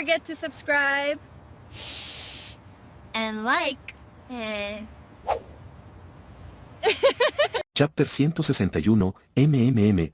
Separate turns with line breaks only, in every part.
forget to subscribe and like and...
Chapter 161,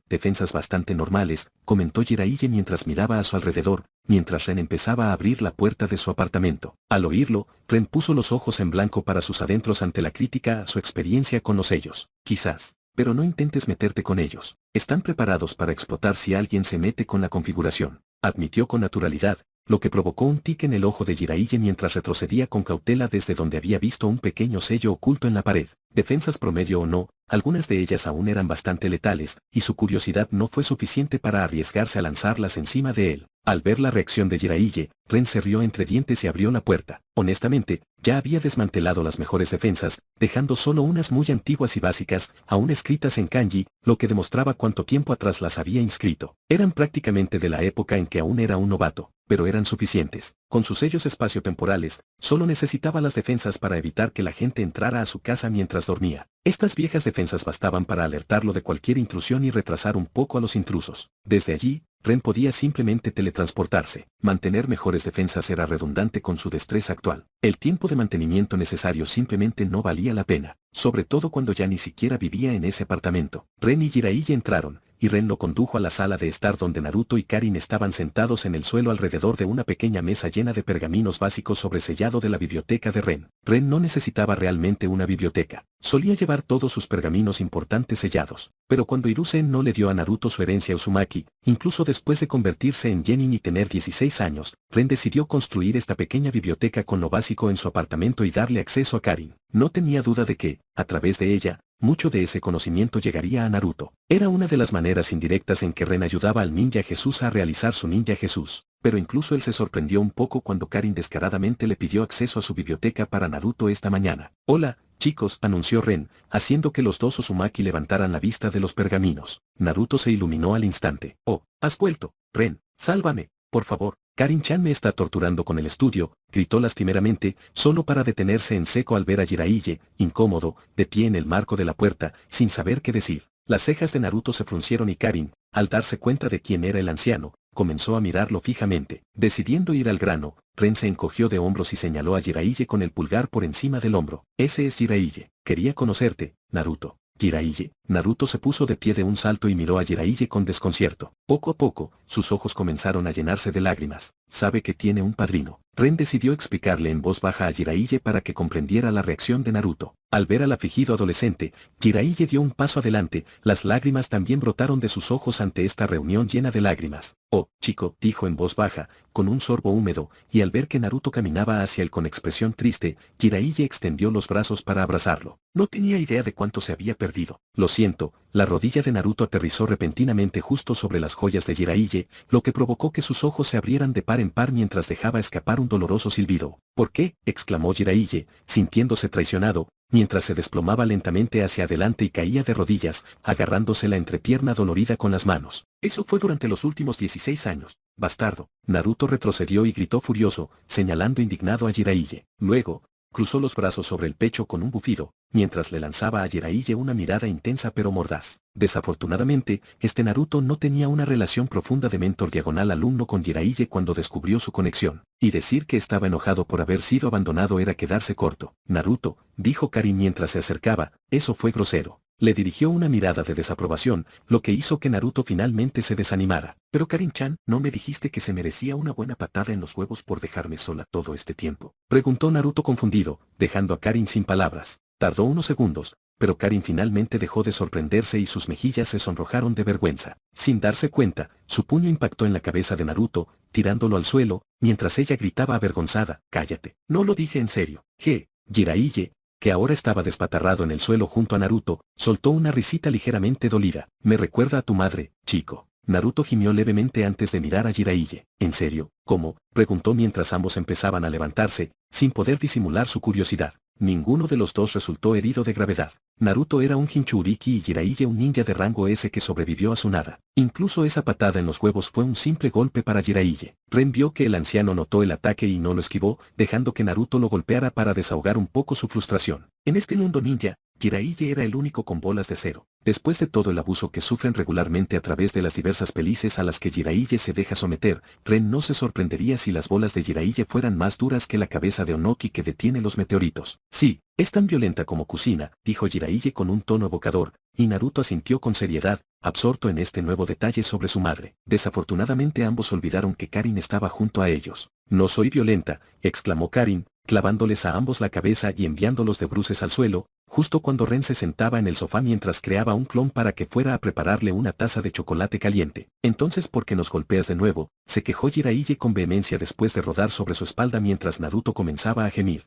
Defensas bastante normales, comentó Jiraiya mientras miraba a su alrededor, mientras Ren empezaba a abrir la puerta de su apartamento. Al oírlo, Ren puso los ojos en blanco para sus adentros ante la crítica a su experiencia con los sellos. Quizás, pero no intentes meterte con ellos. Están preparados para explotar si alguien se mete con la configuración, admitió con naturalidad, lo que provocó un tic en el ojo de Jiraiya mientras retrocedía con cautela desde donde había visto un pequeño sello oculto en la pared. Defensas promedio o no, algunas de ellas aún eran bastante letales, y su curiosidad no fue suficiente para arriesgarse a lanzarlas encima de él. Al ver la reacción de Jiraiya, Ren se rió entre dientes y abrió la puerta. Honestamente, ya había desmantelado las mejores defensas, dejando solo unas muy antiguas y básicas, aún escritas en kanji, lo que demostraba cuánto tiempo atrás las había inscrito. Eran prácticamente de la época en que aún era un novato, pero eran suficientes. Con sus sellos espaciotemporales, solo necesitaba las defensas para evitar que la gente entrara a su casa mientras dormía. Estas viejas defensas bastaban para alertarlo de cualquier intrusión y retrasar un poco a los intrusos. Desde allí, Ren podía simplemente teletransportarse. Mantener mejores defensas era redundante con su destreza actual. El tiempo de mantenimiento necesario simplemente no valía la pena, sobre todo cuando ya ni siquiera vivía en ese apartamento. Ren y Jiraiya entraron, y Ren lo condujo a la sala de estar donde Naruto y Karin estaban sentados en el suelo alrededor de una pequeña mesa llena de pergaminos básicos sobresellado de la biblioteca de Ren. Ren no necesitaba realmente una biblioteca. Solía llevar todos sus pergaminos importantes sellados. Pero cuando Hiruzen no le dio a Naruto su herencia Uzumaki, incluso después de convertirse en Genin y tener 16 años, Ren decidió construir esta pequeña biblioteca con lo básico en su apartamento y darle acceso a Karin. No tenía duda de que, a través de ella, mucho de ese conocimiento llegaría a Naruto. Era una de las maneras indirectas en que Ren ayudaba al ninja Jesús a realizar su ninja Jesús. Pero incluso él se sorprendió un poco cuando Karin descaradamente le pidió acceso a su biblioteca para Naruto esta mañana. Hola, chicos, anunció Ren, haciendo que los dos Uzumaki levantaran la vista de los pergaminos. Naruto se iluminó al instante. Oh, has vuelto, Ren, sálvame, por favor. Karin-chan me está torturando con el estudio, gritó lastimeramente, solo para detenerse en seco al ver a Jiraiya, incómodo, de pie en el marco de la puerta, sin saber qué decir. Las cejas de Naruto se fruncieron y Karin, al darse cuenta de quién era el anciano, comenzó a mirarlo fijamente. Decidiendo ir al grano, Ren se encogió de hombros y señaló a Jiraiya con el pulgar por encima del hombro. Ese es Jiraiya. Quería conocerte, Naruto. Jiraiya. Naruto se puso de pie de un salto y miró a Jiraiya con desconcierto. Poco a poco, sus ojos comenzaron a llenarse de lágrimas. Sabe que tiene un padrino. Ren decidió explicarle en voz baja a Jiraiya para que comprendiera la reacción de Naruto. Al ver al afligido adolescente, Jiraiya dio un paso adelante, las lágrimas también brotaron de sus ojos ante esta reunión llena de lágrimas. Oh, chico, dijo en voz baja, con un sorbo húmedo, y al ver que Naruto caminaba hacia él con expresión triste, Jiraiya extendió los brazos para abrazarlo. No tenía idea de cuánto se había perdido. Lo siento, la rodilla de Naruto aterrizó repentinamente justo sobre las joyas de Jiraiya, lo que provocó que sus ojos se abrieran de par en par mientras dejaba escapar un doloroso silbido. ¿Por qué?, exclamó Jiraiya, sintiéndose traicionado, mientras se desplomaba lentamente hacia adelante y caía de rodillas, agarrándose la entrepierna dolorida con las manos. Eso fue durante los últimos 16 años, bastardo. Naruto retrocedió y gritó furioso, señalando indignado a Jiraiya. Luego, cruzó los brazos sobre el pecho con un bufido, mientras le lanzaba a Jiraiya una mirada intensa pero mordaz. Desafortunadamente, Naruto no tenía una relación profunda de mentor-alumno con Jiraiya cuando descubrió su conexión, y decir que estaba enojado por haber sido abandonado era quedarse corto. Naruto, dijo Karin mientras se acercaba, eso fue grosero. Le dirigió una mirada de desaprobación, lo que hizo que Naruto finalmente se desanimara. Pero Karin-chan, ¿no me dijiste que se merecía una buena patada en los huevos por dejarme sola todo este tiempo?, preguntó Naruto confundido, dejando a Karin sin palabras. Tardó unos segundos, pero Karin finalmente dejó de sorprenderse y sus mejillas se sonrojaron de vergüenza. Sin darse cuenta, su puño impactó en la cabeza de Naruto, tirándolo al suelo, mientras ella gritaba avergonzada, «¡Cállate! No lo dije en serio». Jiraiya, que ahora estaba despatarrado en el suelo junto a Naruto, soltó una risita ligeramente dolida. «Me recuerda a tu madre, chico». Naruto gimió levemente antes de mirar a Jiraiya. «¿En serio? ¿Cómo?», preguntó mientras ambos empezaban a levantarse, sin poder disimular su curiosidad. Ninguno de los dos resultó herido de gravedad. Naruto era un Jinchuriki y Jiraiya un ninja de rango S que sobrevivió a su nada. Incluso esa patada en los huevos fue un simple golpe para Jiraiya. Ren vio que el anciano notó el ataque y no lo esquivó, dejando que Naruto lo golpeara para desahogar un poco su frustración. En este mundo ninja, Jiraiya era el único con bolas de acero. Después de todo el abuso que sufren regularmente a través de las diversas pelices a las que Jiraiya se deja someter, Ren no se sorprendería si las bolas de Jiraiya fueran más duras que la cabeza de Onoki que detiene los meteoritos. Sí, es tan violenta como Kusina, dijo Jiraiya con un tono evocador, y Naruto asintió con seriedad, absorto en este nuevo detalle sobre su madre. Desafortunadamente ambos olvidaron que Karin estaba junto a ellos. No soy violenta, exclamó Karin, clavándoles a ambos la cabeza y enviándolos de bruces al suelo, justo cuando Ren se sentaba en el sofá mientras creaba un clon para que fuera a prepararle una taza de chocolate caliente. Entonces, ¿por qué nos golpeas de nuevo?, se quejó Jiraiya con vehemencia después de rodar sobre su espalda mientras Naruto comenzaba a gemir.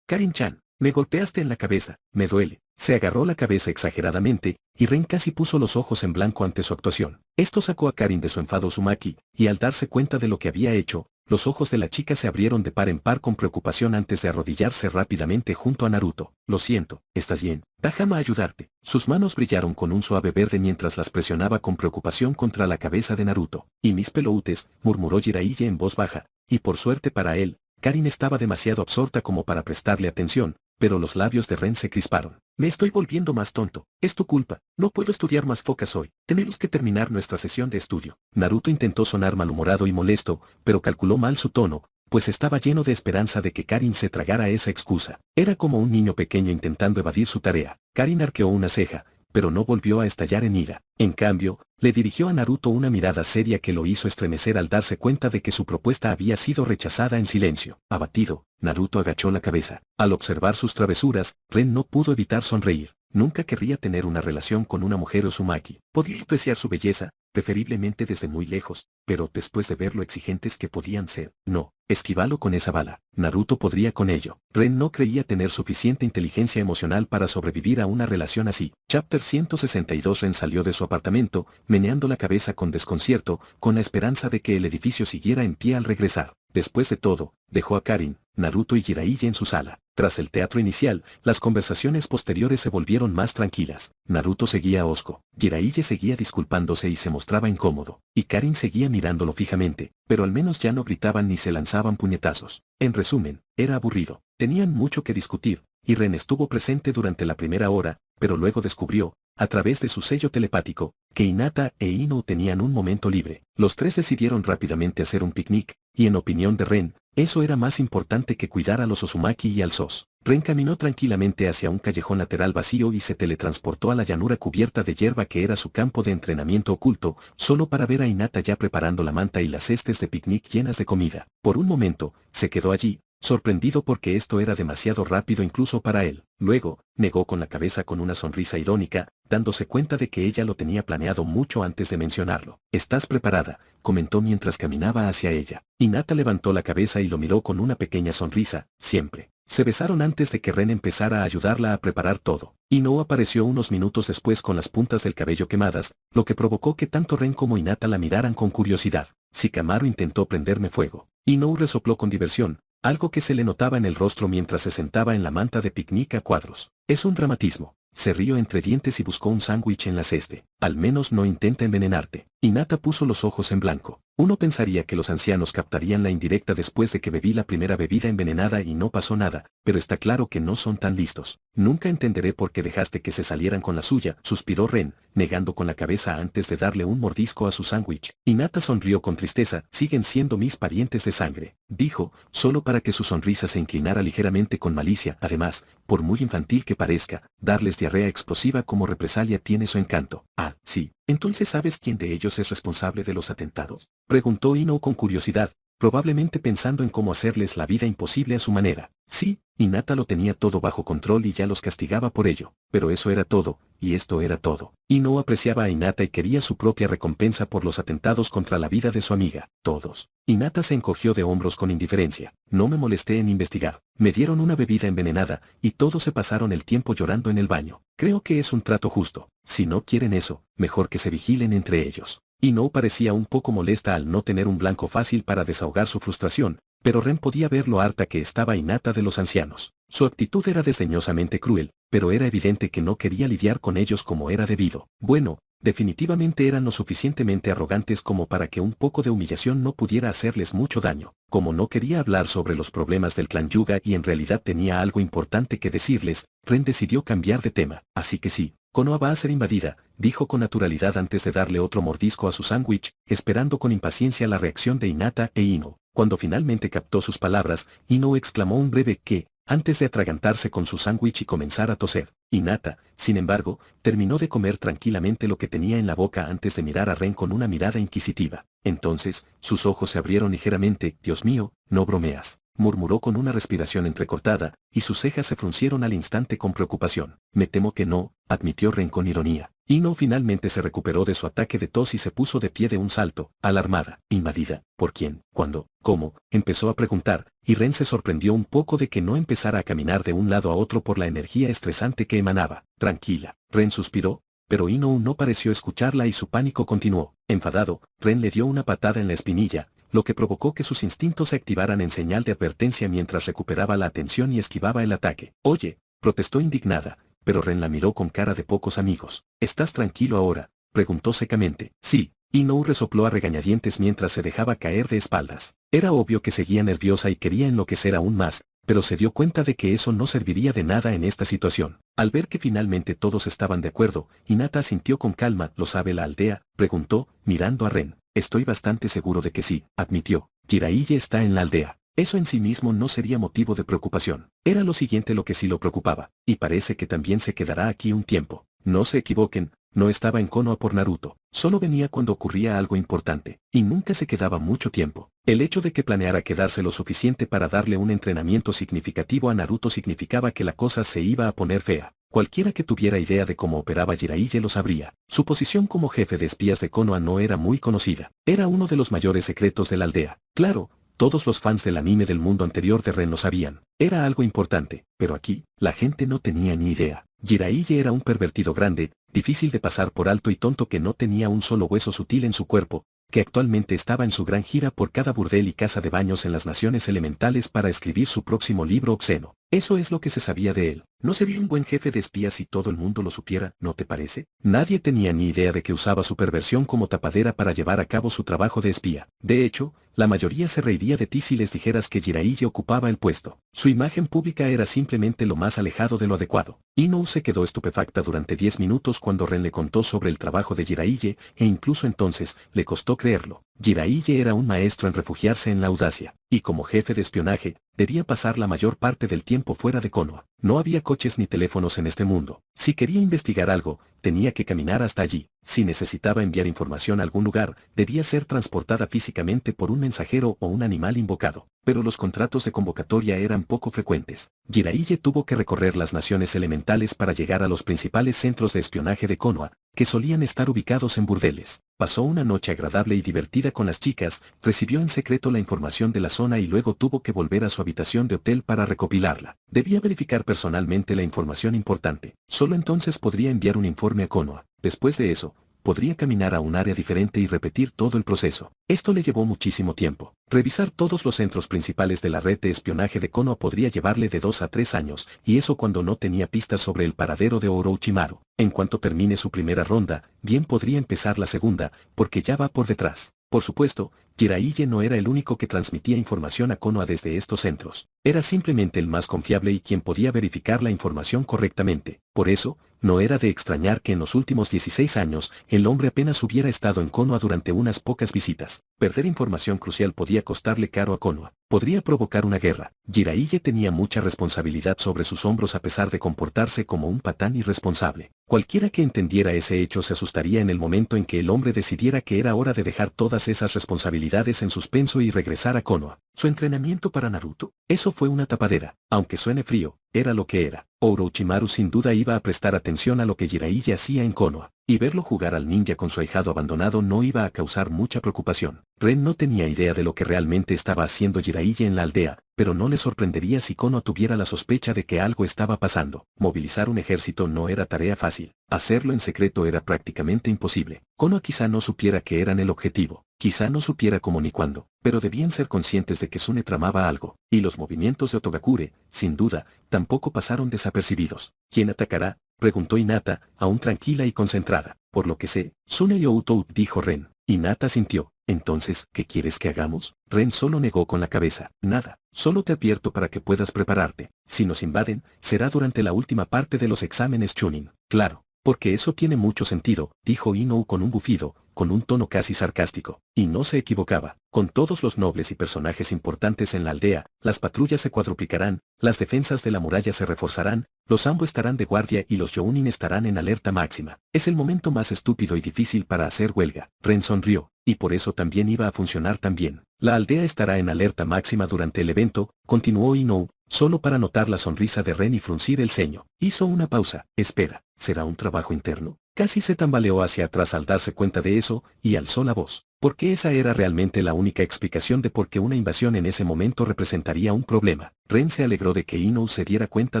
Karin-chan, me golpeaste en la cabeza, me duele. Se agarró la cabeza exageradamente, y Ren casi puso los ojos en blanco ante su actuación. Esto sacó a Karin de su enfado Uzumaki, y al darse cuenta de lo que había hecho, los ojos de la chica se abrieron de par en par con preocupación antes de arrodillarse rápidamente junto a Naruto. Lo siento, ¿estás bien? Déjame ayudarte. Sus manos brillaron con un suave verde mientras las presionaba con preocupación contra la cabeza de Naruto. Y mis peloutes, murmuró Jiraiya en voz baja, y por suerte para él, Karin estaba demasiado absorta como para prestarle atención, pero los labios de Ren se crisparon. Me estoy volviendo más tonto. Es tu culpa. No puedo estudiar más focas hoy. Tenemos que terminar nuestra sesión de estudio. Naruto intentó sonar malhumorado y molesto, pero calculó mal su tono, pues estaba lleno de esperanza de que Karin se tragara esa excusa. Era como un niño pequeño intentando evadir su tarea. Karin arqueó una ceja, pero no volvió a estallar en ira. En cambio, le dirigió a Naruto una mirada seria que lo hizo estremecer al darse cuenta de que su propuesta había sido rechazada en silencio. Abatido, Naruto agachó la cabeza. Al observar sus travesuras, Ren no pudo evitar sonreír. Nunca querría tener una relación con una mujer Uzumaki. Podía apreciar su belleza, preferiblemente desde muy lejos, pero después de ver lo exigentes que podían ser, no, esquívalo con esa bala. Naruto podría con ello. Ren no creía tener suficiente inteligencia emocional para sobrevivir a una relación así. Chapter 162. Ren salió de su apartamento, meneando la cabeza con desconcierto, con la esperanza de que el edificio siguiera en pie al regresar. Después de todo, dejó a Karin, Naruto y Jiraiya en su sala. Tras el teatro inicial, las conversaciones posteriores se volvieron más tranquilas. Naruto seguía hosco, Jiraiya seguía disculpándose y se mostraba incómodo, y Karin seguía mirándolo fijamente, pero al menos ya no gritaban ni se lanzaban puñetazos. En resumen, era aburrido. Tenían mucho que discutir, y Ren estuvo presente durante la primera hora, pero luego descubrió, a través de su sello telepático, que Hinata e Ino tenían un momento libre. Los tres decidieron rápidamente hacer un picnic, y en opinión de Ren, eso era más importante que cuidar a los Uzumaki y al SOS. Ren caminó tranquilamente hacia un callejón lateral vacío y se teletransportó a la llanura cubierta de hierba que era su campo de entrenamiento oculto, solo para ver a Hinata ya preparando la manta y las cestas de picnic llenas de comida. Por un momento, se quedó allí, sorprendido porque esto era demasiado rápido incluso para él. Luego, negó con la cabeza con una sonrisa irónica, dándose cuenta de que ella lo tenía planeado mucho antes de mencionarlo. ¿Estás preparada?, comentó mientras caminaba hacia ella. Hinata levantó la cabeza y lo miró con una pequeña sonrisa. Siempre. Se besaron antes de que Ren empezara a ayudarla a preparar todo. Ino apareció unos minutos después con las puntas del cabello quemadas, lo que provocó que tanto Ren como Hinata la miraran con curiosidad. Shikamaru intentó prenderme fuego. Ino resopló con diversión, algo que se le notaba en el rostro mientras se sentaba en la manta de picnic a cuadros. Es un dramatismo. Se rió entre dientes y buscó un sándwich en la ceste. Al menos no intenta envenenarte. Hinata puso los ojos en blanco. Uno pensaría que los ancianos captarían la indirecta después de que bebí la primera bebida envenenada y no pasó nada, pero está claro que no son tan listos. Nunca entenderé por qué dejaste que se salieran con la suya, suspiró Ren, negando con la cabeza antes de darle un mordisco a su sándwich. Hinata sonrió con tristeza. Siguen siendo mis parientes de sangre, dijo, solo para que su sonrisa se inclinara ligeramente con malicia. Además, por muy infantil que parezca, darles diarrea explosiva como represalia tiene su encanto. Ah, sí. ¿Entonces sabes quién de ellos es responsable de los atentados?, preguntó Ino con curiosidad, probablemente pensando en cómo hacerles la vida imposible a su manera. Sí, Hinata lo tenía todo bajo control y ya los castigaba por ello, pero eso era todo, y esto era todo. Ino apreciaba a Hinata y quería su propia recompensa por los atentados contra la vida de su amiga. Todos. Hinata se encogió de hombros con indiferencia. No me molesté en investigar. Me dieron una bebida envenenada, y todos se pasaron el tiempo llorando en el baño. Creo que es un trato justo. Si no quieren eso, mejor que se vigilen entre ellos. Ino parecía un poco molesta al no tener un blanco fácil para desahogar su frustración, pero Ren podía ver lo harta que estaba Hinata de los ancianos. Su actitud era desdeñosamente cruel, pero era evidente que no quería lidiar con ellos como era debido. Bueno, Definitivamente eran lo suficientemente arrogantes como para que un poco de humillación no pudiera hacerles mucho daño. Como no quería hablar sobre los problemas del clan Yuga y en realidad tenía algo importante que decirles, Ren decidió cambiar de tema. Así que sí, Konoha va a ser invadida, dijo con naturalidad antes de darle otro mordisco a su sándwich, esperando con impaciencia la reacción de Hinata e Ino. Cuando finalmente captó sus palabras, Ino exclamó un breve «¿qué?», antes de atragantarse con su sándwich y comenzar a toser. Hinata, sin embargo, terminó de comer tranquilamente lo que tenía en la boca antes de mirar a Ren con una mirada inquisitiva. Entonces, sus ojos se abrieron ligeramente. «Dios mío, no bromeas», murmuró con una respiración entrecortada, y sus cejas se fruncieron al instante con preocupación. «Me temo que no», admitió Ren con ironía. Ino finalmente se recuperó de su ataque de tos y se puso de pie de un salto, alarmada. «¿Invadida? ¿Por quién? ¿Cuándo? ¿Cómo?», empezó a preguntar, y Ren se sorprendió un poco de que no empezara a caminar de un lado a otro por la energía estresante que emanaba. «Tranquila». Ren suspiró, pero Ino no pareció escucharla y su pánico continuó. Enfadado, Ren le dio una patada en la espinilla, lo que provocó que sus instintos se activaran en señal de advertencia mientras recuperaba la atención y esquivaba el ataque. «Oye», protestó indignada, pero Ren la miró con cara de pocos amigos. «¿Estás tranquilo ahora?», preguntó secamente. «Sí». Ino resopló a regañadientes mientras se dejaba caer de espaldas. Era obvio que seguía nerviosa y quería enloquecer aún más, pero se dio cuenta de que eso no serviría de nada en esta situación. Al ver que finalmente todos estaban de acuerdo, Hinata asintió con calma. «¿Lo sabe la aldea?», preguntó, mirando a Ren. «Estoy bastante seguro de que sí», admitió. «Jiraiya está en la aldea». Eso en sí mismo no sería motivo de preocupación. Era lo siguiente lo que sí lo preocupaba, y parece que también se quedará aquí un tiempo. No se equivoquen, no estaba en Konoha por Naruto, solo venía cuando ocurría algo importante, y nunca se quedaba mucho tiempo. El hecho de que planeara quedarse lo suficiente para darle un entrenamiento significativo a Naruto significaba que la cosa se iba a poner fea. Cualquiera que tuviera idea de cómo operaba Jiraiya lo sabría. Su posición como jefe de espías de Konoha no era muy conocida. Era uno de los mayores secretos de la aldea. Claro, todos los fans del anime del mundo anterior de Ren lo sabían. Era algo importante, pero aquí, la gente no tenía ni idea. Jiraiya era un pervertido grande, difícil de pasar por alto y tonto que no tenía un solo hueso sutil en su cuerpo, que actualmente estaba en su gran gira por cada burdel y casa de baños en las naciones elementales para escribir su próximo libro obsceno. Eso es lo que se sabía de él. No sería un buen jefe de espías si todo el mundo lo supiera, ¿no te parece? Nadie tenía ni idea de que usaba su perversión como tapadera para llevar a cabo su trabajo de espía. De hecho, la mayoría se reiría de ti si les dijeras que Jiraiya ocupaba el puesto. Su imagen pública era simplemente lo más alejado de lo adecuado. Ino se quedó estupefacta durante 10 minutos cuando Ren le contó sobre el trabajo de Jiraiya, e incluso entonces, le costó creerlo. Jiraiya era un maestro en refugiarse en la audacia, y como jefe de espionaje, debía pasar la mayor parte del tiempo fuera de Konoha. No había coches ni teléfonos en este mundo. Si quería investigar algo, tenía que caminar hasta allí. Si necesitaba enviar información a algún lugar, debía ser transportada físicamente por un mensajero o un animal invocado. Pero los contratos de convocatoria eran poco frecuentes. Jiraiya tuvo que recorrer las naciones elementales para llegar a los principales centros de espionaje de Konoha, que solían estar ubicados en burdeles. Pasó una noche agradable y divertida con las chicas, recibió en secreto la información de la zona y luego tuvo que volver a su habitación de hotel para recopilarla. Debía verificar personalmente la información importante. Solo entonces podría enviar un informe a Konoha. Después de eso, podría caminar a un área diferente y repetir todo el proceso. Esto le llevó muchísimo tiempo. Revisar todos los centros principales de la red de espionaje de Konoha podría llevarle de 2 a 3 años, y eso cuando no tenía pistas sobre el paradero de Orochimaru. En cuanto termine su primera ronda, bien podría empezar la segunda, porque ya va por detrás. Por supuesto, Jiraiya no era el único que transmitía información a Konoha desde estos centros. Era simplemente el más confiable y quien podía verificar la información correctamente. Por eso, no era de extrañar que en los últimos 16 años, el hombre apenas hubiera estado en Konoha durante unas pocas visitas. Perder información crucial podía costarle caro a Konoha. Podría provocar una guerra. Jiraiya tenía mucha responsabilidad sobre sus hombros a pesar de comportarse como un patán irresponsable. Cualquiera que entendiera ese hecho se asustaría en el momento en que el hombre decidiera que era hora de dejar todas esas responsabilidades en suspenso y regresar a Konoha. ¿Su entrenamiento para Naruto? Eso fue una tapadera. Aunque suene frío, era lo que era. Orochimaru sin duda iba a prestar atención a lo que Jiraiya hacía en Konoha, y verlo jugar al ninja con su ahijado abandonado no iba a causar mucha preocupación. Ren no tenía idea de lo que realmente estaba haciendo Jiraiya en la aldea, pero no le sorprendería si Konoha tuviera la sospecha de que algo estaba pasando. Movilizar un ejército no era tarea fácil. Hacerlo en secreto era prácticamente imposible. Konoha quizá no supiera que eran el objetivo. Quizá no supiera cómo ni cuándo, pero debían ser conscientes de que Sune tramaba algo, y los movimientos de Otogakure, sin duda, tampoco pasaron desapercibidos. ¿Quién atacará? preguntó Hinata, aún tranquila y concentrada. Por lo que sé, Tsunei Outout, dijo Ren. Hinata sintió. Entonces, ¿qué quieres que hagamos? Ren solo negó con la cabeza. Nada, solo te advierto para que puedas prepararte. Si nos invaden, será durante la última parte de los exámenes Chunin. Claro, porque eso tiene mucho sentido, dijo Inou con un bufido, con un tono casi sarcástico. Y no se equivocaba. Con todos los nobles y personajes importantes en la aldea, las patrullas se cuadruplicarán, las defensas de la muralla se reforzarán, los Ambo estarán de guardia y los Younin estarán en alerta máxima. Es el momento más estúpido y difícil para hacer huelga. Ren sonrió, y por eso también iba a funcionar tan bien. La aldea estará en alerta máxima durante el evento, continuó Inou, solo para notar la sonrisa de Ren y fruncir el ceño. Hizo una pausa. Espera, ¿será un trabajo interno? Casi se tambaleó hacia atrás al darse cuenta de eso, y alzó la voz. Porque esa era realmente la única explicación de por qué una invasión en ese momento representaría un problema. Ren se alegró de que Inou se diera cuenta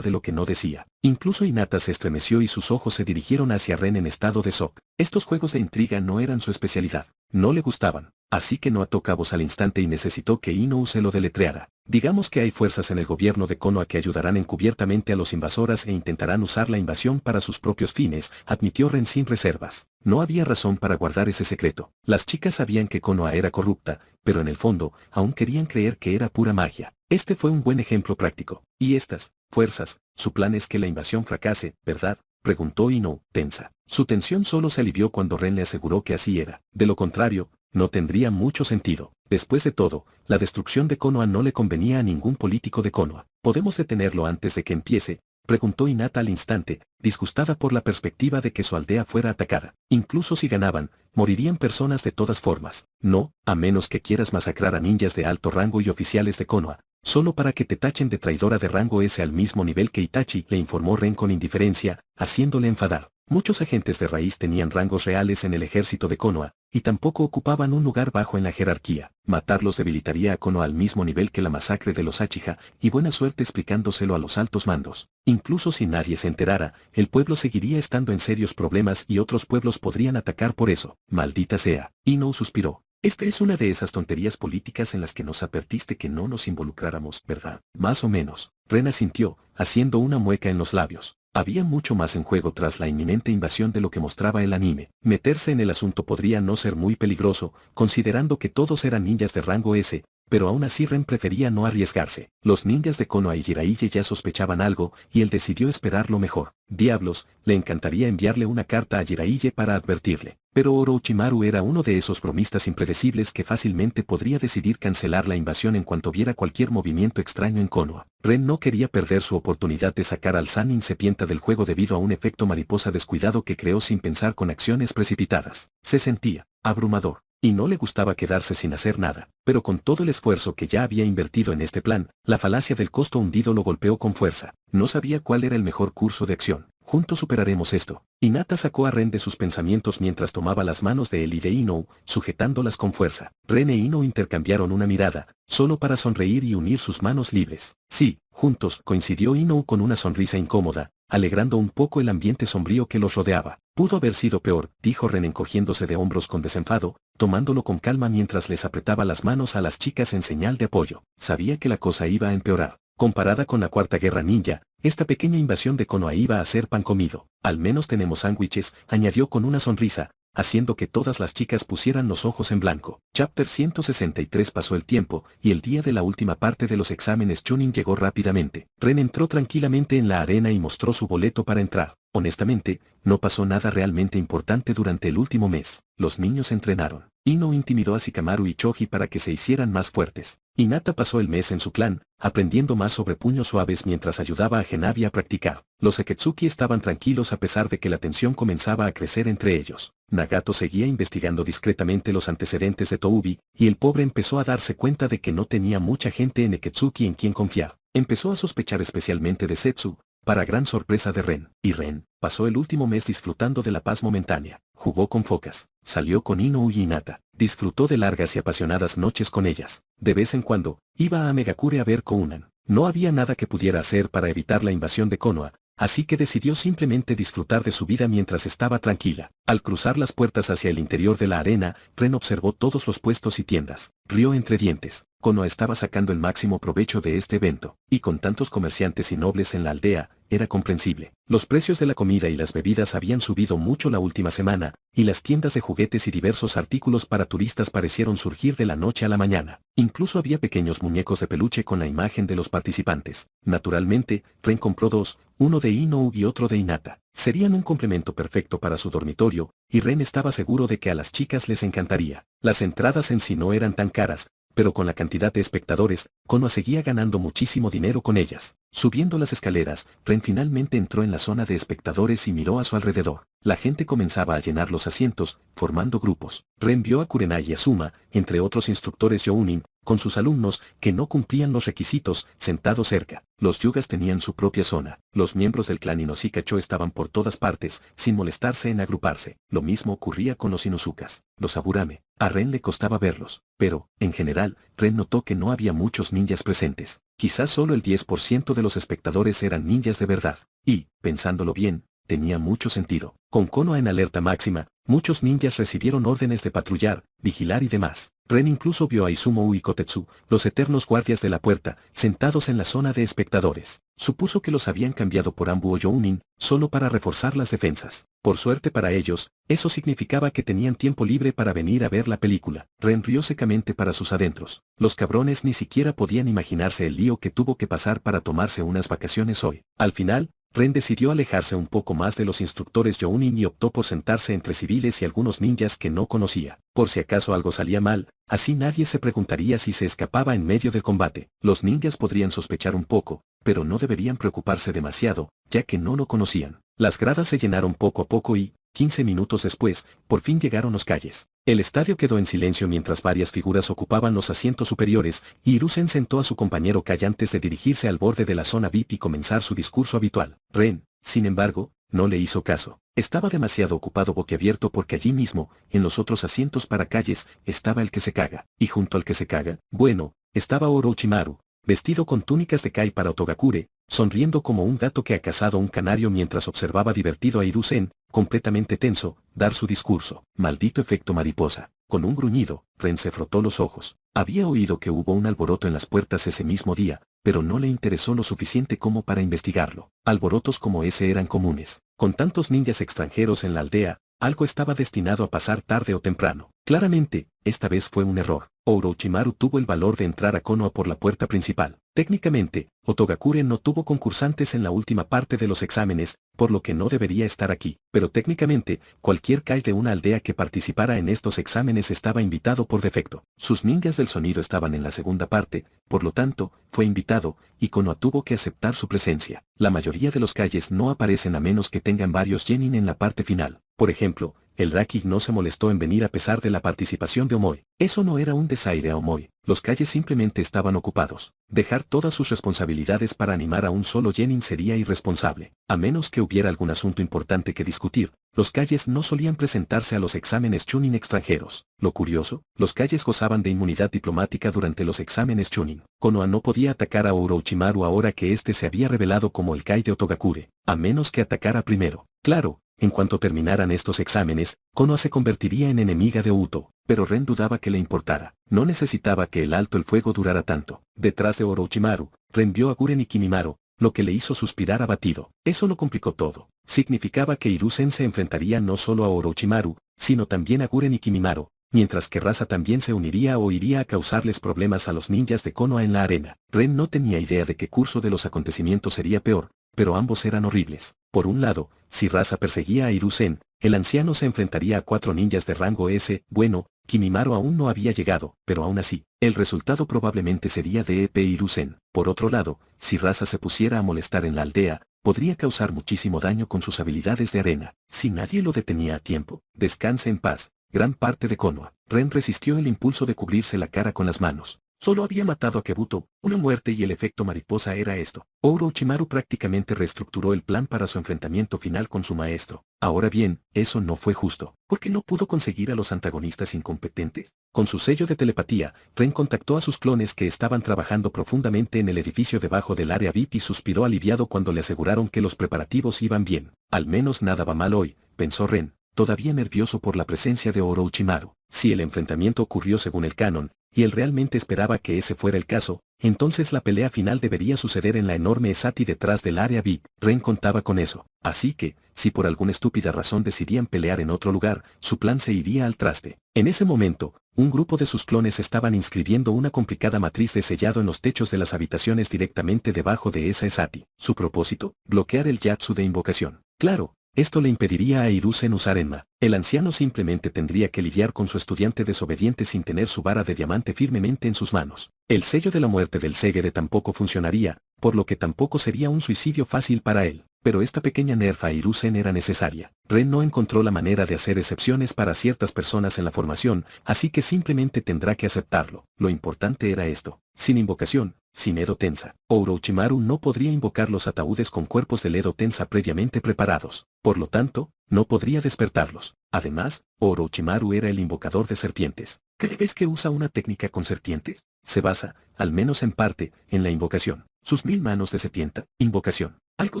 de lo que no decía. Incluso Hinata se estremeció y sus ojos se dirigieron hacia Ren en estado de shock. Estos juegos de intriga no eran su especialidad. No le gustaban. Así que no ató cabos al instante y necesitó que Inou se lo deletreara. Digamos que hay fuerzas en el gobierno de Konoha que ayudarán encubiertamente a los invasoras e intentarán usar la invasión para sus propios fines, admitió Ren sin reservas. No había razón para guardar ese secreto. Las chicas sabían que Konoha era corrupta, pero en el fondo, aún querían creer que era pura magia. Este fue un buen ejemplo práctico. Y estas fuerzas, su plan es que la invasión fracase, ¿verdad? Preguntó Inou, tensa. Su tensión solo se alivió cuando Ren le aseguró que así era. De lo contrario, no tendría mucho sentido. Después de todo, la destrucción de Konoha no le convenía a ningún político de Konoha. ¿Podemos detenerlo antes de que empiece? Preguntó Hinata al instante, disgustada por la perspectiva de que su aldea fuera atacada. Incluso si ganaban, morirían personas de todas formas. No, a menos que quieras masacrar a ninjas de alto rango y oficiales de Konoha, solo para que te tachen de traidora de rango S al mismo nivel que Itachi, le informó Ren con indiferencia, haciéndole enfadar. Muchos agentes de raíz tenían rangos reales en el ejército de Konoha, y tampoco ocupaban un lugar bajo en la jerarquía. Matarlos debilitaría a Konoha al mismo nivel que la masacre de los Uchiha, y buena suerte explicándoselo a los altos mandos. Incluso si nadie se enterara, el pueblo seguiría estando en serios problemas y otros pueblos podrían atacar por eso. Maldita sea. Inou suspiró. Esta es una de esas tonterías políticas en las que nos advertiste que no nos involucráramos, ¿verdad? Más o menos. Ren asintió, haciendo una mueca en los labios. Había mucho más en juego tras la inminente invasión de lo que mostraba el anime. Meterse en el asunto podría no ser muy peligroso, considerando que todos eran ninjas de rango S, pero aún así Ren prefería no arriesgarse. Los ninjas de Konoha y Jiraiya ya sospechaban algo, y él decidió esperar lo mejor. Diablos, le encantaría enviarle una carta a Jiraiya para advertirle. Pero Orochimaru era uno de esos bromistas impredecibles que fácilmente podría decidir cancelar la invasión en cuanto viera cualquier movimiento extraño en Konoha. Ren no quería perder su oportunidad de sacar al Sannin Sepienta del juego debido a un efecto mariposa descuidado que creó sin pensar con acciones precipitadas. Se sentía abrumador, y no le gustaba quedarse sin hacer nada. Pero con todo el esfuerzo que ya había invertido en este plan, la falacia del costo hundido lo golpeó con fuerza. No sabía cuál era el mejor curso de acción. Juntos superaremos esto. Hinata sacó a Ren de sus pensamientos mientras tomaba las manos de él y de Inou, sujetándolas con fuerza. Ren e Inou intercambiaron una mirada, solo para sonreír y unir sus manos libres. Sí, juntos, coincidió Inou con una sonrisa incómoda, alegrando un poco el ambiente sombrío que los rodeaba. Pudo haber sido peor, dijo Ren encogiéndose de hombros con desenfado, tomándolo con calma mientras les apretaba las manos a las chicas en señal de apoyo. Sabía que la cosa iba a empeorar. Comparada con la Cuarta Guerra Ninja, esta pequeña invasión de Konoha iba a ser pan comido. Al menos tenemos sándwiches, añadió con una sonrisa, haciendo que todas las chicas pusieran los ojos en blanco. Chapter 163. Pasó el tiempo, y el día de la última parte de los exámenes Chunin llegó rápidamente. Ren entró tranquilamente en la arena y mostró su boleto para entrar. Honestamente, no pasó nada realmente importante durante el último mes. Los niños entrenaron. Inou intimidó a Shikamaru y Choji para que se hicieran más fuertes. Hinata pasó el mes en su clan, aprendiendo más sobre puños suaves mientras ayudaba a Genabi a practicar. Los Akatsuki estaban tranquilos a pesar de que la tensión comenzaba a crecer entre ellos. Nagato seguía investigando discretamente los antecedentes de Toubi, y el pobre empezó a darse cuenta de que no tenía mucha gente en Akatsuki en quien confiar. Empezó a sospechar especialmente de Setsu, para gran sorpresa de Ren. Y Ren pasó el último mes disfrutando de la paz momentánea. Jugó con focas, salió con Inou y Hinata, disfrutó de largas y apasionadas noches con ellas. De vez en cuando, iba a Megakure a ver Kounan. No había nada que pudiera hacer para evitar la invasión de Konoha, así que decidió simplemente disfrutar de su vida mientras estaba tranquila. Al cruzar las puertas hacia el interior de la arena, Ren observó todos los puestos y tiendas. Rió entre dientes. Konoha estaba sacando el máximo provecho de este evento, y con tantos comerciantes y nobles en la aldea, era comprensible. Los precios de la comida y las bebidas habían subido mucho la última semana, y las tiendas de juguetes y diversos artículos para turistas parecieron surgir de la noche a la mañana. Incluso había pequeños muñecos de peluche con la imagen de los participantes. Naturalmente, Ren compró dos, uno de Inou y otro de Hinata. Serían un complemento perfecto para su dormitorio, y Ren estaba seguro de que a las chicas les encantaría. Las entradas en sí no eran tan caras, pero con la cantidad de espectadores, Konoha seguía ganando muchísimo dinero con ellas. Subiendo las escaleras, Ren finalmente entró en la zona de espectadores y miró a su alrededor. La gente comenzaba a llenar los asientos, formando grupos. Ren vio a Kurenai y Azuma, entre otros instructores Jounin, con sus alumnos, que no cumplían los requisitos, sentados cerca. Los yugas tenían su propia zona. Los miembros del clan Inoshikacho estaban por todas partes, sin molestarse en agruparse. Lo mismo ocurría con los Inosukas. Los Aburame. A Ren le costaba verlos, pero, en general, Ren notó que no había muchos ninjas presentes. Quizás solo el 10% de los espectadores eran ninjas de verdad. Y, pensándolo bien, tenía mucho sentido. Con Konoha en alerta máxima, muchos ninjas recibieron órdenes de patrullar, vigilar y demás. Ren incluso vio a Izumo y Kotetsu, los eternos guardias de la puerta, sentados en la zona de espectadores. Supuso que los habían cambiado por Anbu o Jounin, solo para reforzar las defensas. Por suerte para ellos, eso significaba que tenían tiempo libre para venir a ver la película. Ren rió secamente para sus adentros. Los cabrones ni siquiera podían imaginarse el lío que tuvo que pasar para tomarse unas vacaciones hoy. Al final, Ren decidió alejarse un poco más de los instructores Jounin y optó por sentarse entre civiles y algunos ninjas que no conocía. Por si acaso algo salía mal, así nadie se preguntaría si se escapaba en medio del combate. Los ninjas podrían sospechar un poco, pero no deberían preocuparse demasiado, ya que no lo conocían. Las gradas se llenaron poco a poco y, 15 minutos después, por fin llegaron los calles. El estadio quedó en silencio mientras varias figuras ocupaban los asientos superiores, y Hiruzen sentó a su compañero Kai antes de dirigirse al borde de la zona VIP y comenzar su discurso habitual. Ren, sin embargo, no le hizo caso. Estaba demasiado ocupado boquiabierto porque allí mismo, en los otros asientos para calles, estaba el que se caga. Y junto al que se caga, bueno, estaba Orochimaru, vestido con túnicas de Kai para Otogakure, sonriendo como un gato que ha cazado un canario mientras observaba divertido a Hiruzen, completamente tenso, dar su discurso. Maldito efecto mariposa. Con un gruñido, Ren se frotó los ojos. Había oído que hubo un alboroto en las puertas ese mismo día, pero no le interesó lo suficiente como para investigarlo. Alborotos como ese eran comunes. Con tantos ninjas extranjeros en la aldea, algo estaba destinado a pasar tarde o temprano. Claramente, esta vez fue un error. Orochimaru tuvo el valor de entrar a Konoha por la puerta principal. Técnicamente, Otogakure no tuvo concursantes en la última parte de los exámenes, por lo que no debería estar aquí. Pero técnicamente, cualquier Kai de una aldea que participara en estos exámenes estaba invitado por defecto. Sus ninjas del sonido estaban en la segunda parte, por lo tanto, fue invitado, y Konoha tuvo que aceptar su presencia. La mayoría de los Kais no aparecen a menos que tengan varios genin en la parte final. Por ejemplo, el Raikage no se molestó en venir a pesar de la participación de Omoi. Eso no era un desaire a Omoi. Los Kais simplemente estaban ocupados. Dejar todas sus responsabilidades para animar a un solo genin sería irresponsable. A menos que hubiera algún asunto importante que discutir, los Kais no solían presentarse a los exámenes Chunin extranjeros. Lo curioso, los Kais gozaban de inmunidad diplomática durante los exámenes Chunin. Konoha no podía atacar a Orochimaru ahora que éste se había revelado como el Kai de Otogakure, a menos que atacara primero. Claro, en cuanto terminaran estos exámenes, Konoha se convertiría en enemiga de Uto, pero Ren dudaba que le importara. No necesitaba que el alto el fuego durara tanto. Detrás de Orochimaru, Ren vio a Guren y Kimimaro, lo que le hizo suspirar abatido. Eso lo complicó todo. Significaba que Hiruzen se enfrentaría no solo a Orochimaru, sino también a Guren y Kimimaro, mientras que Rasa también se uniría o iría a causarles problemas a los ninjas de Konoha en la arena. Ren no tenía idea de qué curso de los acontecimientos sería peor, pero ambos eran horribles. Por un lado, si Rasa perseguía a Hiruzen, el anciano se enfrentaría a 4 ninjas de rango S. Bueno, Kimimaro aún no había llegado, pero aún así, el resultado probablemente sería de EP Hiruzen. Por otro lado, si Rasa se pusiera a molestar en la aldea, podría causar muchísimo daño con sus habilidades de arena. Si nadie lo detenía a tiempo, descanse en paz. Gran parte de Konoha. Ren resistió el impulso de cubrirse la cara con las manos. Solo había matado a Kebuto, una muerte y el efecto mariposa era esto. Orochimaru prácticamente reestructuró el plan para su enfrentamiento final con su maestro. Ahora bien, eso no fue justo. ¿Por qué no pudo conseguir a los antagonistas incompetentes? Con su sello de telepatía, Ren contactó a sus clones que estaban trabajando profundamente en el edificio debajo del área VIP y suspiró aliviado cuando le aseguraron que los preparativos iban bien. Al menos nada va mal hoy, pensó Ren, todavía nervioso por la presencia de Orochimaru. Si el enfrentamiento ocurrió según el canon, y él realmente esperaba que ese fuera el caso, entonces la pelea final debería suceder en la enorme Esati detrás del área VIP. Ren contaba con eso. Así que, si por alguna estúpida razón decidían pelear en otro lugar, su plan se iría al traste. En ese momento, un grupo de sus clones estaban inscribiendo una complicada matriz de sellado en los techos de las habitaciones directamente debajo de esa Esati. Su propósito, bloquear el Yatsu de invocación. Claro, esto le impediría a Hiruzen usar Enma. El anciano simplemente tendría que lidiar con su estudiante desobediente sin tener su vara de diamante firmemente en sus manos. El sello de la muerte del Segere tampoco funcionaría, por lo que tampoco sería un suicidio fácil para él. Pero esta pequeña nerf a Hiruzen era necesaria. Ren no encontró la manera de hacer excepciones para ciertas personas en la formación, así que simplemente tendrá que aceptarlo. Lo importante era esto. Sin invocación, sin Edo Tensa, Orochimaru no podría invocar los ataúdes con cuerpos del Edo Tensa previamente preparados. Por lo tanto, no podría despertarlos. Además, Orochimaru era el invocador de serpientes. ¿Crees que usa una técnica con serpientes? Se basa, al menos en parte, en la invocación. Sus 1000 manos de serpienta, invocación. Algo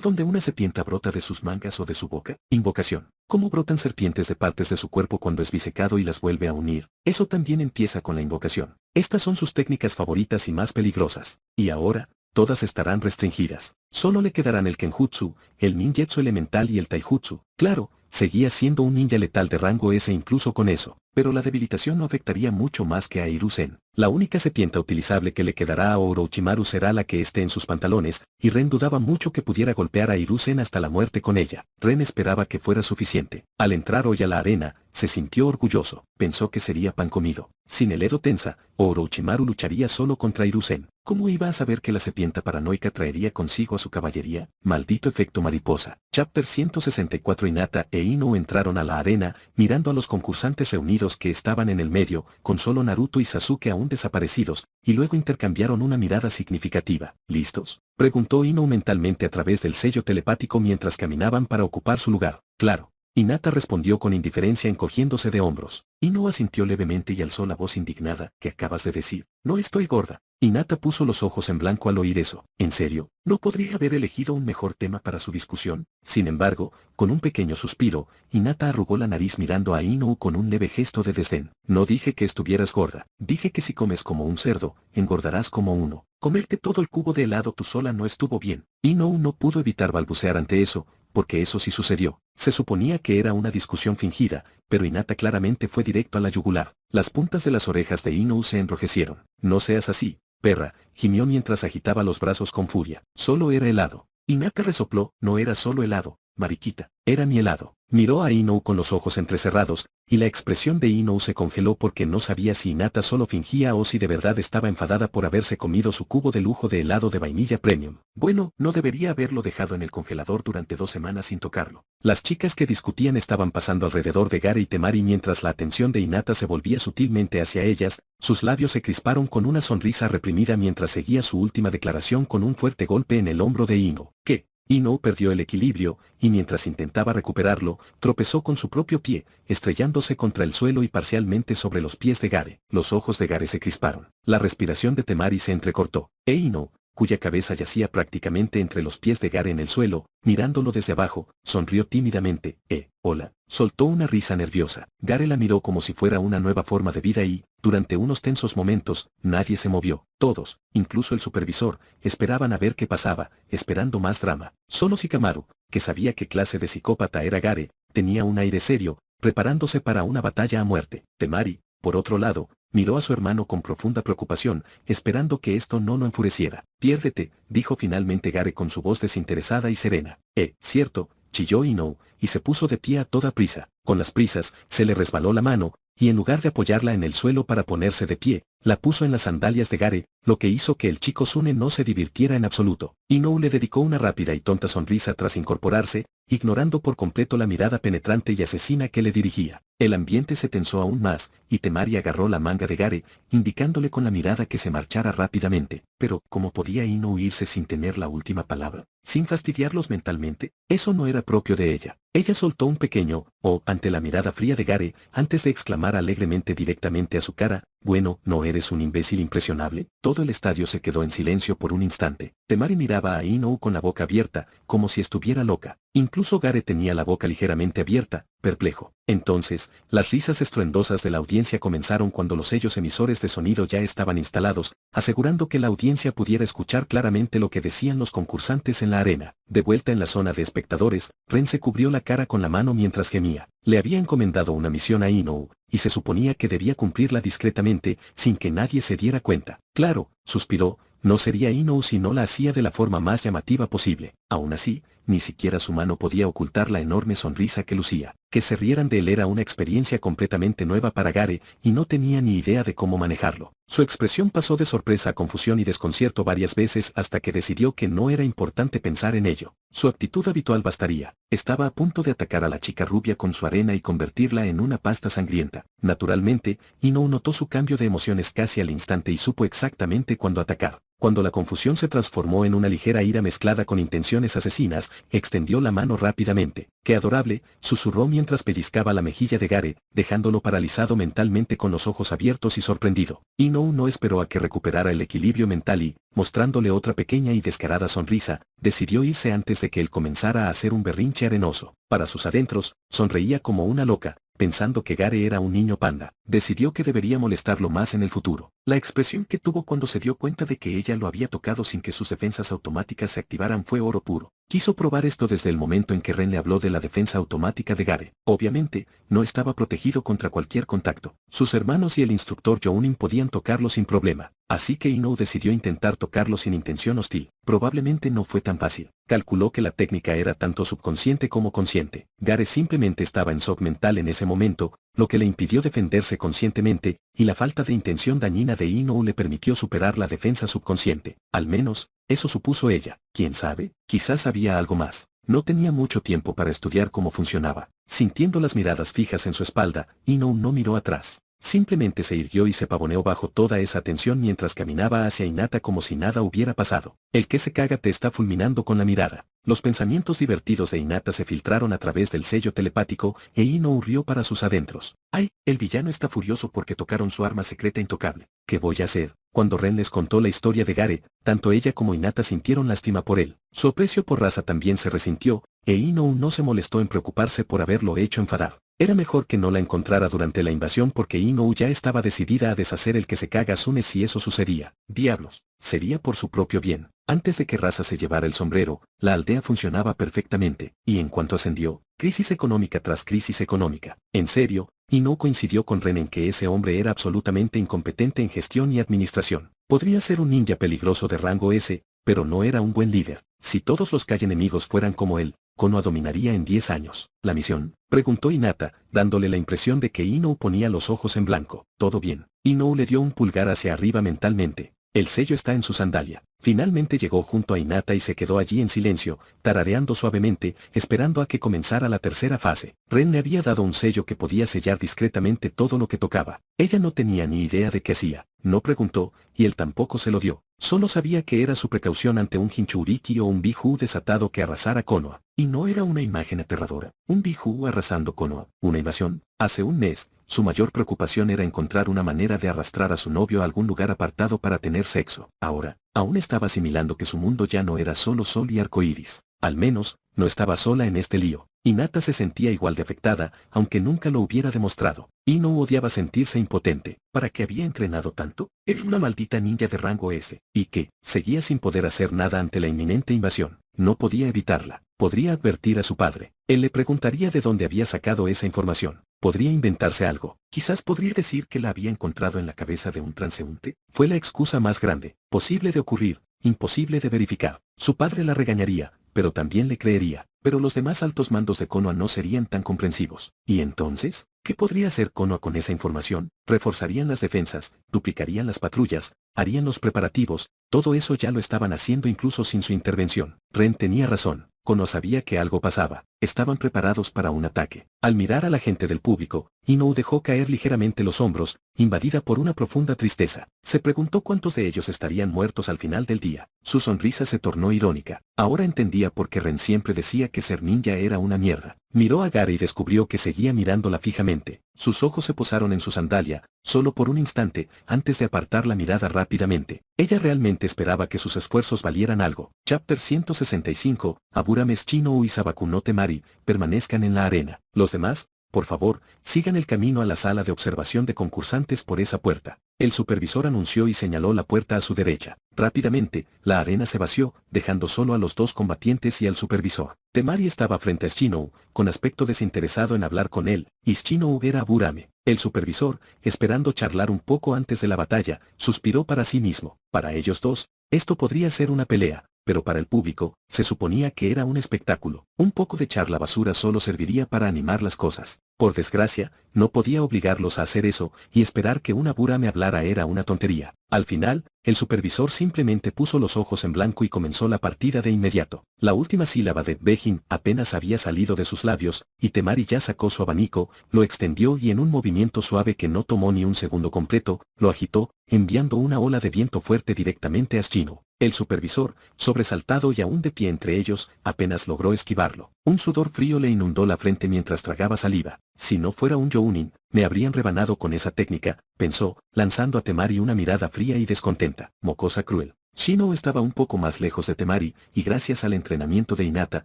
donde una serpiente brota de sus mangas o de su boca, invocación. ¿Cómo brotan serpientes de partes de su cuerpo cuando es bisecado y las vuelve a unir? Eso también empieza con la invocación. Estas son sus técnicas favoritas y más peligrosas. Y ahora, todas estarán restringidas. Solo le quedarán el Kenjutsu, el Ninjutsu elemental y el Taijutsu. Claro, seguía siendo un ninja letal de rango S incluso con eso, pero la debilitación no afectaría mucho más que a Hiruzen. La única serpiente utilizable que le quedará a Orochimaru será la que esté en sus pantalones, y Ren dudaba mucho que pudiera golpear a Hiruzen hasta la muerte con ella. Ren esperaba que fuera suficiente. Al entrar hoy a la arena, se sintió orgulloso. Pensó que sería pan comido. Sin el Edo Tensa, Orochimaru lucharía solo contra Hiruzen. ¿Cómo iba a saber que la serpiente paranoica traería consigo a su caballería? Maldito efecto mariposa. Chapter 164. Hinata e Ino entraron a la arena, mirando a los concursantes reunidos que estaban en el medio, con solo Naruto y Sasuke aún desaparecidos, y luego intercambiaron una mirada significativa. ¿Listos?, preguntó Ino mentalmente a través del sello telepático mientras caminaban para ocupar su lugar. Claro. Hinata respondió con indiferencia encogiéndose de hombros. Ino asintió levemente y alzó la voz indignada. ¿Qué acabas de decir? No estoy gorda. Hinata puso los ojos en blanco al oír eso. ¿En serio? ¿No podría haber elegido un mejor tema para su discusión? Sin embargo, con un pequeño suspiro, Hinata arrugó la nariz mirando a Ino con un leve gesto de desdén. No dije que estuvieras gorda. Dije que si comes como un cerdo, engordarás como uno. Comerte todo el cubo de helado tú sola no estuvo bien. Ino no pudo evitar balbucear ante eso, porque eso sí sucedió. Se suponía que era una discusión fingida, pero Hinata claramente fue directo a la yugular. Las puntas de las orejas de Ino se enrojecieron. No seas así, perra, gimió mientras agitaba los brazos con furia. Solo era helado. Hinata resopló. No era solo helado, mariquita, era mi helado. Miró a Ino con los ojos entrecerrados, y la expresión de Ino se congeló porque no sabía si Hinata solo fingía o si de verdad estaba enfadada por haberse comido su cubo de lujo de helado de vainilla premium. Bueno, no debería haberlo dejado en el congelador durante 2 semanas sin tocarlo. Las chicas que discutían estaban pasando alrededor de Gare y Temari mientras la atención de Hinata se volvía sutilmente hacia ellas. Sus labios se crisparon con una sonrisa reprimida mientras seguía su última declaración con un fuerte golpe en el hombro de Ino. ¿Qué? Ino perdió el equilibrio, y mientras intentaba recuperarlo, tropezó con su propio pie, estrellándose contra el suelo y parcialmente sobre los pies de Gare. Los ojos de Gare se crisparon. La respiración de Temari se entrecortó. Ino, cuya cabeza yacía prácticamente entre los pies de Gare en el suelo, mirándolo desde abajo, sonrió tímidamente. Hola. Soltó una risa nerviosa. Gare la miró como si fuera una nueva forma de vida y, durante unos tensos momentos, nadie se movió. Todos, incluso el supervisor, esperaban a ver qué pasaba, esperando más drama. Solo Shikamaru, que sabía qué clase de psicópata era Gare, tenía un aire serio, preparándose para una batalla a muerte. Temari, por otro lado, miró a su hermano con profunda preocupación, esperando que esto no lo enfureciera. Piérdete, dijo finalmente Gare con su voz desinteresada y serena. Cierto, chilló Ino, y se puso de pie a toda prisa. Con las prisas, se le resbaló la mano, y en lugar de apoyarla en el suelo para ponerse de pie, la puso en las sandalias de Gare, lo que hizo que el chico Sune no se divirtiera en absoluto. Ino le dedicó una rápida y tonta sonrisa tras incorporarse, ignorando por completo la mirada penetrante y asesina que le dirigía. El ambiente se tensó aún más, y Temari agarró la manga de Gare, indicándole con la mirada que se marchara rápidamente. Pero, ¿cómo podía Ino irse sin tener la última palabra? Sin fastidiarlos mentalmente, eso no era propio de ella. Ella soltó un pequeño "oh" ante la mirada fría de Gare, antes de exclamar alegremente directamente a su cara, bueno, ¿no eres un imbécil impresionable? Todo el estadio se quedó en silencio por un instante. Temari miraba a Ino con la boca abierta, como si estuviera loca. Incluso Gare tenía la boca ligeramente abierta, perplejo. Entonces, las risas estruendosas de la audiencia comenzaron cuando los sellos emisores de sonido ya estaban instalados, asegurando que la audiencia pudiera escuchar claramente lo que decían los concursantes en la arena. De vuelta en la zona de espectadores, Ren se cubrió la cara con la mano mientras gemía. Le había encomendado una misión a Inou, y se suponía que debía cumplirla discretamente, sin que nadie se diera cuenta. Claro, suspiró, no sería Inou si no la hacía de la forma más llamativa posible. Aún así, ni siquiera su mano podía ocultar la enorme sonrisa que lucía. Que se rieran de él era una experiencia completamente nueva para Gare, y no tenía ni idea de cómo manejarlo. Su expresión pasó de sorpresa a confusión y desconcierto varias veces hasta que decidió que no era importante pensar en ello. Su actitud habitual bastaría. Estaba a punto de atacar a la chica rubia con su arena y convertirla en una pasta sangrienta. Naturalmente, Inou notó su cambio de emociones casi al instante y supo exactamente cuándo atacar. Cuando la confusión se transformó en una ligera ira mezclada con intenciones asesinas, extendió la mano rápidamente. ¡Qué adorable!, susurró mientras pellizcaba la mejilla de Gare, dejándolo paralizado mentalmente con los ojos abiertos y sorprendido. Inou no esperó a que recuperara el equilibrio mental y, mostrándole otra pequeña y descarada sonrisa, decidió irse antes de que él comenzara a hacer un berrinche arenoso. Para sus adentros, sonreía como una loca, pensando que Gare era un niño panda. Decidió que debería molestarlo más en el futuro. La expresión que tuvo cuando se dio cuenta de que ella lo había tocado sin que sus defensas automáticas se activaran fue oro puro. Quiso probar esto desde el momento en que Ren le habló de la defensa automática de Gare. Obviamente, no estaba protegido contra cualquier contacto. Sus hermanos y el instructor Jounin podían tocarlo sin problema. Así que Inou decidió intentar tocarlo sin intención hostil. Probablemente no fue tan fácil. Calculó que la técnica era tanto subconsciente como consciente. Gare simplemente estaba en shock mental en ese momento, lo que le impidió defenderse conscientemente, y la falta de intención dañina de Inou le permitió superar la defensa subconsciente. Al menos, eso supuso ella. ¿Quién sabe? Quizás había algo más. No tenía mucho tiempo para estudiar cómo funcionaba. Sintiendo las miradas fijas en su espalda, Inou no miró atrás. Simplemente se irguió y se pavoneó bajo toda esa tensión mientras caminaba hacia Hinata como si nada hubiera pasado. El que se caga te está fulminando con la mirada. Los pensamientos divertidos de Hinata se filtraron a través del sello telepático e Inou rió para sus adentros. ¡Ay! El villano está furioso porque tocaron su arma secreta intocable. ¿Qué voy a hacer? Cuando Ren les contó la historia de Gare, tanto ella como Hinata sintieron lástima por él. Su aprecio por raza también se resintió, e Inou no se molestó en preocuparse por haberlo hecho enfadar. Era mejor que no la encontrara durante la invasión porque Inou ya estaba decidida a deshacer el que se caga a Sune si eso sucedía. Diablos, sería por su propio bien. Antes de que Raza se llevara el sombrero, la aldea funcionaba perfectamente, y en cuanto ascendió, crisis económica tras crisis económica. En serio, Inou coincidió con Ren en que ese hombre era absolutamente incompetente en gestión y administración. Podría ser un ninja peligroso de rango S, pero no era un buen líder. Si todos los calle enemigos fueran como él, Konoha dominaría en 10 años. ¿La misión?, preguntó Hinata, dándole la impresión de que Inou ponía los ojos en blanco. Todo bien. Inou le dio un pulgar hacia arriba mentalmente. El sello está en su sandalia. Finalmente llegó junto a Hinata y se quedó allí en silencio, tarareando suavemente, esperando a que comenzara la tercera fase. Ren le había dado un sello que podía sellar discretamente todo lo que tocaba. Ella no tenía ni idea de qué hacía. No preguntó, y él tampoco se lo dio. Solo sabía que era su precaución ante un Jinchuriki o un Biju desatado que arrasara Konoha. Y no era una imagen aterradora. Un Biju arrasando Konoha. ¿Una invasión? Hace un mes, su mayor preocupación era encontrar una manera de arrastrar a su novio a algún lugar apartado para tener sexo. Ahora, aún estaba asimilando que su mundo ya no era solo sol y arcoíris. Al menos, no estaba sola en este lío. Hinata se sentía igual de afectada, aunque nunca lo hubiera demostrado. Inou odiaba sentirse impotente. ¿Para qué había entrenado tanto? Era una maldita ninja de rango S. ¿Y qué? Seguía sin poder hacer nada ante la inminente invasión. No podía evitarla. Podría advertir a su padre. Él le preguntaría de dónde había sacado esa información. Podría inventarse algo. Quizás podría decir que la había encontrado en la cabeza de un transeúnte. Fue la excusa más grande, posible de ocurrir, imposible de verificar. Su padre la regañaría, pero también le creería. Pero los demás altos mandos de Konoha no serían tan comprensivos. ¿Y entonces? ¿Qué podría hacer Konoha con esa información? Reforzarían las defensas, duplicarían las patrullas, harían los preparativos, todo eso ya lo estaban haciendo incluso sin su intervención. Ren tenía razón. Konoha sabía que algo pasaba. Estaban preparados para un ataque. Al mirar a la gente del público, Inou dejó caer ligeramente los hombros, invadida por una profunda tristeza. Se preguntó cuántos de ellos estarían muertos al final del día. Su sonrisa se tornó irónica. Ahora entendía por qué Ren siempre decía que ser ninja era una mierda. Miró a Gare y descubrió que seguía mirándola fijamente. Sus ojos se posaron en su sandalia, solo por un instante, antes de apartar la mirada rápidamente. Ella realmente esperaba que sus esfuerzos valieran algo. Chapter 165, Aburame Shino y Sabaku no Temari, permanezcan en la arena. Los demás, por favor, sigan el camino a la sala de observación de concursantes por esa puerta. El supervisor anunció y señaló la puerta a su derecha. Rápidamente, la arena se vació, dejando solo a los dos combatientes y al supervisor. Temari estaba frente a Shino, con aspecto desinteresado en hablar con él, y Shino era Aburame. El supervisor, esperando charlar un poco antes de la batalla, suspiró para sí mismo. Para ellos dos, esto podría ser una pelea, pero para el público, se suponía que era un espectáculo. Un poco de charla basura solo serviría para animar las cosas. Por desgracia, no podía obligarlos a hacer eso, y esperar que una Aburame hablara era una tontería. Al final, el supervisor simplemente puso los ojos en blanco y comenzó la partida de inmediato. La última sílaba de Bejin apenas había salido de sus labios, y Temari ya sacó su abanico, lo extendió y en un movimiento suave que no tomó ni un segundo completo, lo agitó, enviando una ola de viento fuerte directamente a Shino. El supervisor, sobresaltado y aún de pie entre ellos, apenas logró esquivarlo. Un sudor frío le inundó la frente mientras tragaba saliva. Si no fuera un Jounin, me habrían rebanado con esa técnica, pensó, lanzando a Temari una mirada fría y descontenta. Mocosa cruel. Shino estaba un poco más lejos de Temari, y gracias al entrenamiento de Hinata,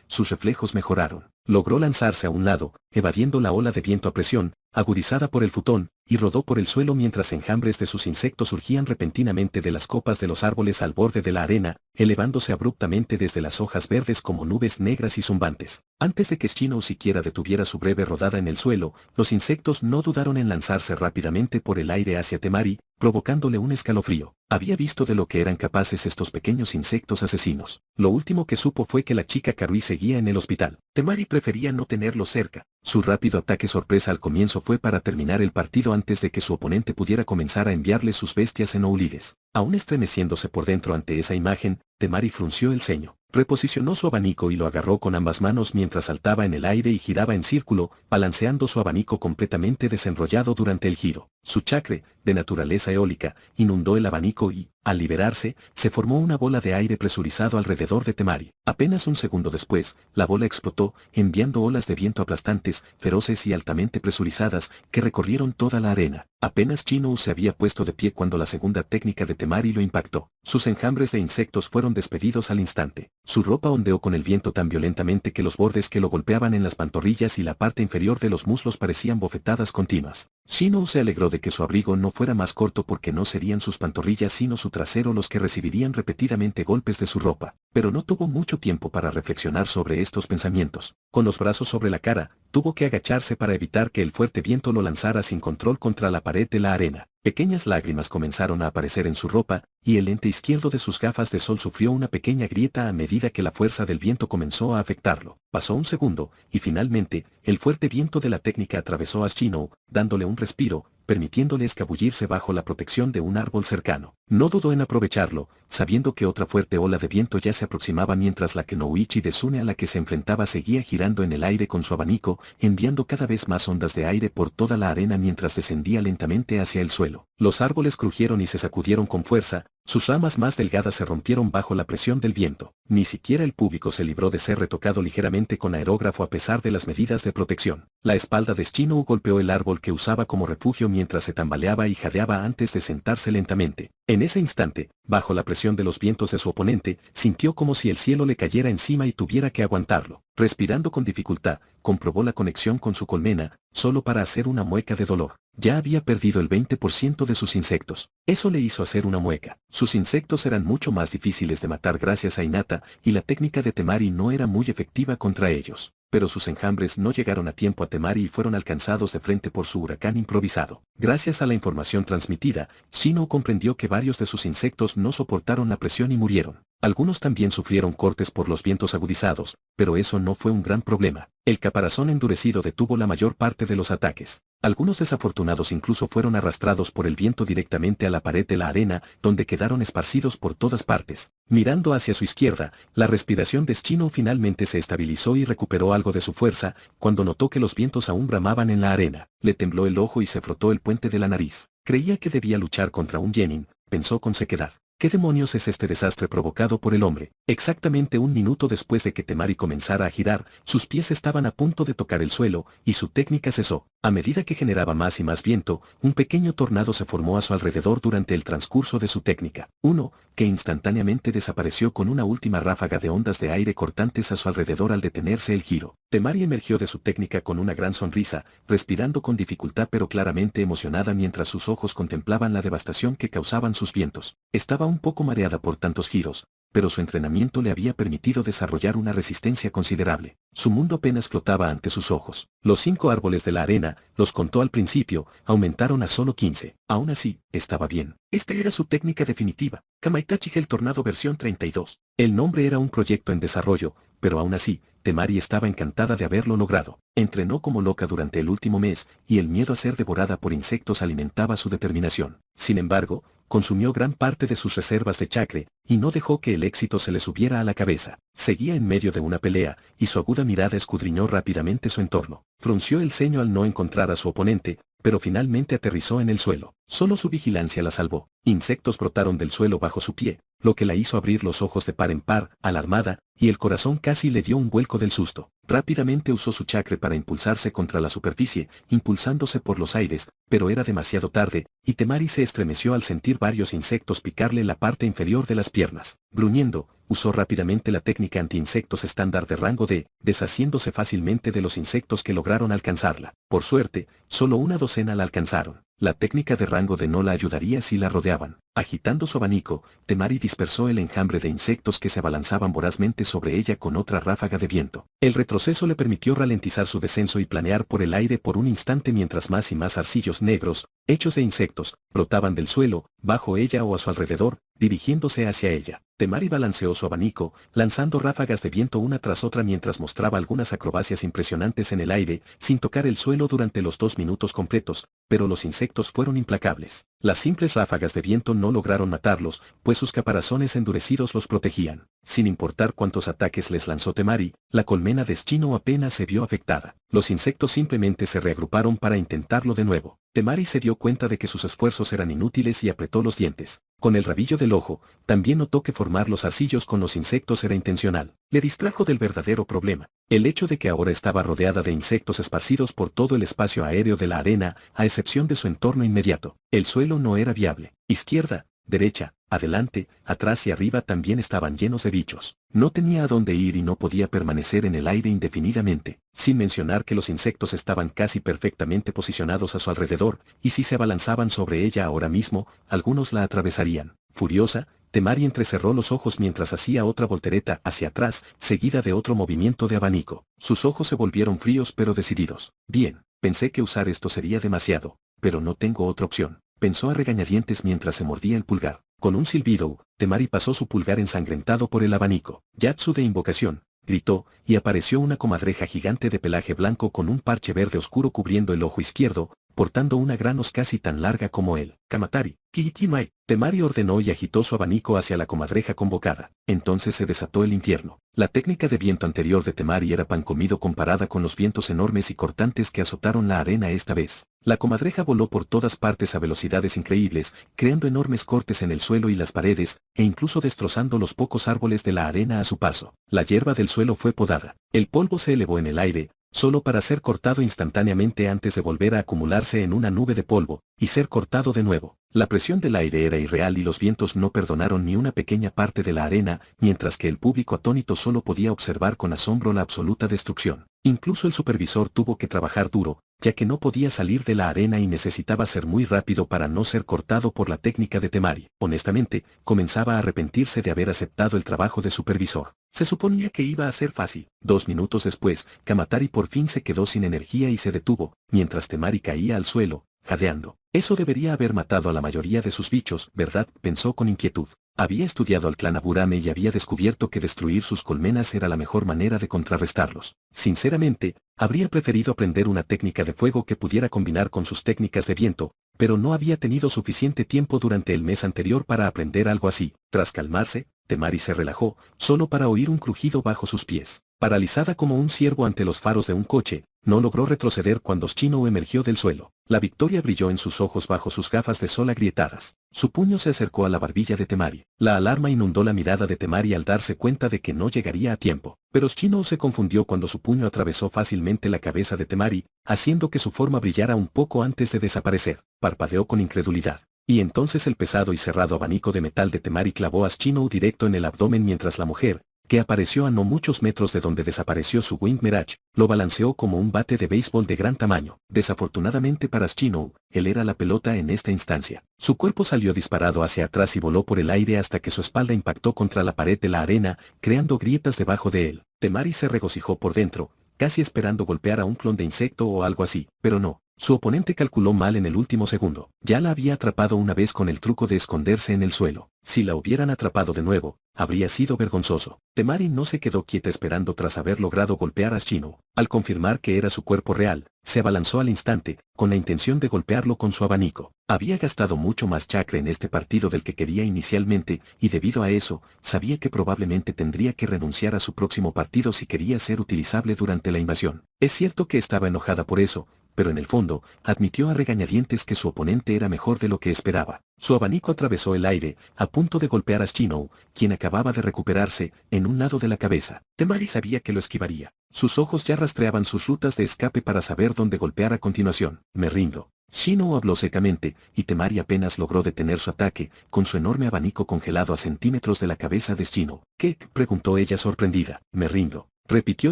sus reflejos mejoraron. Logró lanzarse a un lado, evadiendo la ola de viento a presión, agudizada por el futón, y rodó por el suelo mientras enjambres de sus insectos surgían repentinamente de las copas de los árboles al borde de la arena, elevándose abruptamente desde las hojas verdes como nubes negras y zumbantes. Antes de que Shino siquiera detuviera su breve rodada en el suelo, los insectos no dudaron en lanzarse rápidamente por el aire hacia Temari, provocándole un escalofrío. Había visto de lo que eran capaces estos pequeños insectos asesinos. Lo último que supo fue que la chica Karui seguía en el hospital. Temari prefería no tenerlo cerca. Su rápido ataque sorpresa al comienzo fue para terminar el partido antes de que su oponente pudiera comenzar a enviarle sus bestias en Oulides. Aún estremeciéndose por dentro ante esa imagen, Temari frunció el ceño. Reposicionó su abanico y lo agarró con ambas manos mientras saltaba en el aire y giraba en círculo, balanceando su abanico completamente desenrollado durante el giro. Su chakra, de naturaleza eólica, inundó el abanico y, al liberarse, se formó una bola de aire presurizado alrededor de Temari. Apenas un segundo después, la bola explotó, enviando olas de viento aplastantes, feroces y altamente presurizadas, que recorrieron toda la arena. Apenas Shino se había puesto de pie cuando la segunda técnica de Temari lo impactó. Sus enjambres de insectos fueron despedidos al instante. Su ropa ondeó con el viento tan violentamente que los bordes que lo golpeaban en las pantorrillas y la parte inferior de los muslos parecían bofetadas continuas. Shino se alegró de que su abrigo no fuera más corto porque no serían sus pantorrillas sino su trasero los que recibirían repetidamente golpes de su ropa, pero no tuvo mucho tiempo para reflexionar sobre estos pensamientos. Con los brazos sobre la cara, tuvo que agacharse para evitar que el fuerte viento lo lanzara sin control contra la pared de la arena. Pequeñas lágrimas comenzaron a aparecer en su ropa, y el lente izquierdo de sus gafas de sol sufrió una pequeña grieta a medida que la fuerza del viento comenzó a afectarlo. Pasó un segundo, y finalmente, el fuerte viento de la técnica atravesó a Shino, dándole un respiro, permitiéndole escabullirse bajo la protección de un árbol cercano. No dudó en aprovecharlo, sabiendo que otra fuerte ola de viento ya se aproximaba mientras la Kenoichi de Sune a la que se enfrentaba seguía girando en el aire con su abanico, enviando cada vez más ondas de aire por toda la arena mientras descendía lentamente hacia el suelo. Los árboles crujieron y se sacudieron con fuerza, sus ramas más delgadas se rompieron bajo la presión del viento. Ni siquiera el público se libró de ser retocado ligeramente con aerógrafo a pesar de las medidas de protección. La espalda de Shino golpeó el árbol que usaba como refugio mientras se tambaleaba y jadeaba antes de sentarse lentamente. En ese instante, bajo la presión de los vientos de su oponente, sintió como si el cielo le cayera encima y tuviera que aguantarlo. Respirando con dificultad, comprobó la conexión con su colmena, solo para hacer una mueca de dolor. Ya había perdido el 20% de sus insectos. Eso le hizo hacer una mueca. Sus insectos eran mucho más difíciles de matar gracias a Hinata, y la técnica de Temari no era muy efectiva contra ellos. Pero sus enjambres no llegaron a tiempo a Temari y fueron alcanzados de frente por su huracán improvisado. Gracias a la información transmitida, Shino comprendió que varios de sus insectos no soportaron la presión y murieron. Algunos también sufrieron cortes por los vientos agudizados, pero eso no fue un gran problema. El caparazón endurecido detuvo la mayor parte de los ataques. Algunos desafortunados incluso fueron arrastrados por el viento directamente a la pared de la arena, donde quedaron esparcidos por todas partes. Mirando hacia su izquierda, la respiración de Shino finalmente se estabilizó y recuperó algo de su fuerza, cuando notó que los vientos aún bramaban en la arena. Le tembló el ojo y se frotó el puente de la nariz. Creía que debía luchar contra un Genin, pensó con sequedad. ¿Qué demonios es este desastre provocado por el hombre? Exactamente un minuto después de que Temari comenzara a girar, sus pies estaban a punto de tocar el suelo, y su técnica cesó. A medida que generaba más y más viento, un pequeño tornado se formó a su alrededor durante el transcurso de su técnica. Uno, que instantáneamente desapareció con una última ráfaga de ondas de aire cortantes a su alrededor al detenerse el giro. Temari emergió de su técnica con una gran sonrisa, respirando con dificultad pero claramente emocionada mientras sus ojos contemplaban la devastación que causaban sus vientos. Estaba un poco mareada por tantos giros, pero su entrenamiento le había permitido desarrollar una resistencia considerable. Su mundo apenas flotaba ante sus ojos. Los 5 árboles de la arena, los contó al principio, aumentaron a solo 15. Aún así, estaba bien. Esta era su técnica definitiva, Kamaitachi Gel Tornado versión 32. El nombre era un proyecto en desarrollo, pero aún así, Temari estaba encantada de haberlo logrado. Entrenó como loca durante el último mes, y el miedo a ser devorada por insectos alimentaba su determinación. Sin embargo, consumió gran parte de sus reservas de chakra, y no dejó que el éxito se le subiera a la cabeza. Seguía en medio de una pelea, y su aguda mirada escudriñó rápidamente su entorno. Frunció el ceño al no encontrar a su oponente, pero finalmente aterrizó en el suelo. Solo su vigilancia la salvó. Insectos brotaron del suelo bajo su pie, lo que la hizo abrir los ojos de par en par, alarmada, y el corazón casi le dio un vuelco del susto. Rápidamente usó su chakra para impulsarse contra la superficie, impulsándose por los aires, pero era demasiado tarde, y Temari se estremeció al sentir varios insectos picarle la parte inferior de las piernas. Gruñendo, usó rápidamente la técnica anti-insectos estándar de rango D, deshaciéndose fácilmente de los insectos que lograron alcanzarla. Por suerte, solo una docena la alcanzaron. La técnica de rango D no la ayudaría si la rodeaban. Agitando su abanico, Temari dispersó el enjambre de insectos que se abalanzaban vorazmente sobre ella con otra ráfaga de viento. El retroceso le permitió ralentizar su descenso y planear por el aire por un instante mientras más y más arcillos negros, hechos de insectos, brotaban del suelo, bajo ella o a su alrededor, dirigiéndose hacia ella. Temari balanceó su abanico, lanzando ráfagas de viento una tras otra mientras mostraba algunas acrobacias impresionantes en el aire, sin tocar el suelo durante los 2 minutos completos, pero los insectos fueron implacables. Las simples ráfagas de viento no lograron matarlos, pues sus caparazones endurecidos los protegían. Sin importar cuántos ataques les lanzó Temari, la colmena de Eschino apenas se vio afectada. Los insectos simplemente se reagruparon para intentarlo de nuevo. Temari se dio cuenta de que sus esfuerzos eran inútiles y apretó los dientes. Con el rabillo del ojo, también notó que formar los arcillos con los insectos era intencional. Le distrajo del verdadero problema. El hecho de que ahora estaba rodeada de insectos esparcidos por todo el espacio aéreo de la arena, a excepción de su entorno inmediato. El suelo no era viable. Izquierda, derecha, adelante, atrás y arriba también estaban llenos de bichos. No tenía a dónde ir y no podía permanecer en el aire indefinidamente, sin mencionar que los insectos estaban casi perfectamente posicionados a su alrededor, y si se abalanzaban sobre ella ahora mismo, algunos la atravesarían. Furiosa, Temari entrecerró los ojos mientras hacía otra voltereta hacia atrás, seguida de otro movimiento de abanico. Sus ojos se volvieron fríos pero decididos. Bien, pensé que usar esto sería demasiado, pero no tengo otra opción. Pensó a regañadientes mientras se mordía el pulgar. Con un silbido, Temari pasó su pulgar ensangrentado por el abanico. Yatsu de invocación, gritó, y apareció una comadreja gigante de pelaje blanco con un parche verde oscuro cubriendo el ojo izquierdo, portando una gran hoz casi tan larga como él. Kamatari, Kihikimai. Temari ordenó y agitó su abanico hacia la comadreja convocada. Entonces se desató el infierno. La técnica de viento anterior de Temari era pan comido comparada con los vientos enormes y cortantes que azotaron la arena esta vez. La comadreja voló por todas partes a velocidades increíbles, creando enormes cortes en el suelo y las paredes, e incluso destrozando los pocos árboles de la arena a su paso. La hierba del suelo fue podada. El polvo se elevó en el aire, solo para ser cortado instantáneamente antes de volver a acumularse en una nube de polvo, y ser cortado de nuevo. La presión del aire era irreal y los vientos no perdonaron ni una pequeña parte de la arena, mientras que el público atónito solo podía observar con asombro la absoluta destrucción. Incluso el supervisor tuvo que trabajar duro, ya que no podía salir de la arena y necesitaba ser muy rápido para no ser cortado por la técnica de Temari. Honestamente, comenzaba a arrepentirse de haber aceptado el trabajo de supervisor. Se suponía que iba a ser fácil. 2 minutos después, Kamatari por fin se quedó sin energía y se detuvo, mientras Temari caía al suelo, jadeando. Eso debería haber matado a la mayoría de sus bichos, ¿verdad? Pensó con inquietud. Había estudiado al clan Aburame y había descubierto que destruir sus colmenas era la mejor manera de contrarrestarlos. Sinceramente, habría preferido aprender una técnica de fuego que pudiera combinar con sus técnicas de viento, pero no había tenido suficiente tiempo durante el mes anterior para aprender algo así. Tras calmarse, Temari se relajó, solo para oír un crujido bajo sus pies. Paralizada como un ciervo ante los faros de un coche, no logró retroceder cuando Shino emergió del suelo. La victoria brilló en sus ojos bajo sus gafas de sol agrietadas. Su puño se acercó a la barbilla de Temari. La alarma inundó la mirada de Temari al darse cuenta de que no llegaría a tiempo. Pero Shino se confundió cuando su puño atravesó fácilmente la cabeza de Temari, haciendo que su forma brillara un poco antes de desaparecer. Parpadeó con incredulidad. Y entonces el pesado y cerrado abanico de metal de Temari clavó a Shino directo en el abdomen mientras la mujer, que apareció a no muchos metros de donde desapareció su Wing Mirage, lo balanceó como un bate de béisbol de gran tamaño. Desafortunadamente para Shino, él era la pelota en esta instancia. Su cuerpo salió disparado hacia atrás y voló por el aire hasta que su espalda impactó contra la pared de la arena, creando grietas debajo de él. Temari se regocijó por dentro, casi esperando golpear a un clon de insecto o algo así, pero no. Su oponente calculó mal en el último segundo. Ya la había atrapado una vez con el truco de esconderse en el suelo. Si la hubieran atrapado de nuevo, habría sido vergonzoso. Temari no se quedó quieta esperando tras haber logrado golpear a Shino. Al confirmar que era su cuerpo real, se abalanzó al instante, con la intención de golpearlo con su abanico. Había gastado mucho más chakra en este partido del que quería inicialmente, y debido a eso, sabía que probablemente tendría que renunciar a su próximo partido si quería ser utilizable durante la invasión. Es cierto que estaba enojada por eso, pero en el fondo, admitió a regañadientes que su oponente era mejor de lo que esperaba. Su abanico atravesó el aire, a punto de golpear a Shino, quien acababa de recuperarse, en un lado de la cabeza. Temari sabía que lo esquivaría. Sus ojos ya rastreaban sus rutas de escape para saber dónde golpear a continuación. Me rindo. Shino habló secamente, y Temari apenas logró detener su ataque, con su enorme abanico congelado a centímetros de la cabeza de Shino. ¿Qué? Preguntó ella sorprendida. Me rindo. Repitió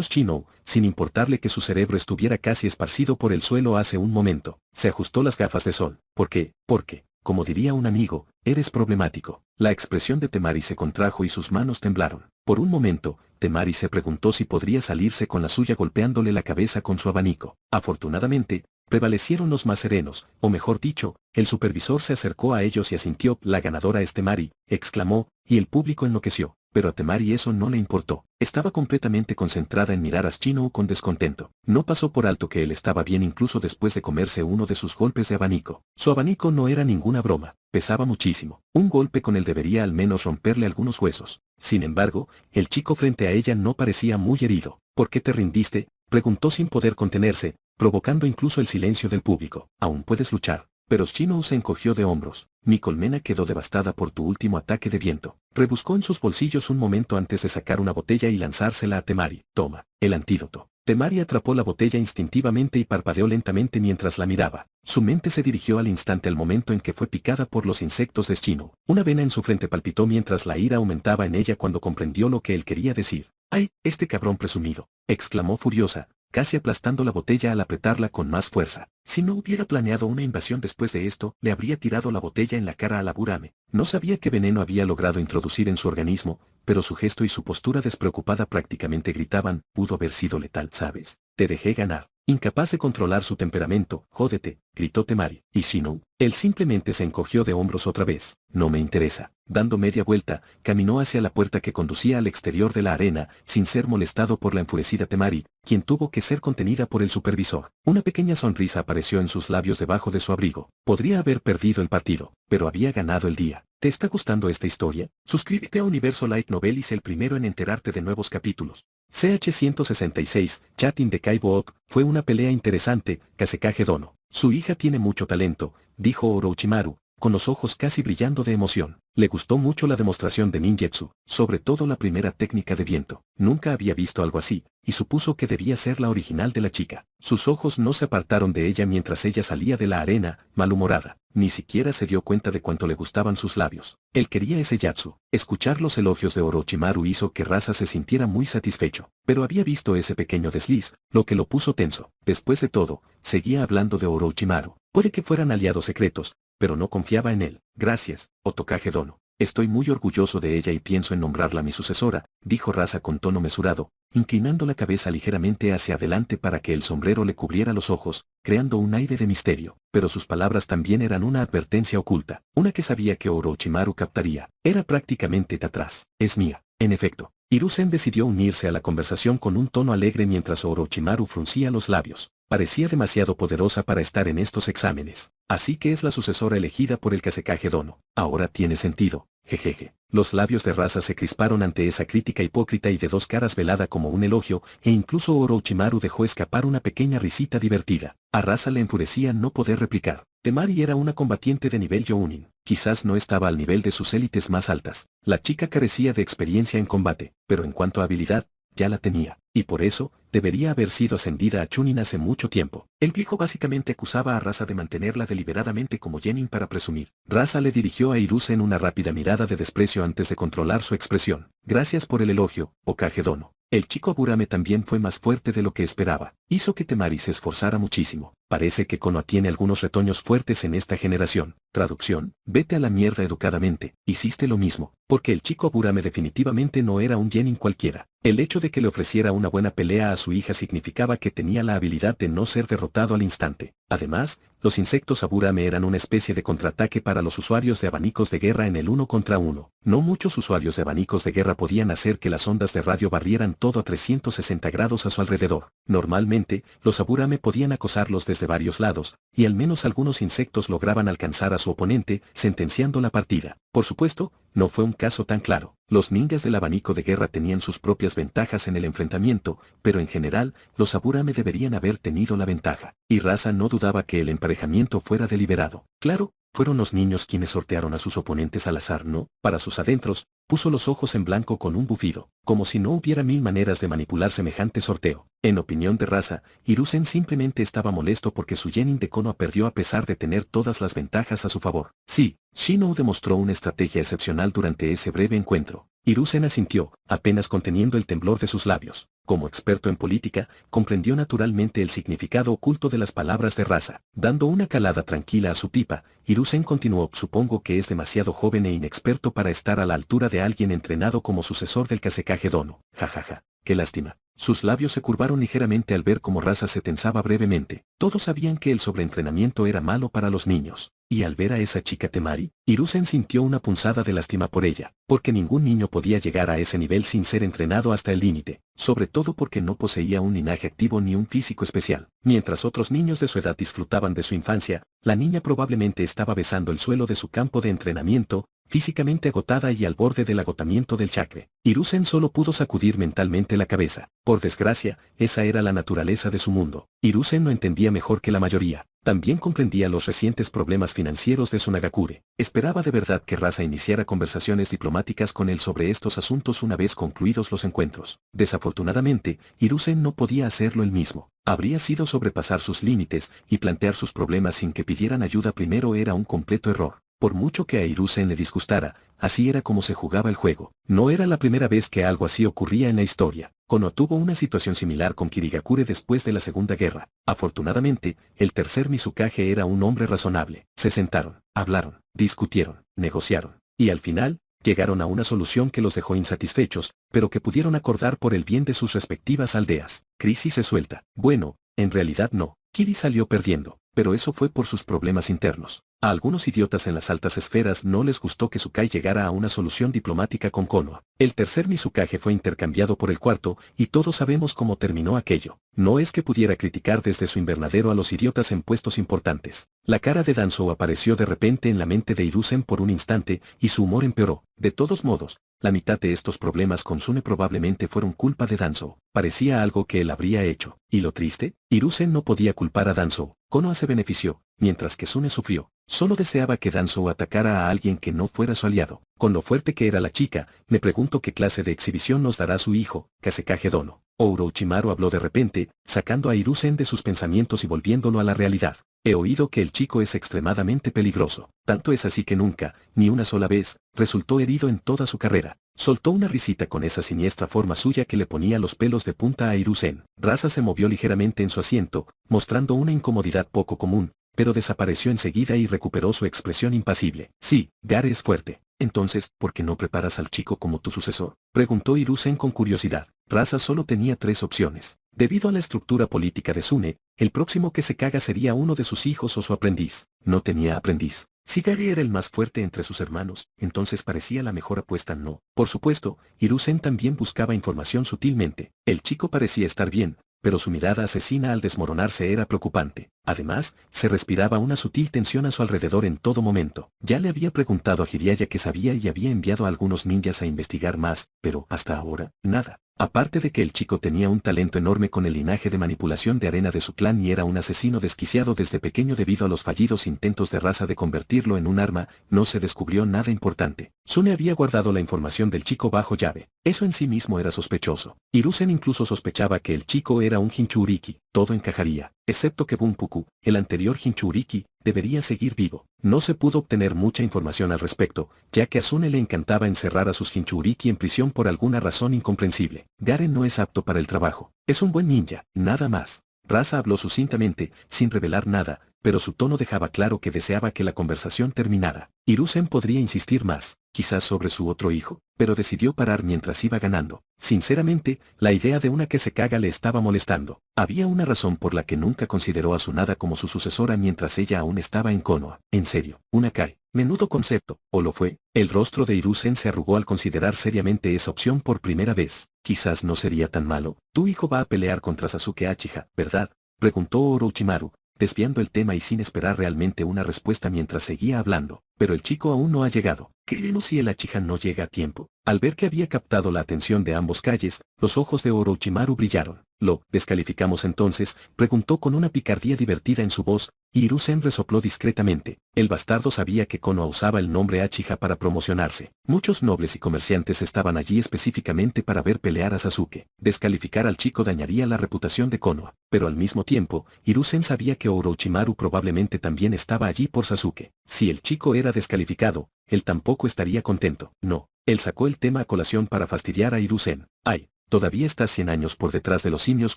Shino, sin importarle que su cerebro estuviera casi esparcido por el suelo hace un momento. Se ajustó las gafas de sol. ¿Por qué? Porque, como diría un amigo, eres problemático. La expresión de Temari se contrajo y sus manos temblaron. Por un momento, Temari se preguntó si podría salirse con la suya golpeándole la cabeza con su abanico. Afortunadamente, prevalecieron los más serenos, o mejor dicho, el supervisor se acercó a ellos y asintió. La ganadora es Temari, exclamó, y el público enloqueció. Pero a Temari eso no le importó. Estaba completamente concentrada en mirar a Shino con descontento. No pasó por alto que él estaba bien incluso después de comerse uno de sus golpes de abanico. Su abanico no era ninguna broma, pesaba muchísimo. Un golpe con él debería al menos romperle algunos huesos. Sin embargo, el chico frente a ella no parecía muy herido. ¿Por qué te rindiste?, preguntó sin poder contenerse, provocando incluso el silencio del público. Aún puedes luchar. Pero Shino se encogió de hombros. Mi colmena quedó devastada por tu último ataque de viento. Rebuscó en sus bolsillos un momento antes de sacar una botella y lanzársela a Temari. Toma, el antídoto. Temari atrapó la botella instintivamente y parpadeó lentamente mientras la miraba. Su mente se dirigió al instante al momento en que fue picada por los insectos de Shino. Una vena en su frente palpitó mientras la ira aumentaba en ella cuando comprendió lo que él quería decir. ¡Ay, este cabrón presumido!, exclamó furiosa, casi aplastando la botella al apretarla con más fuerza. Si no hubiera planeado una invasión después de esto, le habría tirado la botella en la cara a la Burame. No sabía qué veneno había logrado introducir en su organismo, pero su gesto y su postura despreocupada prácticamente gritaban, pudo haber sido letal, ¿sabes? Te dejé ganar. Incapaz de controlar su temperamento, jódete, gritó Temari. ¿Y Shino? Él simplemente se encogió de hombros otra vez. No me interesa. Dando media vuelta, caminó hacia la puerta que conducía al exterior de la arena, sin ser molestado por la enfurecida Temari, quien tuvo que ser contenida por el supervisor. Una pequeña sonrisa apareció en sus labios debajo de su abrigo. Podría haber perdido el partido, pero había ganado el día. ¿Te está gustando esta historia? Suscríbete a Universo Light Novelis, el primero en enterarte de nuevos capítulos. CH-166, Chatting de Kaibook, fue una pelea interesante, Kazekage Dono. Su hija tiene mucho talento, dijo Orochimaru, con los ojos casi brillando de emoción. Le gustó mucho la demostración de ninjutsu, sobre todo la primera técnica de viento. Nunca había visto algo así, y supuso que debía ser la original de la chica. Sus ojos no se apartaron de ella mientras ella salía de la arena, malhumorada. Ni siquiera se dio cuenta de cuánto le gustaban sus labios. Él quería ese yatsu. Escuchar los elogios de Orochimaru hizo que Rasa se sintiera muy satisfecho. Pero había visto ese pequeño desliz, lo que lo puso tenso. Después de todo, seguía hablando de Orochimaru. Puede que fueran aliados secretos, pero no confiaba en él. Gracias, Otokage Dono. Estoy muy orgulloso de ella y pienso en nombrarla mi sucesora, dijo Rasa con tono mesurado, inclinando la cabeza ligeramente hacia adelante para que el sombrero le cubriera los ojos, creando un aire de misterio. Pero sus palabras también eran una advertencia oculta, una que sabía que Orochimaru captaría. Era prácticamente atrás. Es mía. En efecto, Hiruzen decidió unirse a la conversación con un tono alegre mientras Orochimaru fruncía los labios. Parecía demasiado poderosa para estar en estos exámenes. Así que es la sucesora elegida por el Kazekage Dono. Ahora tiene sentido. jejeje. Los labios de Rasa se crisparon ante esa crítica hipócrita y de dos caras velada como un elogio, e incluso Orochimaru dejó escapar una pequeña risita divertida. A Rasa le enfurecía no poder replicar. Temari era una combatiente de nivel Jounin. Quizás no estaba al nivel de sus élites más altas. La chica carecía de experiencia en combate, pero en cuanto a habilidad, ya la tenía, y por eso, debería haber sido ascendida a Chunin hace mucho tiempo. El viejo básicamente acusaba a Rasa de mantenerla deliberadamente como Genin para presumir. Rasa le dirigió a Hiruzen una rápida mirada de desprecio antes de controlar su expresión. Gracias por el elogio, Hokage Dono. El chico Aburame también fue más fuerte de lo que esperaba. Hizo que Temari se esforzara muchísimo. Parece que Konoha tiene algunos retoños fuertes en esta generación. Traducción, vete a la mierda educadamente. Hiciste lo mismo, porque el chico Aburame definitivamente no era un Genin cualquiera. El hecho de que le ofreciera una buena pelea a su hija significaba que tenía la habilidad de no ser derrotado al instante. Además, los insectos Aburame eran una especie de contraataque para los usuarios de abanicos de guerra en el 1 contra 1. No muchos usuarios de abanicos de guerra podían hacer que las ondas de radio barrieran todo a 360 grados a su alrededor. Normalmente, los Aburame podían acosarlos desde varios lados, y al menos algunos insectos lograban alcanzar a su oponente, sentenciando la partida. Por supuesto, no fue un caso tan claro. Los ninjas del abanico de guerra tenían sus propias ventajas en el enfrentamiento, pero en general, los Aburame deberían haber tenido la ventaja. Y Rasa no dudaba que el emparejamiento fuera deliberado. Claro, fueron los niños quienes sortearon a sus oponentes al azar, ¿no? Para sus adentros, puso los ojos en blanco con un bufido, como si no hubiera mil maneras de manipular semejante sorteo. En opinión de Rasa, Hiruzen simplemente estaba molesto porque su Genin de Konoha perdió a pesar de tener todas las ventajas a su favor. Sí, Shinou demostró una estrategia excepcional durante ese breve encuentro. Hiruzen asintió, apenas conteniendo el temblor de sus labios. Como experto en política, comprendió naturalmente el significado oculto de las palabras de Rasa. Dando una calada tranquila a su pipa, Hiruzen continuó: supongo que es demasiado joven e inexperto para estar a la altura de alguien entrenado como sucesor del Kazekage Dono. Jajaja, qué lástima. Sus labios se curvaron ligeramente al ver cómo Rasa se tensaba brevemente. Todos sabían que el sobreentrenamiento era malo para los niños. Y al ver a esa chica Temari, Hiruzen sintió una punzada de lástima por ella, porque ningún niño podía llegar a ese nivel sin ser entrenado hasta el límite, sobre todo porque no poseía un linaje activo ni un físico especial. Mientras otros niños de su edad disfrutaban de su infancia, la niña probablemente estaba besando el suelo de su campo de entrenamiento, físicamente agotada y al borde del agotamiento del chakra. Hiruzen solo pudo sacudir mentalmente la cabeza. Por desgracia, esa era la naturaleza de su mundo. Hiruzen no entendía mejor que la mayoría. También comprendía los recientes problemas financieros de Sunagakure. Esperaba de verdad que Rasa iniciara conversaciones diplomáticas con él sobre estos asuntos una vez concluidos los encuentros. Desafortunadamente, Hiruzen no podía hacerlo él mismo. Habría sido sobrepasar sus límites, y plantear sus problemas sin que pidieran ayuda primero era un completo error. Por mucho que a Hiruzen le disgustara, así era como se jugaba el juego. No era la primera vez que algo así ocurría en la historia. Konoha tuvo una situación similar con Kirigakure después de la Segunda Guerra. Afortunadamente, el tercer Mizukage era un hombre razonable. Se sentaron, hablaron, discutieron, negociaron, y al final, llegaron a una solución que los dejó insatisfechos, pero que pudieron acordar por el bien de sus respectivas aldeas. Crisis resuelta. Bueno, en realidad no. Kiri salió perdiendo, pero eso fue por sus problemas internos. A algunos idiotas en las altas esferas no les gustó que Tsukai llegara a una solución diplomática con Konoha. El tercer Mizukage fue intercambiado por el cuarto, y todos sabemos cómo terminó aquello. No es que pudiera criticar desde su invernadero a los idiotas en puestos importantes. La cara de Danzou apareció de repente en la mente de Hiruzen por un instante, y su humor empeoró. De todos modos, la mitad de estos problemas con Sune probablemente fueron culpa de Danzou. Parecía algo que él habría hecho. ¿Y lo triste? Hiruzen no podía culpar a Danzou. Konoha se benefició, mientras que Sune sufrió. Solo deseaba que Danzou atacara a alguien que no fuera su aliado. Con lo fuerte que era la chica, me pregunto qué clase de exhibición nos dará su hijo, Kazekage Dono. Orochimaru habló de repente, sacando a Hiruzen de sus pensamientos y volviéndolo a la realidad. He oído que el chico es extremadamente peligroso. Tanto es así que nunca, ni una sola vez, resultó herido en toda su carrera. Soltó una risita con esa siniestra forma suya que le ponía los pelos de punta a Hiruzen. Rasa se movió ligeramente en su asiento, mostrando una incomodidad poco común, pero desapareció enseguida y recuperó su expresión impasible. Sí, Gare es fuerte. Entonces, ¿por qué no preparas al chico como tu sucesor?, preguntó Hiruzen con curiosidad. Rasa solo tenía 3 opciones. Debido a la estructura política de Sune, el próximo que se caga sería uno de sus hijos o su aprendiz. No tenía aprendiz. Si Gare era el más fuerte entre sus hermanos, entonces parecía la mejor apuesta. No. Por supuesto, Hiruzen también buscaba información sutilmente. El chico parecía estar bien, pero su mirada asesina al desmoronarse era preocupante. Además, se respiraba una sutil tensión a su alrededor en todo momento. Ya le había preguntado a Jiraiya qué sabía y había enviado a algunos ninjas a investigar más, pero hasta ahora, nada. Aparte de que el chico tenía un talento enorme con el linaje de manipulación de arena de su clan y era un asesino desquiciado desde pequeño debido a los fallidos intentos de raza de convertirlo en un arma, no se descubrió nada importante. Sune había guardado la información del chico bajo llave. Eso en sí mismo era sospechoso. Hiruzen incluso sospechaba que el chico era un Jinchuriki. Todo encajaría, excepto que Bunpuku, el anterior Jinchuriki, debería seguir vivo. No se pudo obtener mucha información al respecto, ya que a Sune le encantaba encerrar a sus Jinchuriki en prisión por alguna razón incomprensible. Garen no es apto para el trabajo. Es un buen ninja, nada más. Raza habló sucintamente, sin revelar nada, pero su tono dejaba claro que deseaba que la conversación terminara. Hiruzen podría insistir más, quizás sobre su otro hijo, pero decidió parar mientras iba ganando. Sinceramente, la idea de una que se caga le estaba molestando. Había una razón por la que nunca consideró a Tsunade como su sucesora mientras ella aún estaba en Konoha. En serio, una Kai. Menudo concepto, ¿o lo fue? El rostro de Hiruzen se arrugó al considerar seriamente esa opción por primera vez. Quizás no sería tan malo. Tu hijo va a pelear contra Sasuke Uchiha, ¿verdad? Preguntó Orochimaru, desviando el tema y sin esperar realmente una respuesta mientras seguía hablando. Pero el chico aún no ha llegado. ¿Qué haremos si el Uchiha no llega a tiempo? Al ver que había captado la atención de ambos calles, los ojos de Orochimaru brillaron. ¿Lo descalificamos entonces? Preguntó con una picardía divertida en su voz, y Hiruzen resopló discretamente. El bastardo sabía que Konoha usaba el nombre Uchiha para promocionarse. Muchos nobles y comerciantes estaban allí específicamente para ver pelear a Sasuke. Descalificar al chico dañaría la reputación de Konoha, pero al mismo tiempo, Hiruzen sabía que Orochimaru probablemente también estaba allí por Sasuke. Si el chico era descalificado, él tampoco estaría contento. No, él sacó el tema a colación para fastidiar a Hiruzen. Ay, todavía estás 100 años por detrás de los simios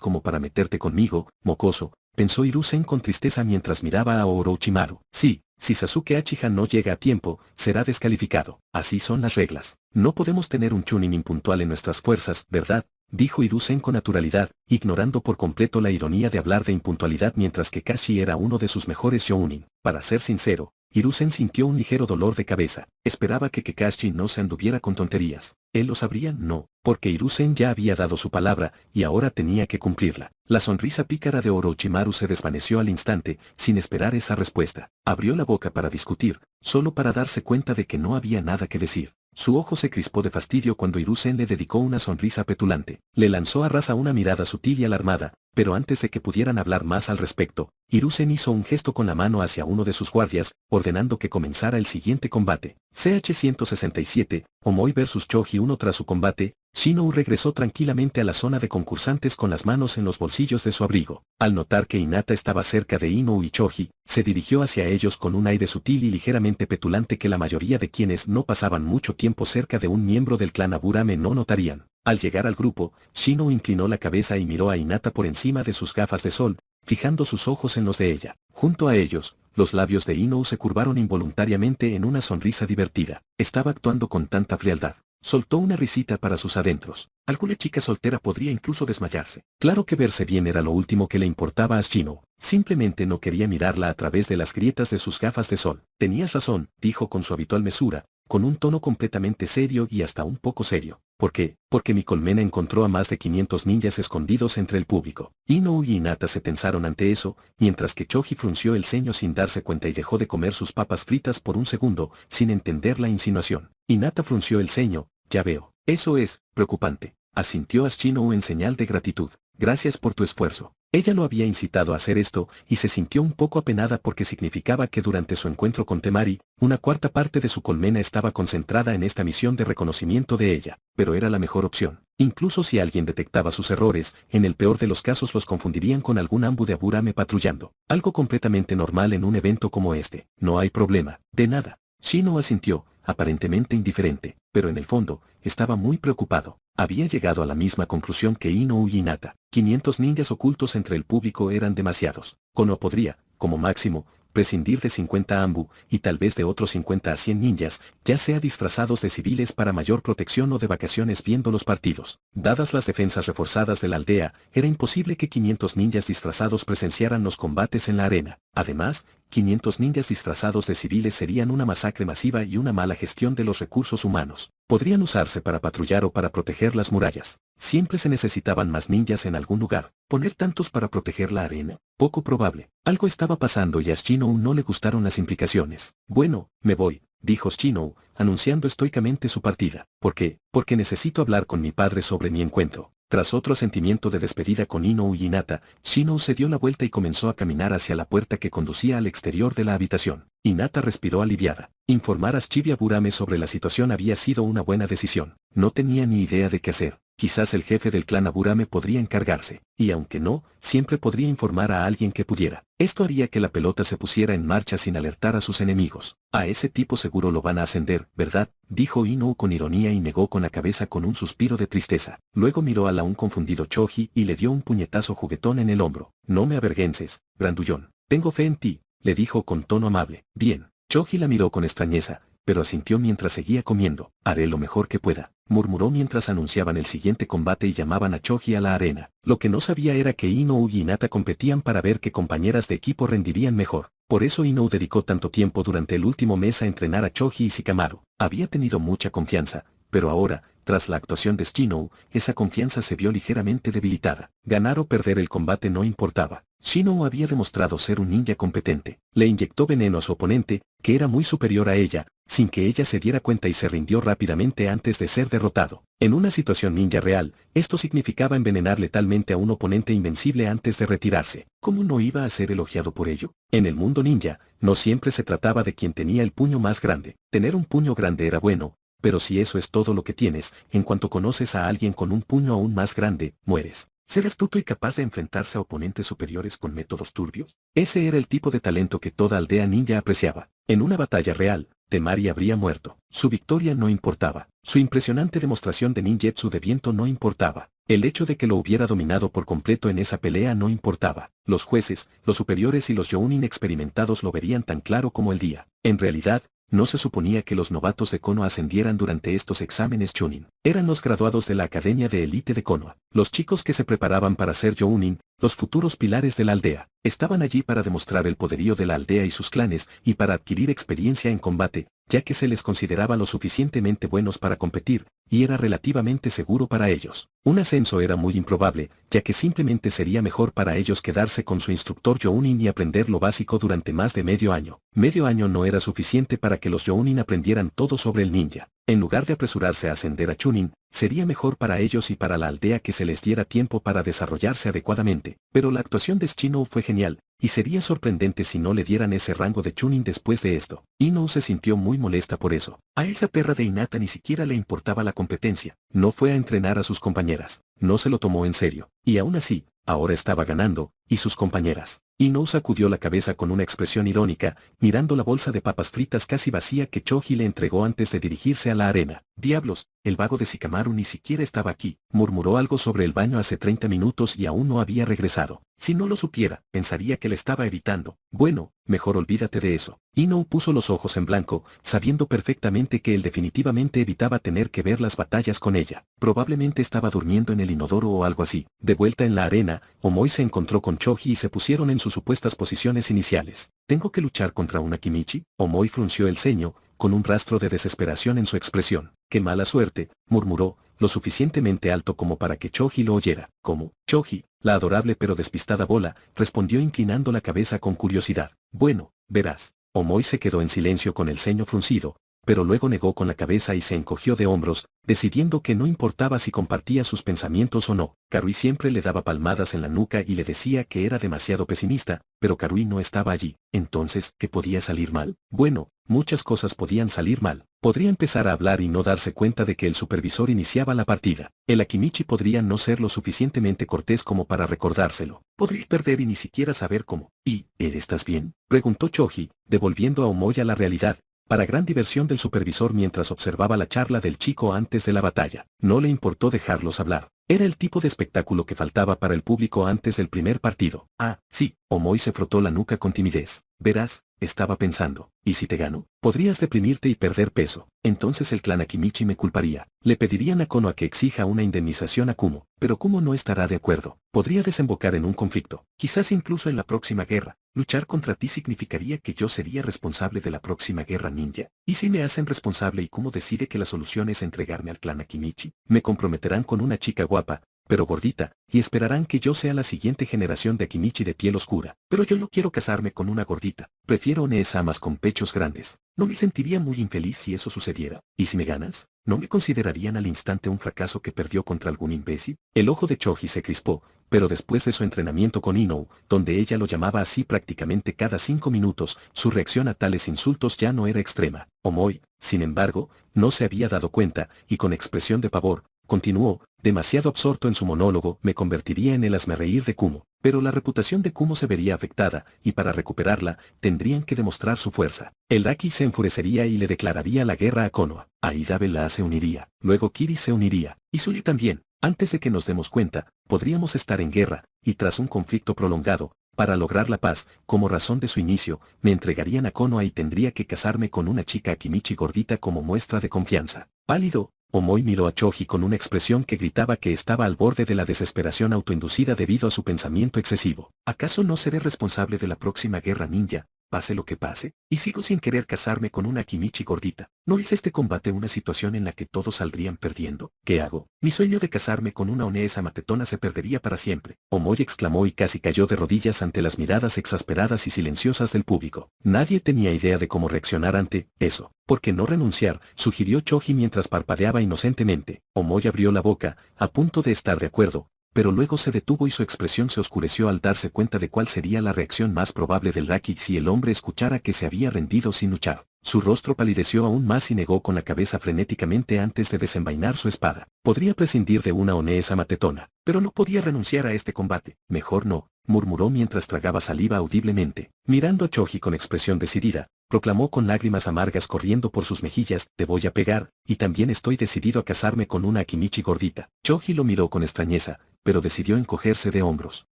como para meterte conmigo, mocoso, pensó Hiruzen con tristeza mientras miraba a Orochimaru. Sí, si Sasuke Uchiha no llega a tiempo, será descalificado. Así son las reglas. No podemos tener un Chunin impuntual en nuestras fuerzas, ¿verdad? Dijo Hiruzen con naturalidad, ignorando por completo la ironía de hablar de impuntualidad mientras que Kashi era uno de sus mejores Jounin. Para ser sincero, Hiruzen sintió un ligero dolor de cabeza. Esperaba que Kakashi no se anduviera con tonterías. ¿Él lo sabría? No, porque Hiruzen ya había dado su palabra, y ahora tenía que cumplirla. La sonrisa pícara de Orochimaru se desvaneció al instante, sin esperar esa respuesta. Abrió la boca para discutir, solo para darse cuenta de que no había nada que decir. Su ojo se crispó de fastidio cuando Hiruzen le dedicó una sonrisa petulante. Le lanzó a Rasa una mirada sutil y alarmada, pero antes de que pudieran hablar más al respecto, Hiruzen hizo un gesto con la mano hacia uno de sus guardias, ordenando que comenzara el siguiente combate. CH-167, Omoi vs Choji 1. Tras su combate, Shinou regresó tranquilamente a la zona de concursantes con las manos en los bolsillos de su abrigo. Al notar que Hinata estaba cerca de Inou y Choji, se dirigió hacia ellos con un aire sutil y ligeramente petulante que la mayoría de quienes no pasaban mucho tiempo cerca de un miembro del clan Aburame no notarían. Al llegar al grupo, Shinou inclinó la cabeza y miró a Hinata por encima de sus gafas de sol, fijando sus ojos en los de ella. Junto a ellos, los labios de Inou se curvaron involuntariamente en una sonrisa divertida. Estaba actuando con tanta frialdad. Soltó una risita para sus adentros. Alguna chica soltera podría incluso desmayarse. Claro que verse bien era lo último que le importaba a Shinou. Simplemente no quería mirarla a través de las grietas de sus gafas de sol. Tenías razón, dijo con su habitual mesura, con un tono completamente serio y hasta un poco serio. ¿Por qué? Porque mi colmena encontró a más de 500 ninjas escondidos entre el público. Inou y Hinata se tensaron ante eso, mientras que Choji frunció el ceño sin darse cuenta y dejó de comer sus papas fritas por un segundo, sin entender la insinuación. Hinata frunció el ceño, ya veo. Eso es preocupante. Asintió a Shinou en señal de gratitud. Gracias por tu esfuerzo. Ella lo había incitado a hacer esto, y se sintió un poco apenada porque significaba que durante su encuentro con Temari, una cuarta parte de su colmena estaba concentrada en esta misión de reconocimiento de ella, pero era la mejor opción. Incluso si alguien detectaba sus errores, en el peor de los casos los confundirían con algún ambu de Aburame patrullando. Algo completamente normal en un evento como este. No hay problema. De nada. Shinou asintió, aparentemente indiferente, pero en el fondo, estaba muy preocupado. Había llegado a la misma conclusión que Inou y Hinata. 500 ninjas ocultos entre el público eran demasiados. Konoha podría, como máximo, prescindir de 50 ambu, y tal vez de otros 50 a 100 ninjas, ya sea disfrazados de civiles para mayor protección o de vacaciones viendo los partidos. Dadas las defensas reforzadas de la aldea, era imposible que 500 ninjas disfrazados presenciaran los combates en la arena. Además, 500 ninjas disfrazados de civiles serían una masacre masiva y una mala gestión de los recursos humanos. Podrían usarse para patrullar o para proteger las murallas. Siempre se necesitaban más ninjas en algún lugar. ¿Poner tantos para proteger la arena? Poco probable. Algo estaba pasando y a Shinou no le gustaron las implicaciones. Bueno, me voy, dijo Shinou, anunciando estoicamente su partida. ¿Por qué? Porque necesito hablar con mi padre sobre mi encuentro. Tras otro asentimiento de despedida con Inou y Hinata, Shinou se dio la vuelta y comenzó a caminar hacia la puerta que conducía al exterior de la habitación. Hinata respiró aliviada. Informar a Shibuya Burame sobre la situación había sido una buena decisión. No tenía ni idea de qué hacer. Quizás el jefe del clan Aburame podría encargarse, y aunque no, siempre podría informar a alguien que pudiera. Esto haría que la pelota se pusiera en marcha sin alertar a sus enemigos. A ese tipo seguro lo van a ascender, ¿verdad? Dijo Inou con ironía y negó con la cabeza con un suspiro de tristeza. Luego miró al aún confundido Choji y le dio un puñetazo juguetón en el hombro. No me avergüences, grandullón. Tengo fe en ti, le dijo con tono amable. Bien. Choji la miró con extrañeza, pero asintió mientras seguía comiendo. Haré lo mejor que pueda, murmuró mientras anunciaban el siguiente combate y llamaban a Choji a la arena. Lo que no sabía era que Inou y Hinata competían para ver qué compañeras de equipo rendirían mejor. Por eso Inou dedicó tanto tiempo durante el último mes a entrenar a Choji y Shikamaru. Había tenido mucha confianza, pero ahora, tras la actuación de Shinou, esa confianza se vio ligeramente debilitada. Ganar o perder el combate no importaba. Shinou había demostrado ser un ninja competente. Le inyectó veneno a su oponente, que era muy superior a ella, sin que ella se diera cuenta y se rindió rápidamente antes de ser derrotado. En una situación ninja real, esto significaba envenenar letalmente a un oponente invencible antes de retirarse. ¿Cómo no iba a ser elogiado por ello? En el mundo ninja, no siempre se trataba de quien tenía el puño más grande. Tener un puño grande era bueno, pero si eso es todo lo que tienes, en cuanto conoces a alguien con un puño aún más grande, mueres. ¿Ser astuto y capaz de enfrentarse a oponentes superiores con métodos turbios? Ese era el tipo de talento que toda aldea ninja apreciaba. En una batalla real, Temari habría muerto. Su victoria no importaba. Su impresionante demostración de ninjutsu de viento no importaba. El hecho de que lo hubiera dominado por completo en esa pelea no importaba. Los jueces, los superiores y los Jounin experimentados lo verían tan claro como el día. En realidad, no se suponía que los novatos de Konoha ascendieran durante estos exámenes Chunin. Eran los graduados de la Academia de Élite de Konoha. Los chicos que se preparaban para ser Jounin, los futuros pilares de la aldea. Estaban allí para demostrar el poderío de la aldea y sus clanes, y para adquirir experiencia en combate, ya que se les consideraba lo suficientemente buenos para competir, y era relativamente seguro para ellos. Un ascenso era muy improbable, ya que simplemente sería mejor para ellos quedarse con su instructor Jounin y aprender lo básico durante más de medio año. Medio año no era suficiente para que los Jounin aprendieran todo sobre el ninja. En lugar de apresurarse a ascender a Chunin, sería mejor para ellos y para la aldea que se les diera tiempo para desarrollarse adecuadamente. Pero la actuación de Shinou fue genial, y sería sorprendente si no le dieran ese rango de Chunin después de esto. Inou se sintió muy molesta por eso. A esa perra de Hinata ni siquiera le importaba la competencia. No fue a entrenar a sus compañeras. No se lo tomó en serio. Y aún así, ahora estaba ganando, y sus compañeras. Inou sacudió la cabeza con una expresión irónica, mirando la bolsa de papas fritas casi vacía que Choji le entregó antes de dirigirse a la arena. Diablos, el vago de Shikamaru ni siquiera estaba aquí. Murmuró algo sobre el baño hace 30 minutos y aún no había regresado. Si no lo supiera, pensaría que le estaba evitando. Bueno, mejor olvídate de eso. Inou puso los ojos en blanco, sabiendo perfectamente que él definitivamente evitaba tener que ver las batallas con ella. Probablemente estaba durmiendo en el inodoro o algo así. De vuelta en la arena, Omoi se encontró con Choji y se pusieron en sus supuestas posiciones iniciales. ¿Tengo que luchar contra una Kimichi? Omoi frunció el ceño, con un rastro de desesperación en su expresión. ¡Qué mala suerte!, murmuró, lo suficientemente alto como para que Choji lo oyera. ¿Cómo? Choji, la adorable pero despistada bola, respondió inclinando la cabeza con curiosidad. Bueno, verás. Omoi se quedó en silencio con el ceño fruncido, pero luego negó con la cabeza y se encogió de hombros, decidiendo que no importaba si compartía sus pensamientos o no. Karui siempre le daba palmadas en la nuca y le decía que era demasiado pesimista, pero Karui no estaba allí. Entonces, ¿qué podía salir mal? Bueno, muchas cosas podían salir mal. Podría empezar a hablar y no darse cuenta de que el supervisor iniciaba la partida. El Akimichi podría no ser lo suficientemente cortés como para recordárselo. Podría perder y ni siquiera saber cómo. ¿Y, estás bien?, preguntó Choji, devolviendo a Omoi a la realidad, para gran diversión del supervisor mientras observaba la charla del chico antes de la batalla. No le importó dejarlos hablar. Era el tipo de espectáculo que faltaba para el público antes del primer partido. Ah, sí, Omoi se frotó la nuca con timidez. Verás, estaba pensando, ¿y si te gano? Podrías deprimirte y perder peso. Entonces el clan Akimichi me culparía. Le pedirían a Konoha que exija una indemnización a Kumo. pero Kumo no estará de acuerdo. Podría desembocar en un conflicto, quizás incluso en la próxima guerra. Luchar contra ti significaría que yo sería responsable de la próxima guerra ninja. ¿Y si me hacen responsable y Kumo decide que la solución es entregarme al clan Akimichi? Me comprometerán con una chica guapa, pero gordita, y esperarán que yo sea la siguiente generación de Akimichi de piel oscura. Pero yo no quiero casarme con una gordita. Prefiero Onesamas con pechos grandes. No me sentiría muy infeliz si eso sucediera. ¿Y si me ganas? ¿No me considerarían al instante un fracaso que perdió contra algún imbécil? El ojo de Choji se crispó, pero después de su entrenamiento con Inou, donde ella lo llamaba así prácticamente cada 5 minutos, su reacción a tales insultos ya no era extrema. Omoi, sin embargo, no se había dado cuenta, y con expresión de pavor, continuó, demasiado absorto en su monólogo, me convertiría en el hazmerreír de Kumo. Pero la reputación de Kumo se vería afectada, y para recuperarla, tendrían que demostrar su fuerza. El Raki se enfurecería y le declararía la guerra a Konoha. Ahí Dabela se uniría, luego Kiri se uniría, y Sully también. Antes de que nos demos cuenta, podríamos estar en guerra, y tras un conflicto prolongado, para lograr la paz, como razón de su inicio, me entregarían a Konoha y tendría que casarme con una chica Akimichi gordita como muestra de confianza. Pálido, Omoi miró a Choji con una expresión que gritaba que estaba al borde de la desesperación autoinducida debido a su pensamiento excesivo. ¿Acaso no seré responsable de la próxima guerra ninja, pase lo que pase? Y sigo sin querer casarme con una Akimichi gordita. ¿No es este combate una situación en la que todos saldrían perdiendo? ¿Qué hago? Mi sueño de casarme con una Oneesama tetona se perdería para siempre. Omoi exclamó y casi cayó de rodillas ante las miradas exasperadas y silenciosas del público. Nadie tenía idea de cómo reaccionar ante eso. ¿Por qué no renunciar?, sugirió Choji mientras parpadeaba inocentemente. Omoi abrió la boca, a punto de estar de acuerdo, pero luego se detuvo y su expresión se oscureció al darse cuenta de cuál sería la reacción más probable del Raki si el hombre escuchara que se había rendido sin luchar. Su rostro palideció aún más y negó con la cabeza frenéticamente antes de desenvainar su espada. Podría prescindir de una Oneesama tetona, pero no podía renunciar a este combate. Mejor no, murmuró mientras tragaba saliva audiblemente. Mirando a Choji con expresión decidida, proclamó con lágrimas amargas corriendo por sus mejillas, te voy a pegar, y también estoy decidido a casarme con una Akimichi gordita. Choji lo miró con extrañeza, pero decidió encogerse de hombros.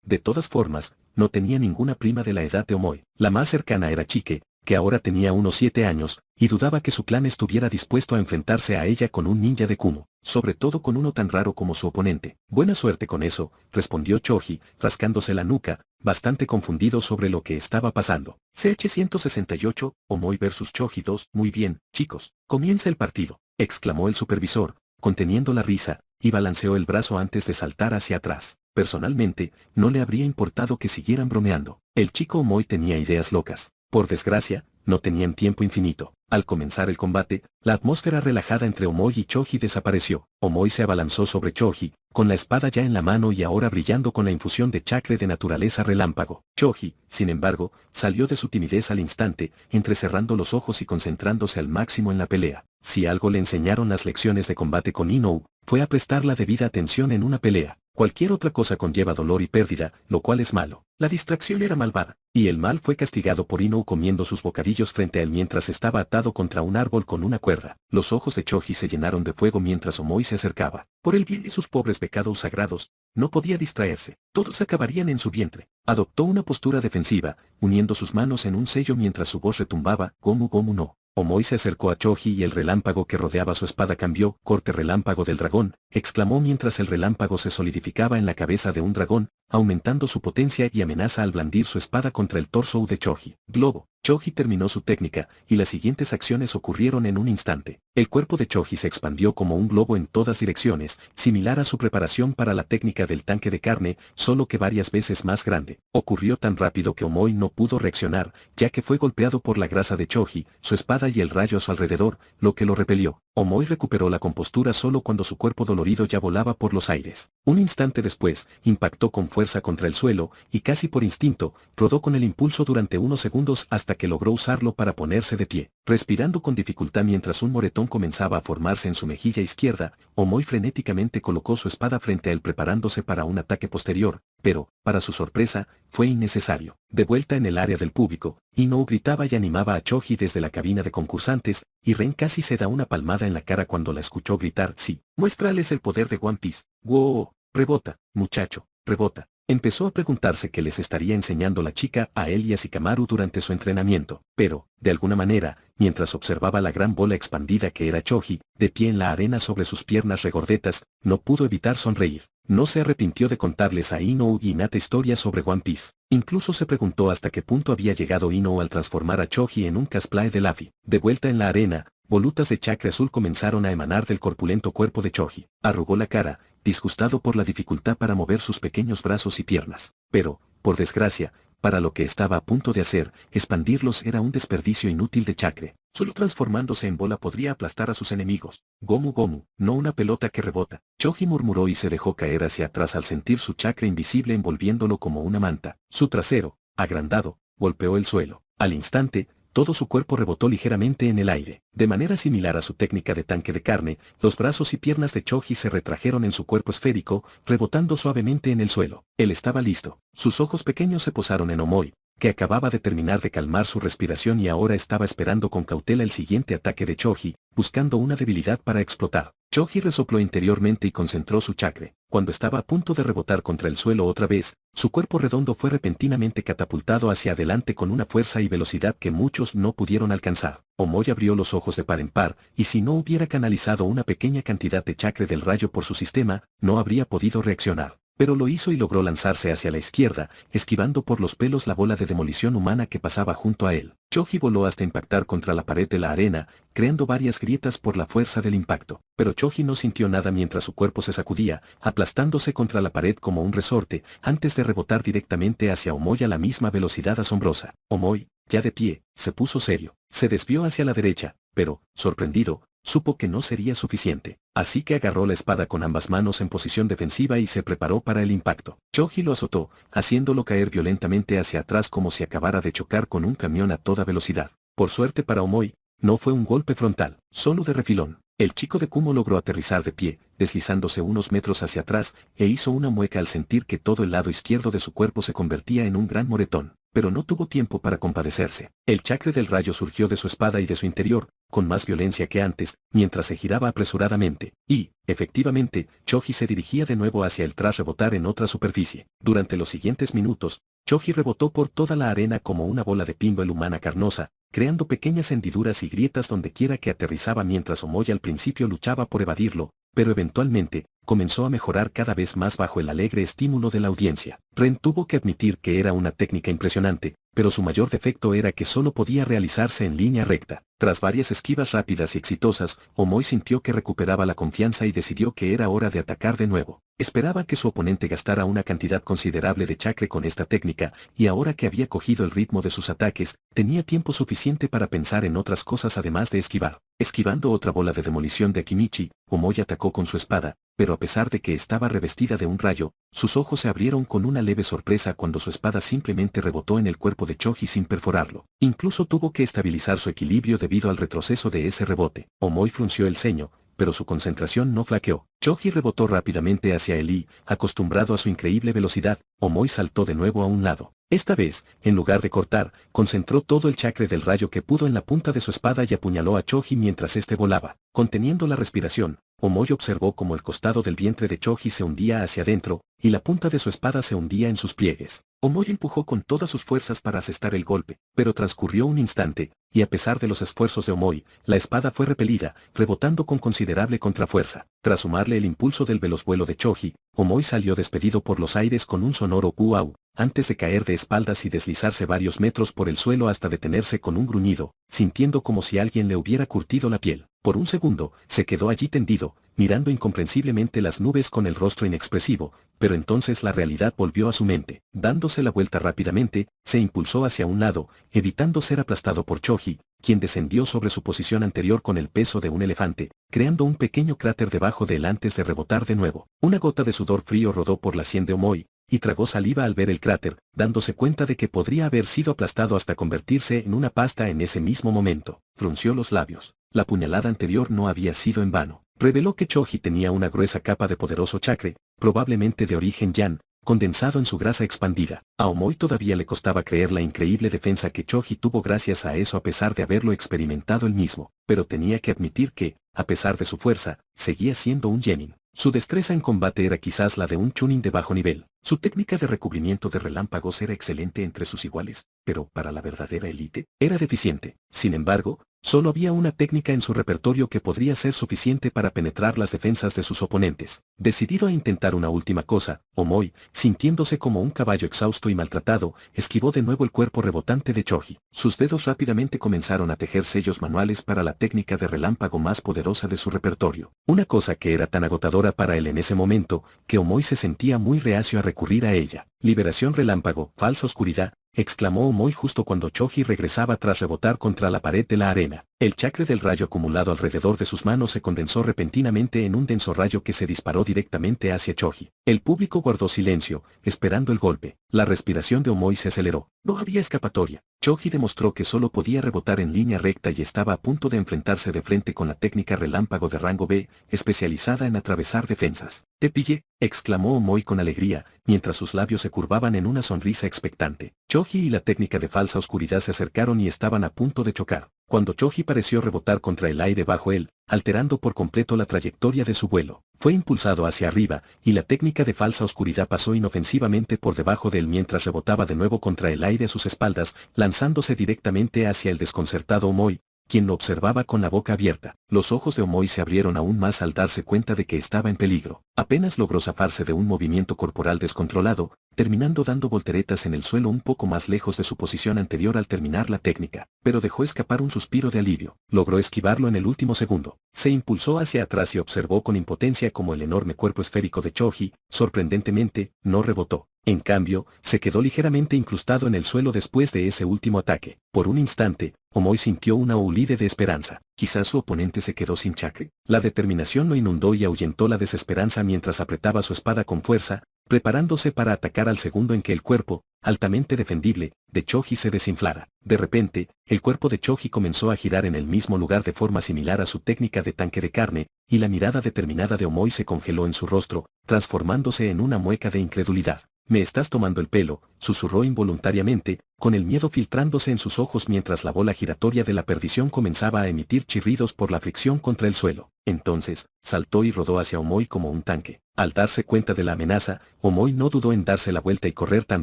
De todas formas, no tenía ninguna prima de la edad de Omoi. La más cercana era Chike, que ahora tenía unos 7 años, y dudaba que su clan estuviera dispuesto a enfrentarse a ella con un ninja de Kumo, sobre todo con uno tan raro como su oponente. Buena suerte con eso, respondió Choji, rascándose la nuca, bastante confundido sobre lo que estaba pasando. CH-168, Omoi vs Choji 2, muy bien, chicos, comienza el partido, exclamó el supervisor, conteniendo la risa, y balanceó el brazo antes de saltar hacia atrás. Personalmente, no le habría importado que siguieran bromeando. El chico Omoi tenía ideas locas. Por desgracia, no tenían tiempo infinito. Al comenzar el combate, la atmósfera relajada entre Omoi y Choji desapareció. Omoi se abalanzó sobre Choji, con la espada ya en la mano y ahora brillando con la infusión de chakra de naturaleza relámpago. Choji, sin embargo, salió de su timidez al instante, entrecerrando los ojos y concentrándose al máximo en la pelea. Si algo le enseñaron las lecciones de combate con Inou, fue a prestar la debida atención en una pelea. Cualquier otra cosa conlleva dolor y pérdida, lo cual es malo. La distracción era malvada, y el mal fue castigado por Inou comiendo sus bocadillos frente a él mientras estaba atado contra un árbol con una cuerda. Los ojos de Choji se llenaron de fuego mientras Omoi se acercaba. Por el bien de sus pobres pecados sagrados, no podía distraerse. Todos acabarían en su vientre. Adoptó una postura defensiva, uniendo sus manos en un sello mientras su voz retumbaba, Gomu Gomu no. Omoi se acercó a Choji y el relámpago que rodeaba su espada cambió, corte relámpago del dragón, exclamó mientras el relámpago se solidificaba en la cabeza de un dragón, aumentando su potencia y amenaza al blandir su espada contra el torso de Choji. Globo. Choji terminó su técnica, y las siguientes acciones ocurrieron en un instante. El cuerpo de Choji se expandió como un globo en todas direcciones, similar a su preparación para la técnica del tanque de carne, solo que varias veces más grande. Ocurrió tan rápido que Omoi no pudo reaccionar, ya que fue golpeado por la grasa de Choji, su espada y el rayo a su alrededor, lo que lo repelió. Omoi recuperó la compostura solo cuando su cuerpo dolorido ya volaba por los aires. Un instante después, impactó con fuerza contra el suelo, y casi por instinto, rodó con el impulso durante unos segundos hasta que logró usarlo para ponerse de pie. Respirando con dificultad mientras un moretón comenzaba a formarse en su mejilla izquierda, Omoi frenéticamente colocó su espada frente a él preparándose para un ataque posterior, pero, para su sorpresa, fue innecesario. De vuelta en el área del público, Inou gritaba y animaba a Choji desde la cabina de concursantes, y Ren casi se da una palmada en la cara cuando la escuchó gritar, sí, muéstrales el poder de One Piece. ¡Wow! Rebota, muchacho, rebota. Empezó a preguntarse qué les estaría enseñando la chica a él y a Shikamaru durante su entrenamiento, pero, de alguna manera, mientras observaba la gran bola expandida que era Choji, de pie en la arena sobre sus piernas regordetas, no pudo evitar sonreír. no se arrepintió de contarles a Inou y Hinata historias sobre One Piece. Incluso se preguntó hasta qué punto había llegado Inou al transformar a Choji en un cosplay de Luffy. De vuelta en la arena, volutas de chakra azul comenzaron a emanar del corpulento cuerpo de Choji. Arrugó la cara, disgustado por la dificultad para mover sus pequeños brazos y piernas. Pero, por desgracia, para lo que estaba a punto de hacer, expandirlos era un desperdicio inútil de chakra. Solo transformándose en bola podría aplastar a sus enemigos. Gomu Gomu, no una pelota que rebota. Choji murmuró y se dejó caer hacia atrás al sentir su chakra invisible envolviéndolo como una manta. Su trasero, agrandado, golpeó el suelo. Al instante, todo su cuerpo rebotó ligeramente en el aire. De manera similar a su técnica de tanque de carne, los brazos y piernas de Choji se retrajeron en su cuerpo esférico, rebotando suavemente en el suelo. Él estaba listo. Sus ojos pequeños se posaron en Omoi, que acababa de terminar de calmar su respiración y ahora estaba esperando con cautela el siguiente ataque de Choji, buscando una debilidad para explotar. Choji resopló interiormente y concentró su chakra. Cuando estaba a punto de rebotar contra el suelo otra vez, su cuerpo redondo fue repentinamente catapultado hacia adelante con una fuerza y velocidad que muchos no pudieron alcanzar. Omoi abrió los ojos de par en par, y si no hubiera canalizado una pequeña cantidad de chakra del rayo por su sistema, no habría podido reaccionar. Pero lo hizo y logró lanzarse hacia la izquierda, esquivando por los pelos la bola de demolición humana que pasaba junto a él. Choji voló hasta impactar contra la pared de la arena, creando varias grietas por la fuerza del impacto. Pero Choji no sintió nada mientras su cuerpo se sacudía, aplastándose contra la pared como un resorte, antes de rebotar directamente hacia Omoi a la misma velocidad asombrosa. Omoi, ya de pie, se puso serio. Se desvió hacia la derecha, pero, sorprendido, supo que no sería suficiente, así que agarró la espada con ambas manos en posición defensiva y se preparó para el impacto. Choji lo azotó, haciéndolo caer violentamente hacia atrás como si acabara de chocar con un camión a toda velocidad. Por suerte para Omoi, no fue un golpe frontal, solo de refilón. El chico de Kumo logró aterrizar de pie, deslizándose unos metros hacia atrás, e hizo una mueca al sentir que todo el lado izquierdo de su cuerpo se convertía en un gran moretón. Pero no tuvo tiempo para compadecerse. El chakra del rayo surgió de su espada y de su interior, con más violencia que antes, mientras se giraba apresuradamente. Y, efectivamente, Choji se dirigía de nuevo hacia él tras rebotar en otra superficie. Durante los siguientes minutos, Choji rebotó por toda la arena como una bola de pinball humana carnosa, creando pequeñas hendiduras y grietas donde quiera que aterrizaba mientras Omoi al principio luchaba por evadirlo, pero eventualmente, comenzó a mejorar cada vez más bajo el alegre estímulo de la audiencia. Ren tuvo que admitir que era una técnica impresionante, pero su mayor defecto era que solo podía realizarse en línea recta. Tras varias esquivas rápidas y exitosas, Omoi sintió que recuperaba la confianza y decidió que era hora de atacar de nuevo. Esperaba que su oponente gastara una cantidad considerable de chakra con esta técnica, y ahora que había cogido el ritmo de sus ataques, tenía tiempo suficiente para pensar en otras cosas además de esquivar. Esquivando otra bola de demolición de Akimichi, Omoi atacó con su espada, pero a pesar de que estaba revestida de un rayo, sus ojos se abrieron con una leve sorpresa cuando su espada simplemente rebotó en el cuerpo de Choji sin perforarlo. Incluso tuvo que estabilizar su equilibrio debido al retroceso de ese rebote. Omoi frunció el ceño, pero su concentración no flaqueó. Choji rebotó rápidamente hacia él y, acostumbrado a su increíble velocidad, Omoi saltó de nuevo a un lado. Esta vez, en lugar de cortar, concentró todo el chakra del rayo que pudo en la punta de su espada y apuñaló a Choji mientras éste volaba. Conteniendo la respiración, Omoi observó cómo el costado del vientre de Choji se hundía hacia adentro, y la punta de su espada se hundía en sus pliegues. Omoi empujó con todas sus fuerzas para asestar el golpe, pero transcurrió un instante, y a pesar de los esfuerzos de Omoi, la espada fue repelida, rebotando con considerable contrafuerza. Tras sumarle el impulso del veloz vuelo de Choji, Omoi salió despedido por los aires con un sonoro "guau", antes de caer de espaldas y deslizarse varios metros por el suelo hasta detenerse con un gruñido, sintiendo como si alguien le hubiera curtido la piel. Por un segundo, se quedó allí tendido, mirando incomprensiblemente las nubes con el rostro inexpresivo, pero entonces la realidad volvió a su mente. Dándose la vuelta rápidamente, se impulsó hacia un lado, evitando ser aplastado por Choji, quien descendió sobre su posición anterior con el peso de un elefante, creando un pequeño cráter debajo de él antes de rebotar de nuevo. Una gota de sudor frío rodó por la sien de Omoi, y tragó saliva al ver el cráter, dándose cuenta de que podría haber sido aplastado hasta convertirse en una pasta en ese mismo momento. Frunció los labios. La puñalada anterior no había sido en vano. Reveló que Choji tenía una gruesa capa de poderoso chakra, probablemente de origen Yan, condensado en su grasa expandida. A Omoi todavía le costaba creer la increíble defensa que Choji tuvo gracias a eso a pesar de haberlo experimentado él mismo, pero tenía que admitir que, a pesar de su fuerza, seguía siendo un genin. Su destreza en combate era quizás la de un chunin de bajo nivel. Su técnica de recubrimiento de relámpagos era excelente entre sus iguales, pero para la verdadera élite, era deficiente. Sin embargo, Solo había una técnica en su repertorio que podría ser suficiente para penetrar las defensas de sus oponentes. Decidido a intentar una última cosa, Omoi, sintiéndose como un caballo exhausto y maltratado, esquivó de nuevo el cuerpo rebotante de Choji. Sus dedos rápidamente comenzaron a tejer sellos manuales para la técnica de relámpago más poderosa de su repertorio. Una cosa que era tan agotadora para él en ese momento, que Omoi se sentía muy reacio a recurrir a ella. Liberación relámpago, falsa oscuridad, exclamó Omoi justo cuando Choji regresaba tras rebotar contra la pared de la arena. El chakra del rayo acumulado alrededor de sus manos se condensó repentinamente en un denso rayo que se disparó directamente hacia Choji. El público guardó silencio, esperando el golpe. La respiración de Omoi se aceleró. No había escapatoria. Choji demostró que solo podía rebotar en línea recta y estaba a punto de enfrentarse de frente con la técnica relámpago de rango B, especializada en atravesar defensas. «Te pillé», exclamó Omoi con alegría, mientras sus labios se curvaban en una sonrisa expectante. Choji y la técnica de falsa oscuridad se acercaron y estaban a punto de chocar, cuando Choji pareció rebotar contra el aire bajo él, alterando por completo la trayectoria de su vuelo. Fue impulsado hacia arriba, y la técnica de falsa oscuridad pasó inofensivamente por debajo de él mientras rebotaba de nuevo contra el aire a sus espaldas, lanzándose directamente hacia el desconcertado Omoi, quien lo observaba con la boca abierta. Los ojos de Omoi se abrieron aún más al darse cuenta de que estaba en peligro. Apenas logró zafarse de un movimiento corporal descontrolado, terminando dando volteretas en el suelo un poco más lejos de su posición anterior al terminar la técnica, pero dejó escapar un suspiro de alivio. Logró esquivarlo en el último segundo. Se impulsó hacia atrás y observó con impotencia cómo el enorme cuerpo esférico de Choji, sorprendentemente, no rebotó. En cambio, se quedó ligeramente incrustado en el suelo después de ese último ataque. Por un instante, Omoi sintió una ulide de esperanza. Quizás su oponente se quedó sin chakra. La determinación lo inundó y ahuyentó la desesperanza mientras apretaba su espada con fuerza, preparándose para atacar al segundo en que el cuerpo, altamente defendible, de Choji se desinflara. De repente, el cuerpo de Choji comenzó a girar en el mismo lugar de forma similar a su técnica de tanque de carne, y la mirada determinada de Omoi se congeló en su rostro, transformándose en una mueca de incredulidad. «Me estás tomando el pelo», susurró involuntariamente, con el miedo filtrándose en sus ojos mientras la bola giratoria de la perdición comenzaba a emitir chirridos por la fricción contra el suelo. Entonces, saltó y rodó hacia Omoi como un tanque. Al darse cuenta de la amenaza, Omoi no dudó en darse la vuelta y correr tan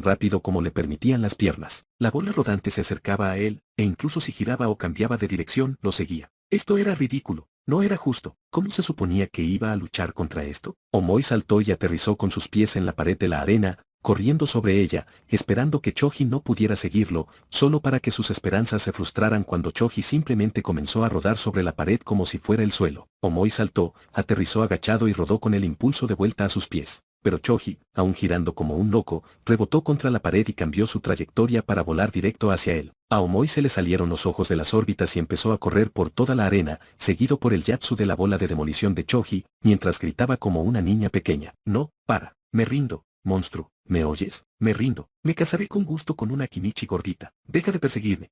rápido como le permitían las piernas. La bola rodante se acercaba a él, e incluso si giraba o cambiaba de dirección, lo seguía. Esto era ridículo. No era justo. ¿Cómo se suponía que iba a luchar contra esto? Omoi saltó y aterrizó con sus pies en la pared de la arena, corriendo sobre ella, esperando que Choji no pudiera seguirlo, solo para que sus esperanzas se frustraran cuando Choji simplemente comenzó a rodar sobre la pared como si fuera el suelo. Omoi saltó, aterrizó agachado y rodó con el impulso de vuelta a sus pies. Pero Choji, aún girando como un loco, rebotó contra la pared y cambió su trayectoria para volar directo hacia él. A Omoi se le salieron los ojos de las órbitas y empezó a correr por toda la arena, seguido por el yatsu de la bola de demolición de Choji, mientras gritaba como una niña pequeña. «No, para, me rindo, monstruo, ¿me oyes? Me rindo, me casaré con gusto con una Kimichi gordita. Deja de perseguirme».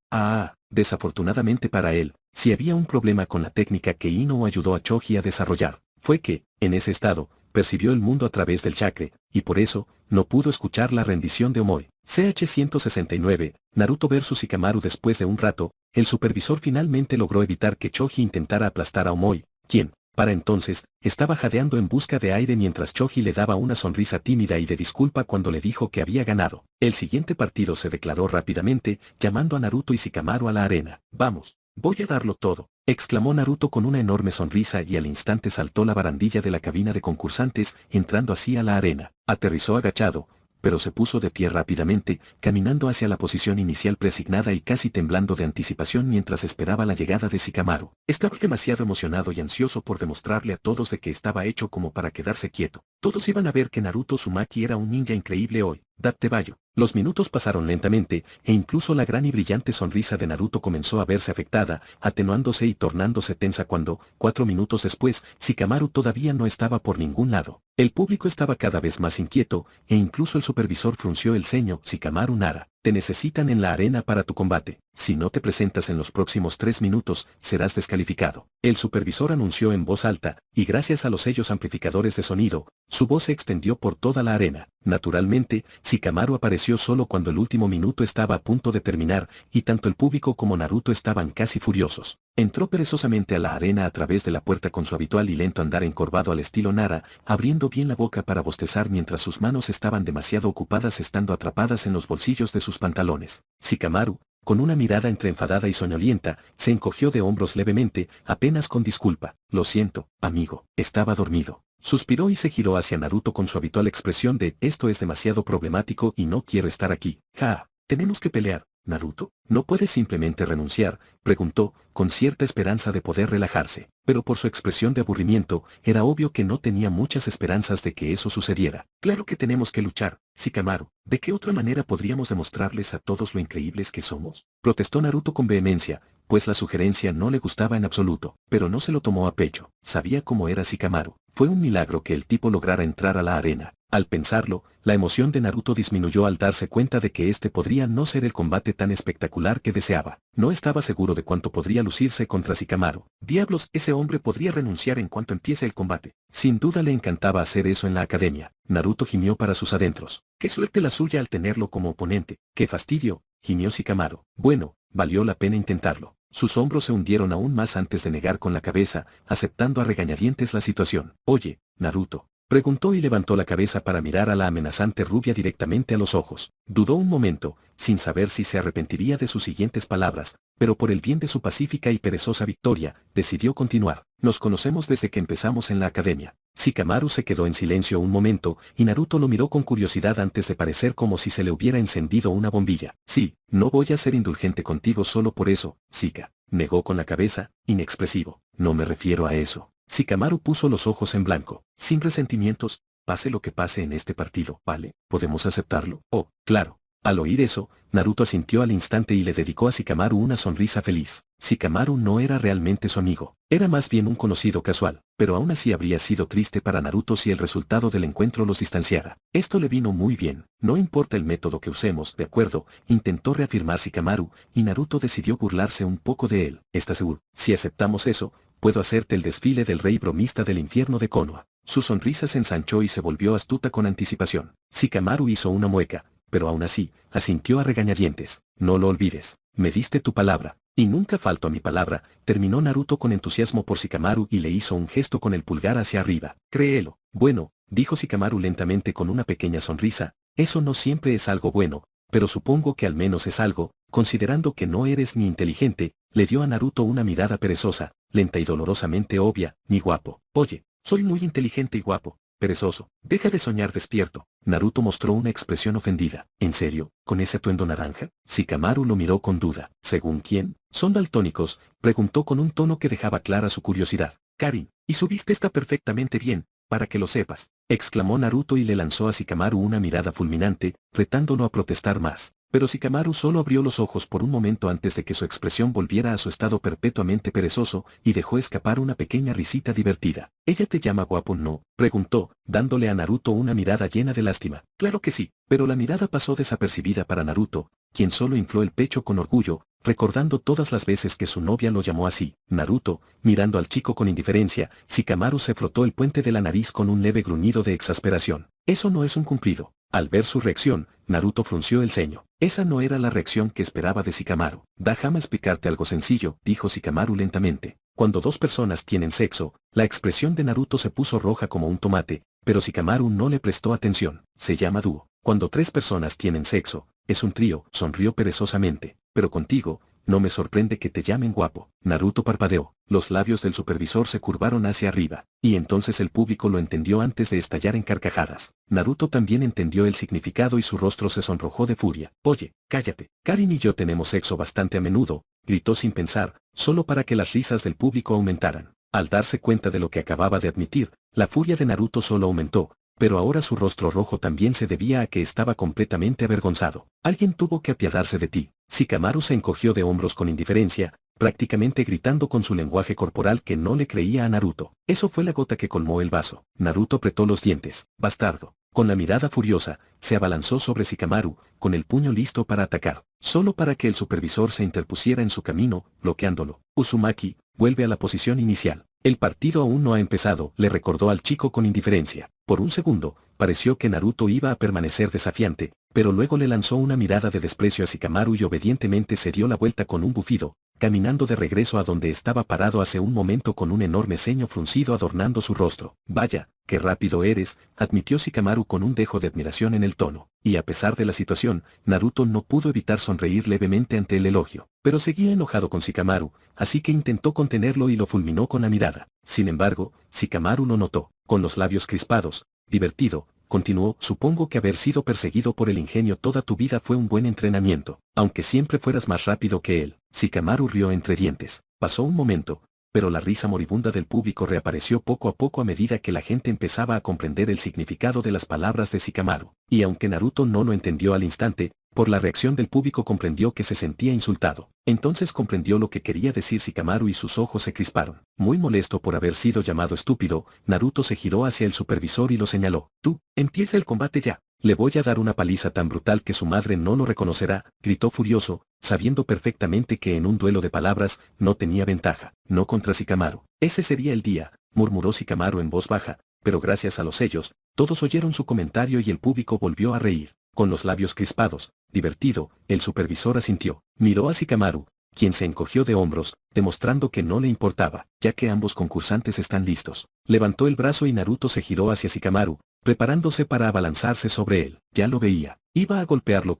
Desafortunadamente para él, si había un problema con la técnica que Ino ayudó a Choji a desarrollar, fue que, en ese estado, percibió el mundo a través del chakra, y por eso, no pudo escuchar la rendición de Omoi. CH-169, Naruto vs Shikamaru. Después de un rato, el supervisor finalmente logró evitar que Choji intentara aplastar a Omoi, quien, para entonces, estaba jadeando en busca de aire mientras Choji le daba una sonrisa tímida y de disculpa cuando le dijo que había ganado. El siguiente partido se declaró rápidamente, llamando a Naruto y Shikamaru a la arena. «Vamos, voy a darlo todo», exclamó Naruto con una enorme sonrisa y al instante saltó la barandilla de la cabina de concursantes, entrando así a la arena. Aterrizó agachado, pero se puso de pie rápidamente, caminando hacia la posición inicial presignada y casi temblando de anticipación mientras esperaba la llegada de Shikamaru. Estaba demasiado emocionado y ansioso por demostrarle a todos de que estaba hecho como para quedarse quieto. Todos iban a ver que Naruto Uzumaki era un ninja increíble hoy. Dattebayo. Los minutos pasaron lentamente, e incluso la gran y brillante sonrisa de Naruto comenzó a verse afectada, atenuándose y tornándose tensa cuando, 4 minutos después, Shikamaru todavía no estaba por ningún lado. El público estaba cada vez más inquieto, e incluso el supervisor frunció el ceño. «Shikamaru Nara, te necesitan en la arena para tu combate. Si no te presentas en los próximos 3 minutos, serás descalificado». El supervisor anunció en voz alta, y gracias a los sellos amplificadores de sonido, su voz se extendió por toda la arena. Naturalmente, Shikamaru apareció solo cuando el último minuto estaba a punto de terminar, y tanto el público como Naruto estaban casi furiosos. Entró perezosamente a la arena a través de la puerta con su habitual y lento andar encorvado al estilo Nara, abriendo bien la boca para bostezar mientras sus manos estaban demasiado ocupadas estando atrapadas en los bolsillos de sus pantalones. «Shikamaru, con una mirada entre enfadada y soñolienta, se encogió de hombros levemente, apenas con disculpa. Lo siento, amigo, estaba dormido. Suspiró y se giró hacia Naruto con su habitual expresión de esto es demasiado problemático y no quiero estar aquí. Ja, tenemos que pelear, Naruto. ¿No puedes simplemente renunciar?, preguntó, con cierta esperanza de poder relajarse. Pero por su expresión de aburrimiento, era obvio que no tenía muchas esperanzas de que eso sucediera. Claro que tenemos que luchar, Shikamaru. ¿De qué otra manera podríamos demostrarles a todos lo increíbles que somos?, protestó Naruto con vehemencia, pues la sugerencia no le gustaba en absoluto, pero no se lo tomó a pecho. Sabía cómo era Shikamaru. Fue un milagro que el tipo lograra entrar a la arena. Al pensarlo, la emoción de Naruto disminuyó al darse cuenta de que este podría no ser el combate tan espectacular que deseaba. No estaba seguro de cuánto podría lucirse contra Shikamaru. Diablos, ese hombre podría renunciar en cuanto empiece el combate. Sin duda le encantaba hacer eso en la academia. Naruto gimió para sus adentros. ¡Qué suerte la suya al tenerlo como oponente! ¡Qué fastidio!, gimió Shikamaru. Bueno, valió la pena intentarlo. Sus hombros se hundieron aún más antes de negar con la cabeza, aceptando a regañadientes la situación. Oye, Naruto, preguntó y levantó la cabeza para mirar a la amenazante rubia directamente a los ojos. Dudó un momento, sin saber si se arrepentiría de sus siguientes palabras, pero por el bien de su pacífica y perezosa victoria, decidió continuar. Nos conocemos desde que empezamos en la academia. Shikamaru se quedó en silencio un momento, y Naruto lo miró con curiosidad antes de parecer como si se le hubiera encendido una bombilla. Sí, no voy a ser indulgente contigo solo por eso, Shika, negó con la cabeza, inexpresivo. No me refiero a eso. Shikamaru puso los ojos en blanco. Sin resentimientos, pase lo que pase en este partido, ¿vale? ¿Podemos aceptarlo? Oh, claro. Al oír eso, Naruto asintió al instante y le dedicó a Shikamaru una sonrisa feliz. Shikamaru no era realmente su amigo, era más bien un conocido casual, pero aún así habría sido triste para Naruto si el resultado del encuentro los distanciara. Esto le vino muy bien, no importa el método que usemos, de acuerdo, intentó reafirmar Shikamaru, y Naruto decidió burlarse un poco de él. ¿Estás seguro? Si aceptamos eso, puedo hacerte el desfile del rey bromista del infierno de Konoha. Su sonrisa se ensanchó y se volvió astuta con anticipación. Shikamaru hizo una mueca, pero aún así, asintió a regañadientes. No lo olvides, me diste tu palabra, y nunca falto a mi palabra, terminó Naruto con entusiasmo por Shikamaru y le hizo un gesto con el pulgar hacia arriba. Créelo. Bueno, dijo Shikamaru lentamente con una pequeña sonrisa, eso no siempre es algo bueno, pero supongo que al menos es algo, considerando que no eres ni inteligente, le dio a Naruto una mirada perezosa, lenta y dolorosamente obvia, ni guapo. Oye, soy muy inteligente y guapo. Perezoso, deja de soñar despierto. Naruto mostró una expresión ofendida. ¿En serio? ¿Con ese atuendo naranja? Shikamaru lo miró con duda. ¿Según quién? ¿Son daltónicos?, preguntó con un tono que dejaba clara su curiosidad. Karin, y su vista está perfectamente bien, para que lo sepas, exclamó Naruto y le lanzó a Shikamaru una mirada fulminante, retándolo a protestar más. Pero Shikamaru solo abrió los ojos por un momento antes de que su expresión volviera a su estado perpetuamente perezoso, y dejó escapar una pequeña risita divertida. ¿Ella te llama guapo, no?, preguntó, dándole a Naruto una mirada llena de lástima. Claro que sí, pero la mirada pasó desapercibida para Naruto, quien solo infló el pecho con orgullo, recordando todas las veces que su novia lo llamó así. Naruto, mirando al chico con indiferencia, Shikamaru se frotó el puente de la nariz con un leve gruñido de exasperación. Eso no es un cumplido. Al ver su reacción, Naruto frunció el ceño. Esa no era la reacción que esperaba de Shikamaru. Déjame explicarte algo sencillo, dijo Shikamaru lentamente. Cuando dos personas tienen sexo, la expresión de Naruto se puso roja como un tomate, pero Shikamaru no le prestó atención. Se llama dúo. Cuando tres personas tienen sexo, es un trío, sonrió perezosamente. Pero contigo, no me sorprende que te llamen guapo. Naruto parpadeó, los labios del supervisor se curvaron hacia arriba, y entonces el público lo entendió antes de estallar en carcajadas. Naruto también entendió el significado y su rostro se sonrojó de furia. Oye, cállate, Karin y yo tenemos sexo bastante a menudo, gritó sin pensar, solo para que las risas del público aumentaran. Al darse cuenta de lo que acababa de admitir, la furia de Naruto solo aumentó, pero ahora su rostro rojo también se debía a que estaba completamente avergonzado. Alguien tuvo que apiadarse de ti. Shikamaru se encogió de hombros con indiferencia, prácticamente gritando con su lenguaje corporal que no le creía a Naruto. Eso fue la gota que colmó el vaso. Naruto apretó los dientes. Bastardo. Con la mirada furiosa, se abalanzó sobre Shikamaru, con el puño listo para atacar, solo para que el supervisor se interpusiera en su camino, bloqueándolo. Uzumaki, vuelve a la posición inicial. El partido aún no ha empezado, le recordó al chico con indiferencia. Por un segundo, pareció que Naruto iba a permanecer desafiante, pero luego le lanzó una mirada de desprecio a Shikamaru y obedientemente se dio la vuelta con un bufido, caminando de regreso a donde estaba parado hace un momento con un enorme ceño fruncido adornando su rostro. Vaya, qué rápido eres, admitió Shikamaru con un dejo de admiración en el tono. Y a pesar de la situación, Naruto no pudo evitar sonreír levemente ante el elogio. Pero seguía enojado con Shikamaru, así que intentó contenerlo y lo fulminó con la mirada. Sin embargo, Shikamaru lo notó. Con los labios crispados, divertido, continuó, supongo que haber sido perseguido por el ingenio toda tu vida fue un buen entrenamiento, aunque siempre fueras más rápido que él. Shikamaru rió entre dientes. Pasó un momento, pero la risa moribunda del público reapareció poco a poco a medida que la gente empezaba a comprender el significado de las palabras de Shikamaru. Y aunque Naruto no lo entendió al instante, por la reacción del público comprendió que se sentía insultado. Entonces comprendió lo que quería decir Shikamaru y sus ojos se crisparon. Muy molesto por haber sido llamado estúpido, Naruto se giró hacia el supervisor y lo señaló. Tú, empieza el combate ya. Le voy a dar una paliza tan brutal que su madre no lo reconocerá, gritó furioso, sabiendo perfectamente que en un duelo de palabras no tenía ventaja. No contra Shikamaru. Ese sería el día, murmuró Shikamaru en voz baja, pero gracias a los sellos, todos oyeron su comentario y el público volvió a reír. Con los labios crispados, divertido, el supervisor asintió. Miró a Shikamaru, quien se encogió de hombros, demostrando que no le importaba, ya que ambos concursantes están listos. Levantó el brazo y Naruto se giró hacia Shikamaru, preparándose para abalanzarse sobre él. Ya lo veía. Iba a golpearlo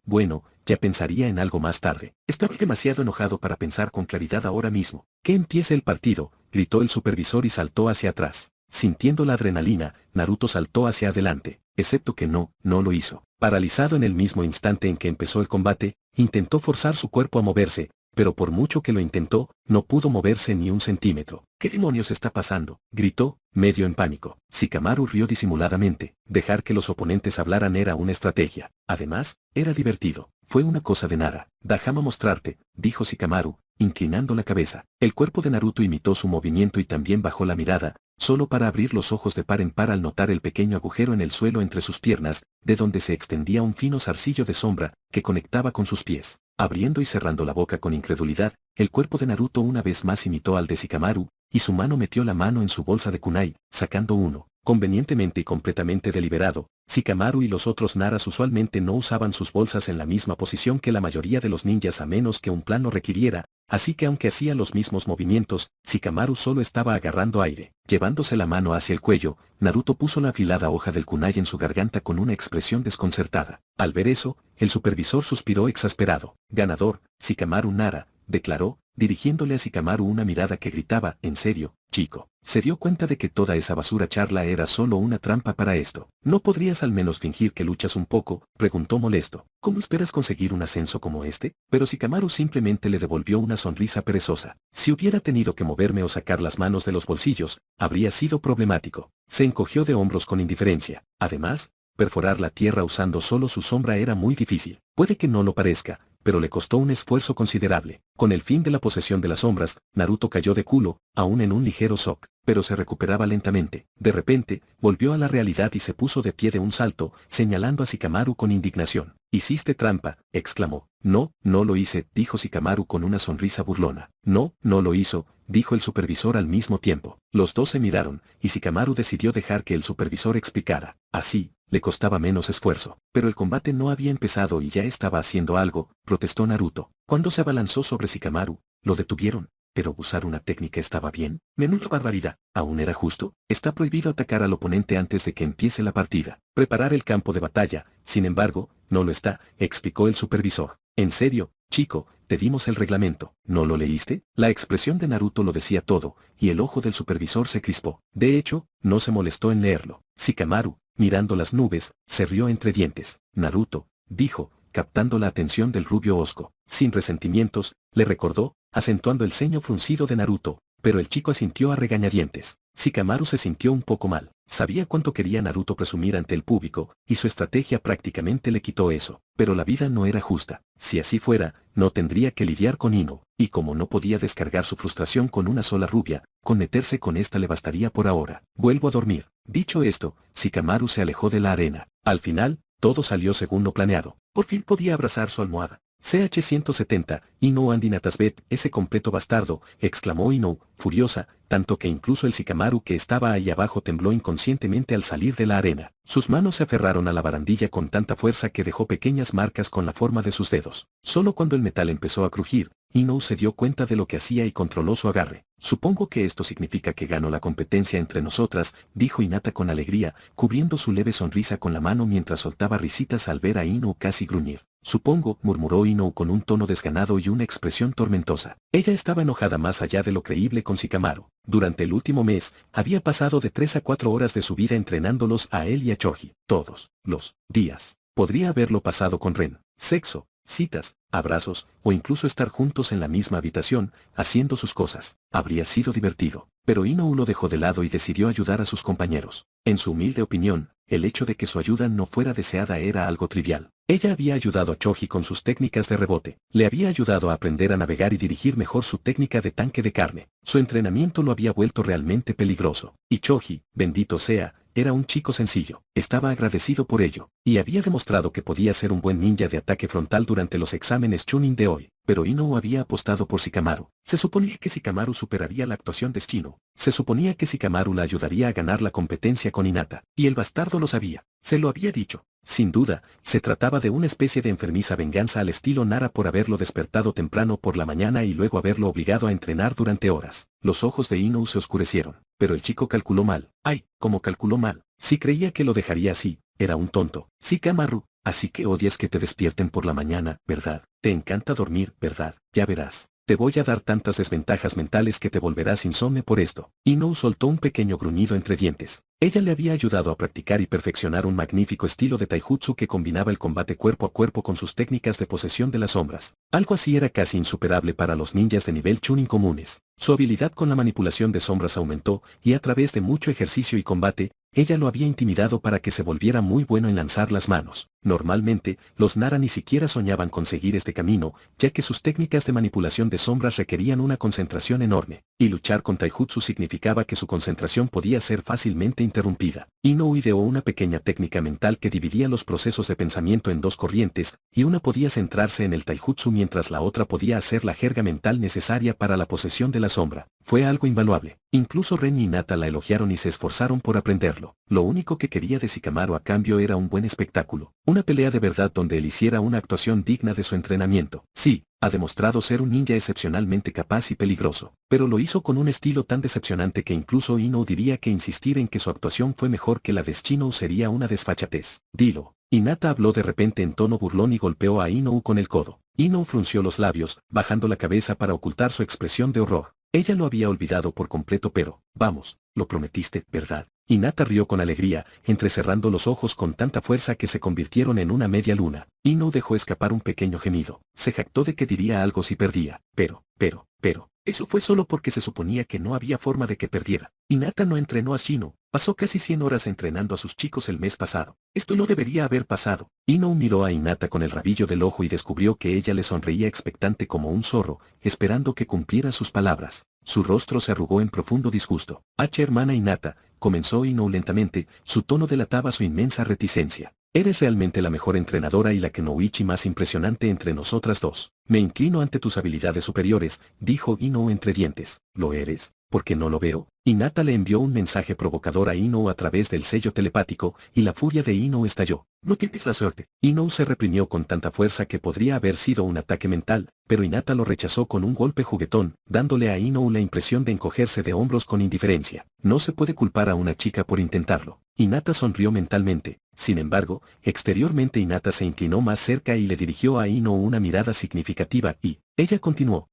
bueno, ya pensaría en algo más tarde. Estaba demasiado enojado para pensar con claridad ahora mismo. Que empiece el partido, gritó el supervisor y saltó hacia atrás. Sintiendo la adrenalina, Naruto saltó hacia adelante, excepto que no lo hizo. Paralizado en el mismo instante en que empezó el combate, intentó forzar su cuerpo a moverse, pero por mucho que lo intentó, no pudo moverse ni un centímetro. ¿Qué demonios está pasando?, gritó, medio en pánico. Shikamaru rió disimuladamente. Dejar que los oponentes hablaran era una estrategia. Además, era divertido. Fue una cosa de nada. Déjame mostrarte, dijo Shikamaru, inclinando la cabeza. El cuerpo de Naruto imitó su movimiento y también bajó la mirada, solo para abrir los ojos de par en par al notar el pequeño agujero en el suelo entre sus piernas, de donde se extendía un fino zarcillo de sombra, que conectaba con sus pies. Abriendo y cerrando la boca con incredulidad, el cuerpo de Naruto una vez más imitó al de Shikamaru, y su mano metió la mano en su bolsa de kunai, sacando uno. Convenientemente y completamente deliberado, Shikamaru y los otros naras usualmente no usaban sus bolsas en la misma posición que la mayoría de los ninjas a menos que un plan lo requiriera, así que aunque hacía los mismos movimientos, Shikamaru solo estaba agarrando aire. Llevándose la mano hacia el cuello, Naruto puso la afilada hoja del kunai en su garganta con una expresión desconcertada. Al ver eso, el supervisor suspiró exasperado. Ganador, Shikamaru Nara, declaró, dirigiéndole a Shikamaru una mirada que gritaba, ¿en serio, chico? Se dio cuenta de que toda esa basura charla era solo una trampa para esto. ¿No podrías al menos fingir que luchas un poco?, preguntó molesto. ¿Cómo esperas conseguir un ascenso como este? Pero Shikamaru simplemente le devolvió una sonrisa perezosa. Si hubiera tenido que moverme o sacar las manos de los bolsillos, habría sido problemático. Se encogió de hombros con indiferencia. Además, perforar la tierra usando solo su sombra era muy difícil. Puede que no lo parezca, pero le costó un esfuerzo considerable. Con el fin de la posesión de las sombras, Naruto cayó de culo, aún en un ligero shock, pero se recuperaba lentamente. De repente, volvió a la realidad y se puso de pie de un salto, señalando a Shikamaru con indignación. «Hiciste trampa», exclamó. «No lo hice», dijo Shikamaru con una sonrisa burlona. «No lo hizo», dijo el supervisor al mismo tiempo. Los dos se miraron, y Shikamaru decidió dejar que el supervisor explicara. Así, le costaba menos esfuerzo. Pero el combate no había empezado y ya estaba haciendo algo, protestó Naruto. Cuando se abalanzó sobre Shikamaru, lo detuvieron. ¿Pero usar una técnica estaba bien? Menuda barbaridad. ¿Aún era justo? Está prohibido atacar al oponente antes de que empiece la partida. Preparar el campo de batalla, sin embargo, no lo está, explicó el supervisor. En serio, chico, te dimos el reglamento. ¿No lo leíste? La expresión de Naruto lo decía todo, y el ojo del supervisor se crispó. De hecho, no se molestó en leerlo. Shikamaru, mirando las nubes, se rió entre dientes. Naruto, dijo, captando la atención del rubio hosco. Sin resentimientos, le recordó, acentuando el ceño fruncido de Naruto, pero el chico asintió a regañadientes. Shikamaru se sintió un poco mal. Sabía cuánto quería Naruto presumir ante el público, y su estrategia prácticamente le quitó eso. Pero la vida no era justa. Si así fuera, no tendría que lidiar con Ino, y como no podía descargar su frustración con una sola rubia, con meterse con esta le bastaría por ahora. Vuelvo a dormir. Dicho esto, Shikamaru se alejó de la arena. Al final, todo salió según lo planeado. Por fin podía abrazar su almohada. CH-170, Ino Andy Natasbet, ese completo bastardo, exclamó Ino, furiosa, tanto que incluso el Shikamaru que estaba ahí abajo tembló inconscientemente al salir de la arena. Sus manos se aferraron a la barandilla con tanta fuerza que dejó pequeñas marcas con la forma de sus dedos. Solo cuando el metal empezó a crujir, Ino se dio cuenta de lo que hacía y controló su agarre. Supongo que esto significa que ganó la competencia entre nosotras, dijo Hinata con alegría, cubriendo su leve sonrisa con la mano mientras soltaba risitas al ver a Ino casi gruñir. Supongo, murmuró Ino con un tono desganado y una expresión tormentosa. Ella estaba enojada más allá de lo creíble con Shikamaru. Durante el último mes, había pasado de 3 a 4 horas de su vida entrenándolos a él y a Choji, todos los días. Podría haberlo pasado con Ren. Sexo, citas, abrazos, o incluso estar juntos en la misma habitación, haciendo sus cosas. Habría sido divertido. Pero Ino lo dejó de lado y decidió ayudar a sus compañeros. En su humilde opinión, el hecho de que su ayuda no fuera deseada era algo trivial. Ella había ayudado a Choji con sus técnicas de rebote. Le había ayudado a aprender a navegar y dirigir mejor su técnica de tanque de carne. Su entrenamiento lo había vuelto realmente peligroso. Y Choji, bendito sea, era un chico sencillo. Estaba agradecido por ello. Y había demostrado que podía ser un buen ninja de ataque frontal durante los exámenes Chunin de hoy. Pero Ino había apostado por Shikamaru. Se suponía que Shikamaru superaría la actuación de Shino. Se suponía que Shikamaru la ayudaría a ganar la competencia con Hinata. Y el bastardo lo sabía. Se lo había dicho. Sin duda, se trataba de una especie de enfermiza venganza al estilo Nara por haberlo despertado temprano por la mañana y luego haberlo obligado a entrenar durante horas. Los ojos de Ino se oscurecieron. Pero el chico calculó mal. ¡Ay! ¿Cómo calculó mal? Si creía que lo dejaría así, era un tonto. Shikamaru, así que odias que te despierten por la mañana, ¿verdad? Te encanta dormir, ¿verdad? Ya verás. Te voy a dar tantas desventajas mentales que te volverás insomne por esto. Ino soltó un pequeño gruñido entre dientes. Ella le había ayudado a practicar y perfeccionar un magnífico estilo de taijutsu que combinaba el combate cuerpo a cuerpo con sus técnicas de posesión de las sombras. Algo así era casi insuperable para los ninjas de nivel Chunin comunes. Su habilidad con la manipulación de sombras aumentó, y a través de mucho ejercicio y combate, ella lo había intimidado para que se volviera muy bueno en lanzar las manos. Normalmente, los Nara ni siquiera soñaban con seguir este camino, ya que sus técnicas de manipulación de sombras requerían una concentración enorme, y luchar con taijutsu significaba que su concentración podía ser fácilmente interrumpida. Ino ideó una pequeña técnica mental que dividía los procesos de pensamiento en dos corrientes, y una podía centrarse en el taijutsu mientras la otra podía hacer la jerga mental necesaria para la posesión de la sombra. Fue algo invaluable. Incluso Ren y Hinata la elogiaron y se esforzaron por aprenderlo. Lo único que quería de Shikamaru a cambio era un buen espectáculo. Una pelea de verdad donde él hiciera una actuación digna de su entrenamiento. Sí, ha demostrado ser un ninja excepcionalmente capaz y peligroso. Pero lo hizo con un estilo tan decepcionante que incluso Ino diría que insistir en que su actuación fue mejor que la de Shino sería una desfachatez. Dilo. Hinata habló de repente en tono burlón y golpeó a Ino con el codo. Ino frunció los labios, bajando la cabeza para ocultar su expresión de horror. Ella lo había olvidado por completo pero, vamos, lo prometiste, ¿verdad? Hinata rió con alegría, entrecerrando los ojos con tanta fuerza que se convirtieron en una media luna. Ino dejó escapar un pequeño gemido. Se jactó de que diría algo si perdía. Pero, eso fue solo porque se suponía que no había forma de que perdiera. Hinata no entrenó a Shino. Pasó casi 100 horas entrenando a sus chicos el mes pasado. Esto no debería haber pasado. Ino miró a Hinata con el rabillo del ojo y descubrió que ella le sonreía expectante como un zorro, esperando que cumpliera sus palabras. Su rostro se arrugó en profundo disgusto. Hermana Hinata, comenzó Ino lentamente, su tono delataba su inmensa reticencia. Eres realmente la mejor entrenadora y la Kunoichi más impresionante entre nosotras dos. Me inclino ante tus habilidades superiores, dijo Ino entre dientes. ¿Lo eres? ¿Por qué no lo veo? Hinata le envió un mensaje provocador a Ino a través del sello telepático, y la furia de Ino estalló. No tienes la suerte. Ino se reprimió con tanta fuerza que podría haber sido un ataque mental, pero Hinata lo rechazó con un golpe juguetón, dándole a Ino la impresión de encogerse de hombros con indiferencia. No se puede culpar a una chica por intentarlo. Hinata sonrió mentalmente. Sin embargo, exteriormente Hinata se inclinó más cerca y le dirigió a Ino una mirada significativa y, ella continuó,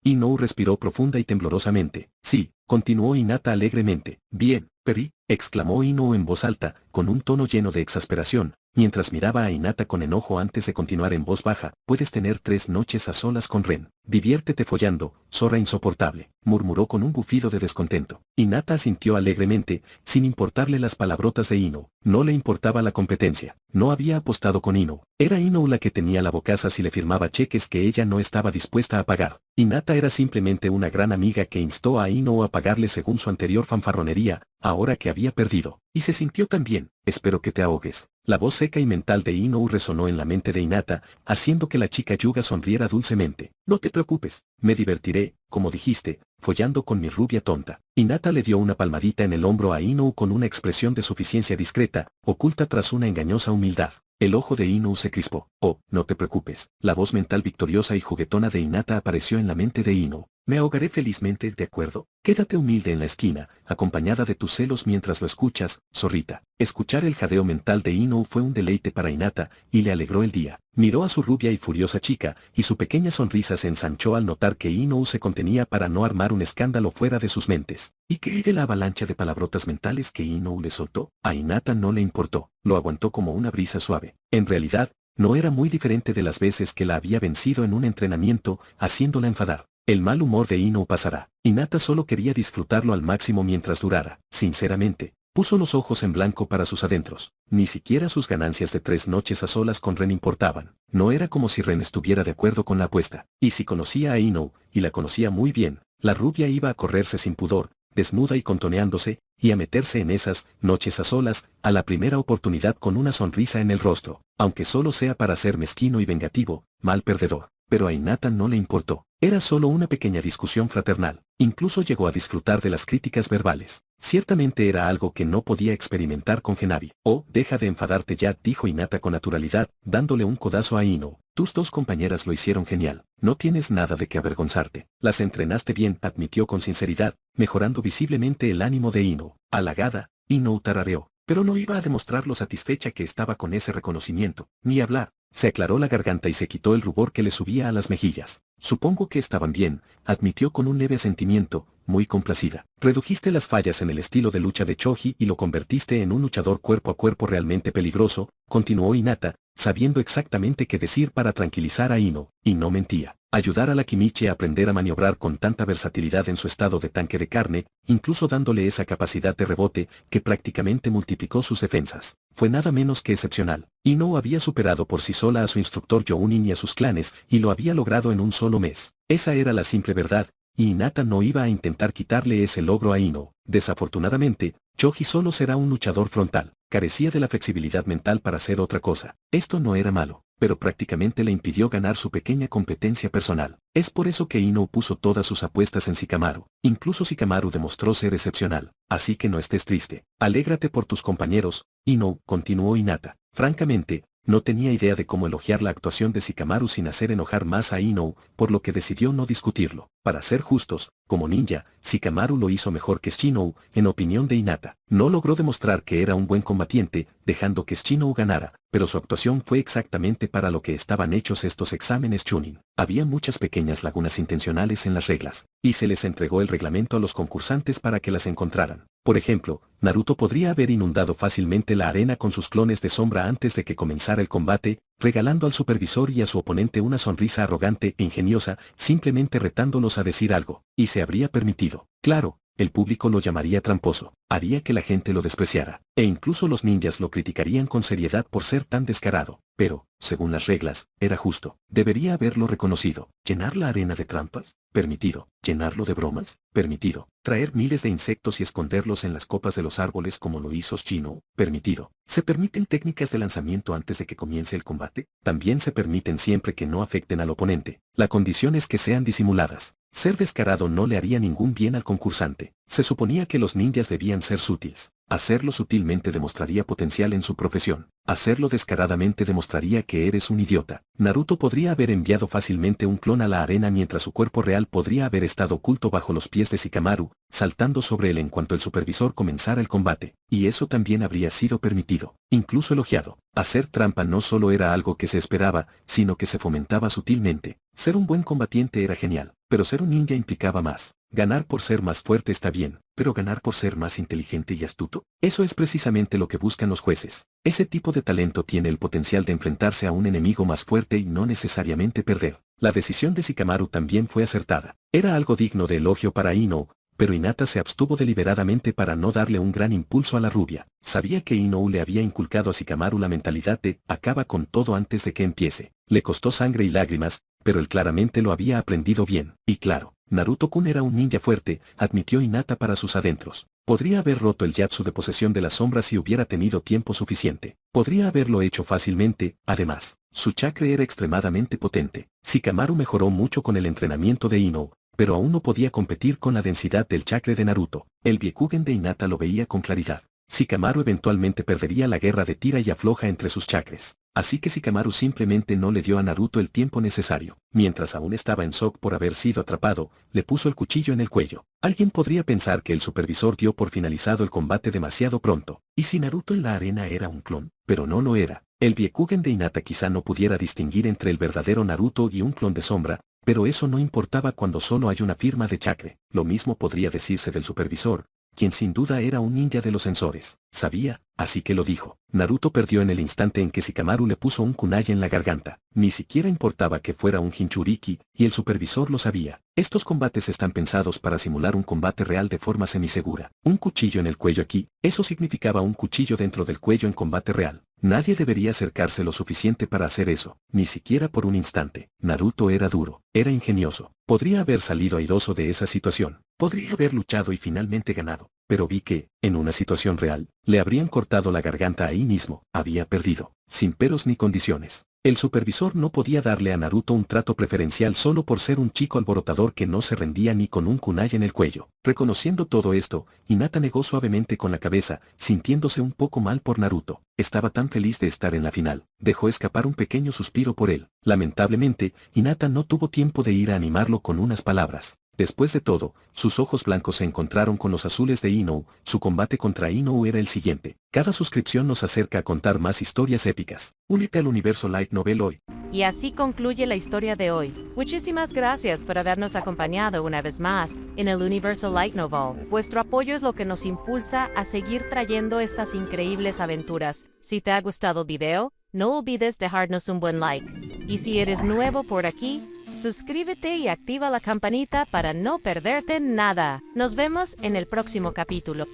Ino respiró profunda y temblorosamente. Sí, continuó Hinata alegremente. Bien, Peri, exclamó Ino en voz alta, con un tono lleno de exasperación, mientras miraba a Hinata con enojo antes de continuar en voz baja. Puedes tener 3 noches a solas con Ren. Diviértete follando, zorra insoportable, murmuró con un bufido de descontento. Hinata asintió alegremente, sin importarle las palabrotas de Ino. No le importaba la competencia. No había apostado con Ino. Era Ino la que tenía la bocaza si le firmaba cheques que ella no estaba dispuesta a pagar. Hinata era simplemente una gran amiga que instó a Ino a pagarle según su anterior fanfarronería, ahora que había perdido. Y se sintió tan bien. Espero que te ahogues. La voz seca y mental de Inou resonó en la mente de Hinata, haciendo que la chica Yuga sonriera dulcemente. No te preocupes, me divertiré, como dijiste, follando con mi rubia tonta. Hinata le dio una palmadita en el hombro a Inou con una expresión de suficiencia discreta, oculta tras una engañosa humildad. El ojo de Inou se crispó. Oh, no te preocupes. La voz mental victoriosa y juguetona de Hinata apareció en la mente de Inou. Me ahogaré felizmente, ¿de acuerdo? Quédate humilde en la esquina, acompañada de tus celos mientras lo escuchas, zorrita. Escuchar el jadeo mental de Inou fue un deleite para Hinata, y le alegró el día. Miró a su rubia y furiosa chica, y su pequeña sonrisa se ensanchó al notar que Inou se contenía para no armar un escándalo fuera de sus mentes. ¿Y qué de la avalancha de palabrotas mentales que Inou le soltó? A Hinata no le importó, lo aguantó como una brisa suave. En realidad, no era muy diferente de las veces que la había vencido en un entrenamiento, haciéndola enfadar. El mal humor de Inou pasará. Hinata solo quería disfrutarlo al máximo mientras durara. Sinceramente, puso los ojos en blanco para sus adentros. Ni siquiera sus ganancias de 3 noches a solas con Ren importaban. No era como si Ren estuviera de acuerdo con la apuesta. Y si conocía a Inou, y la conocía muy bien, la rubia iba a correrse sin pudor, desnuda y contoneándose, y a meterse en esas noches a solas, a la primera oportunidad con una sonrisa en el rostro, aunque solo sea para ser mezquino y vengativo, mal perdedor. Pero a Hinata no le importó. Era solo una pequeña discusión fraternal. Incluso llegó a disfrutar de las críticas verbales. Ciertamente era algo que no podía experimentar con Genavi. Oh, deja de enfadarte ya, dijo Hinata con naturalidad, dándole un codazo a Inou. Tus 2 compañeras lo hicieron genial. No tienes nada de qué avergonzarte. Las entrenaste bien, admitió con sinceridad, mejorando visiblemente el ánimo de Inou. Halagada, Inou tarareó. Pero no iba a demostrar lo satisfecha que estaba con ese reconocimiento, ni hablar. Se aclaró la garganta y se quitó el rubor que le subía a las mejillas. Supongo que estaban bien, admitió con un leve sentimiento, muy complacida. Redujiste las fallas en el estilo de lucha de Choji y lo convertiste en un luchador cuerpo a cuerpo realmente peligroso, continuó Hinata, sabiendo exactamente qué decir para tranquilizar a Inou, y no mentía. Ayudar a la Kimichi a aprender a maniobrar con tanta versatilidad en su estado de tanque de carne, incluso dándole esa capacidad de rebote que prácticamente multiplicó sus defensas. Fue nada menos que excepcional. Inou había superado por sí sola a su instructor Younin y a sus clanes, y lo había logrado en un solo mes. Esa era la simple verdad, y Hinata no iba a intentar quitarle ese logro a Inou. Desafortunadamente, Choji solo será un luchador frontal. Carecía de la flexibilidad mental para hacer otra cosa. Esto no era malo, pero prácticamente le impidió ganar su pequeña competencia personal. Es por eso que Inou puso todas sus apuestas en Shikamaru. Incluso Shikamaru demostró ser excepcional. Así que no estés triste. Alégrate por tus compañeros, Inou, continuó Hinata. Francamente, no tenía idea de cómo elogiar la actuación de Shikamaru sin hacer enojar más a Inou, por lo que decidió no discutirlo. Para ser justos, como ninja, Shikamaru lo hizo mejor que Shinou, en opinión de Hinata. No logró demostrar que era un buen combatiente, dejando que Shinou ganara, pero su actuación fue exactamente para lo que estaban hechos estos exámenes Chunin. Había muchas pequeñas lagunas intencionales en las reglas, y se les entregó el reglamento a los concursantes para que las encontraran. Por ejemplo, Naruto podría haber inundado fácilmente la arena con sus clones de sombra antes de que comenzara el combate, regalando al supervisor y a su oponente una sonrisa arrogante e ingeniosa, simplemente retándolos a decir algo, y se habría permitido. Claro, el público lo llamaría tramposo, haría que la gente lo despreciara, e incluso los ninjas lo criticarían con seriedad por ser tan descarado. Pero, según las reglas, era justo. Debería haberlo reconocido. ¿Llenar la arena de trampas? Permitido. ¿Llenarlo de bromas? Permitido. ¿Traer miles de insectos y esconderlos en las copas de los árboles como lo hizo Shinou? Permitido. ¿Se permiten técnicas de lanzamiento antes de que comience el combate? También se permiten siempre que no afecten al oponente. La condición es que sean disimuladas. Ser descarado no le haría ningún bien al concursante. Se suponía que los ninjas debían ser sutiles. Hacerlo sutilmente demostraría potencial en su profesión. Hacerlo descaradamente demostraría que eres un idiota. Naruto podría haber enviado fácilmente un clon a la arena mientras su cuerpo real podría haber estado oculto bajo los pies de Shikamaru, saltando sobre él en cuanto el supervisor comenzara el combate. Y eso también habría sido permitido, incluso elogiado. Hacer trampa no solo era algo que se esperaba, sino que se fomentaba sutilmente. Ser un buen combatiente era genial, pero ser un ninja implicaba más. Ganar por ser más fuerte está bien, pero ganar por ser más inteligente y astuto, eso es precisamente lo que buscan los jueces. Ese tipo de talento tiene el potencial de enfrentarse a un enemigo más fuerte y no necesariamente perder. La decisión de Shikamaru también fue acertada. Era algo digno de elogio para Inou, pero Hinata se abstuvo deliberadamente para no darle un gran impulso a la rubia. Sabía que Inou le había inculcado a Shikamaru la mentalidad de acaba con todo antes de que empiece. Le costó sangre y lágrimas, pero él claramente lo había aprendido bien. Y claro, Naruto-kun era un ninja fuerte, admitió Hinata para sus adentros. Podría haber roto el Yatsu de posesión de las sombras si hubiera tenido tiempo suficiente. Podría haberlo hecho fácilmente, además, su chakra era extremadamente potente. Shikamaru mejoró mucho con el entrenamiento de Inou, pero aún no podía competir con la densidad del chakra de Naruto. El Byakugan de Hinata lo veía con claridad. Shikamaru eventualmente perdería la guerra de tira y afloja entre sus chakras. Así que Shikamaru simplemente no le dio a Naruto el tiempo necesario. Mientras aún estaba en shock por haber sido atrapado, le puso el cuchillo en el cuello. Alguien podría pensar que el supervisor dio por finalizado el combate demasiado pronto. ¿Y si Naruto en la arena era un clon? Pero no lo era. El Byakugan de Hinata quizá no pudiera distinguir entre el verdadero Naruto y un clon de sombra, pero eso no importaba cuando solo hay una firma de chakra. Lo mismo podría decirse del supervisor, quien sin duda era un ninja de los sensores. Sabía, así que lo dijo. Naruto perdió en el instante en que Shikamaru le puso un kunai en la garganta. Ni siquiera importaba que fuera un Jinchuriki, y el supervisor lo sabía. Estos combates están pensados para simular un combate real de forma semisegura. Un cuchillo en el cuello aquí, eso significaba un cuchillo dentro del cuello en combate real. Nadie debería acercarse lo suficiente para hacer eso, ni siquiera por un instante. Naruto era duro, era ingenioso. Podría haber salido airoso de esa situación. Podría haber luchado y finalmente ganado. Pero vi que, en una situación real, le habrían cortado la garganta ahí mismo. Había perdido, sin peros ni condiciones. El supervisor no podía darle a Naruto un trato preferencial solo por ser un chico alborotador que no se rendía ni con un kunai en el cuello. Reconociendo todo esto, Hinata negó suavemente con la cabeza, sintiéndose un poco mal por Naruto. Estaba tan feliz de estar en la final. Dejó escapar un pequeño suspiro por él. Lamentablemente, Hinata no tuvo tiempo de ir a animarlo con unas palabras. Después de todo, sus ojos blancos se encontraron con los azules de Inou. Su combate contra Inou era el siguiente. Cada suscripción nos acerca a contar más historias épicas. Únete al universo Light Novel hoy.
Y así concluye la historia de hoy. Muchísimas gracias por habernos acompañado una vez más en el universo Light Novel. Vuestro apoyo es lo que nos impulsa a seguir trayendo estas increíbles aventuras. Si te ha gustado el video, no olvides dejarnos un buen like. Y si eres nuevo por aquí, suscríbete y activa la campanita para no perderte nada. Nos vemos en el próximo capítulo.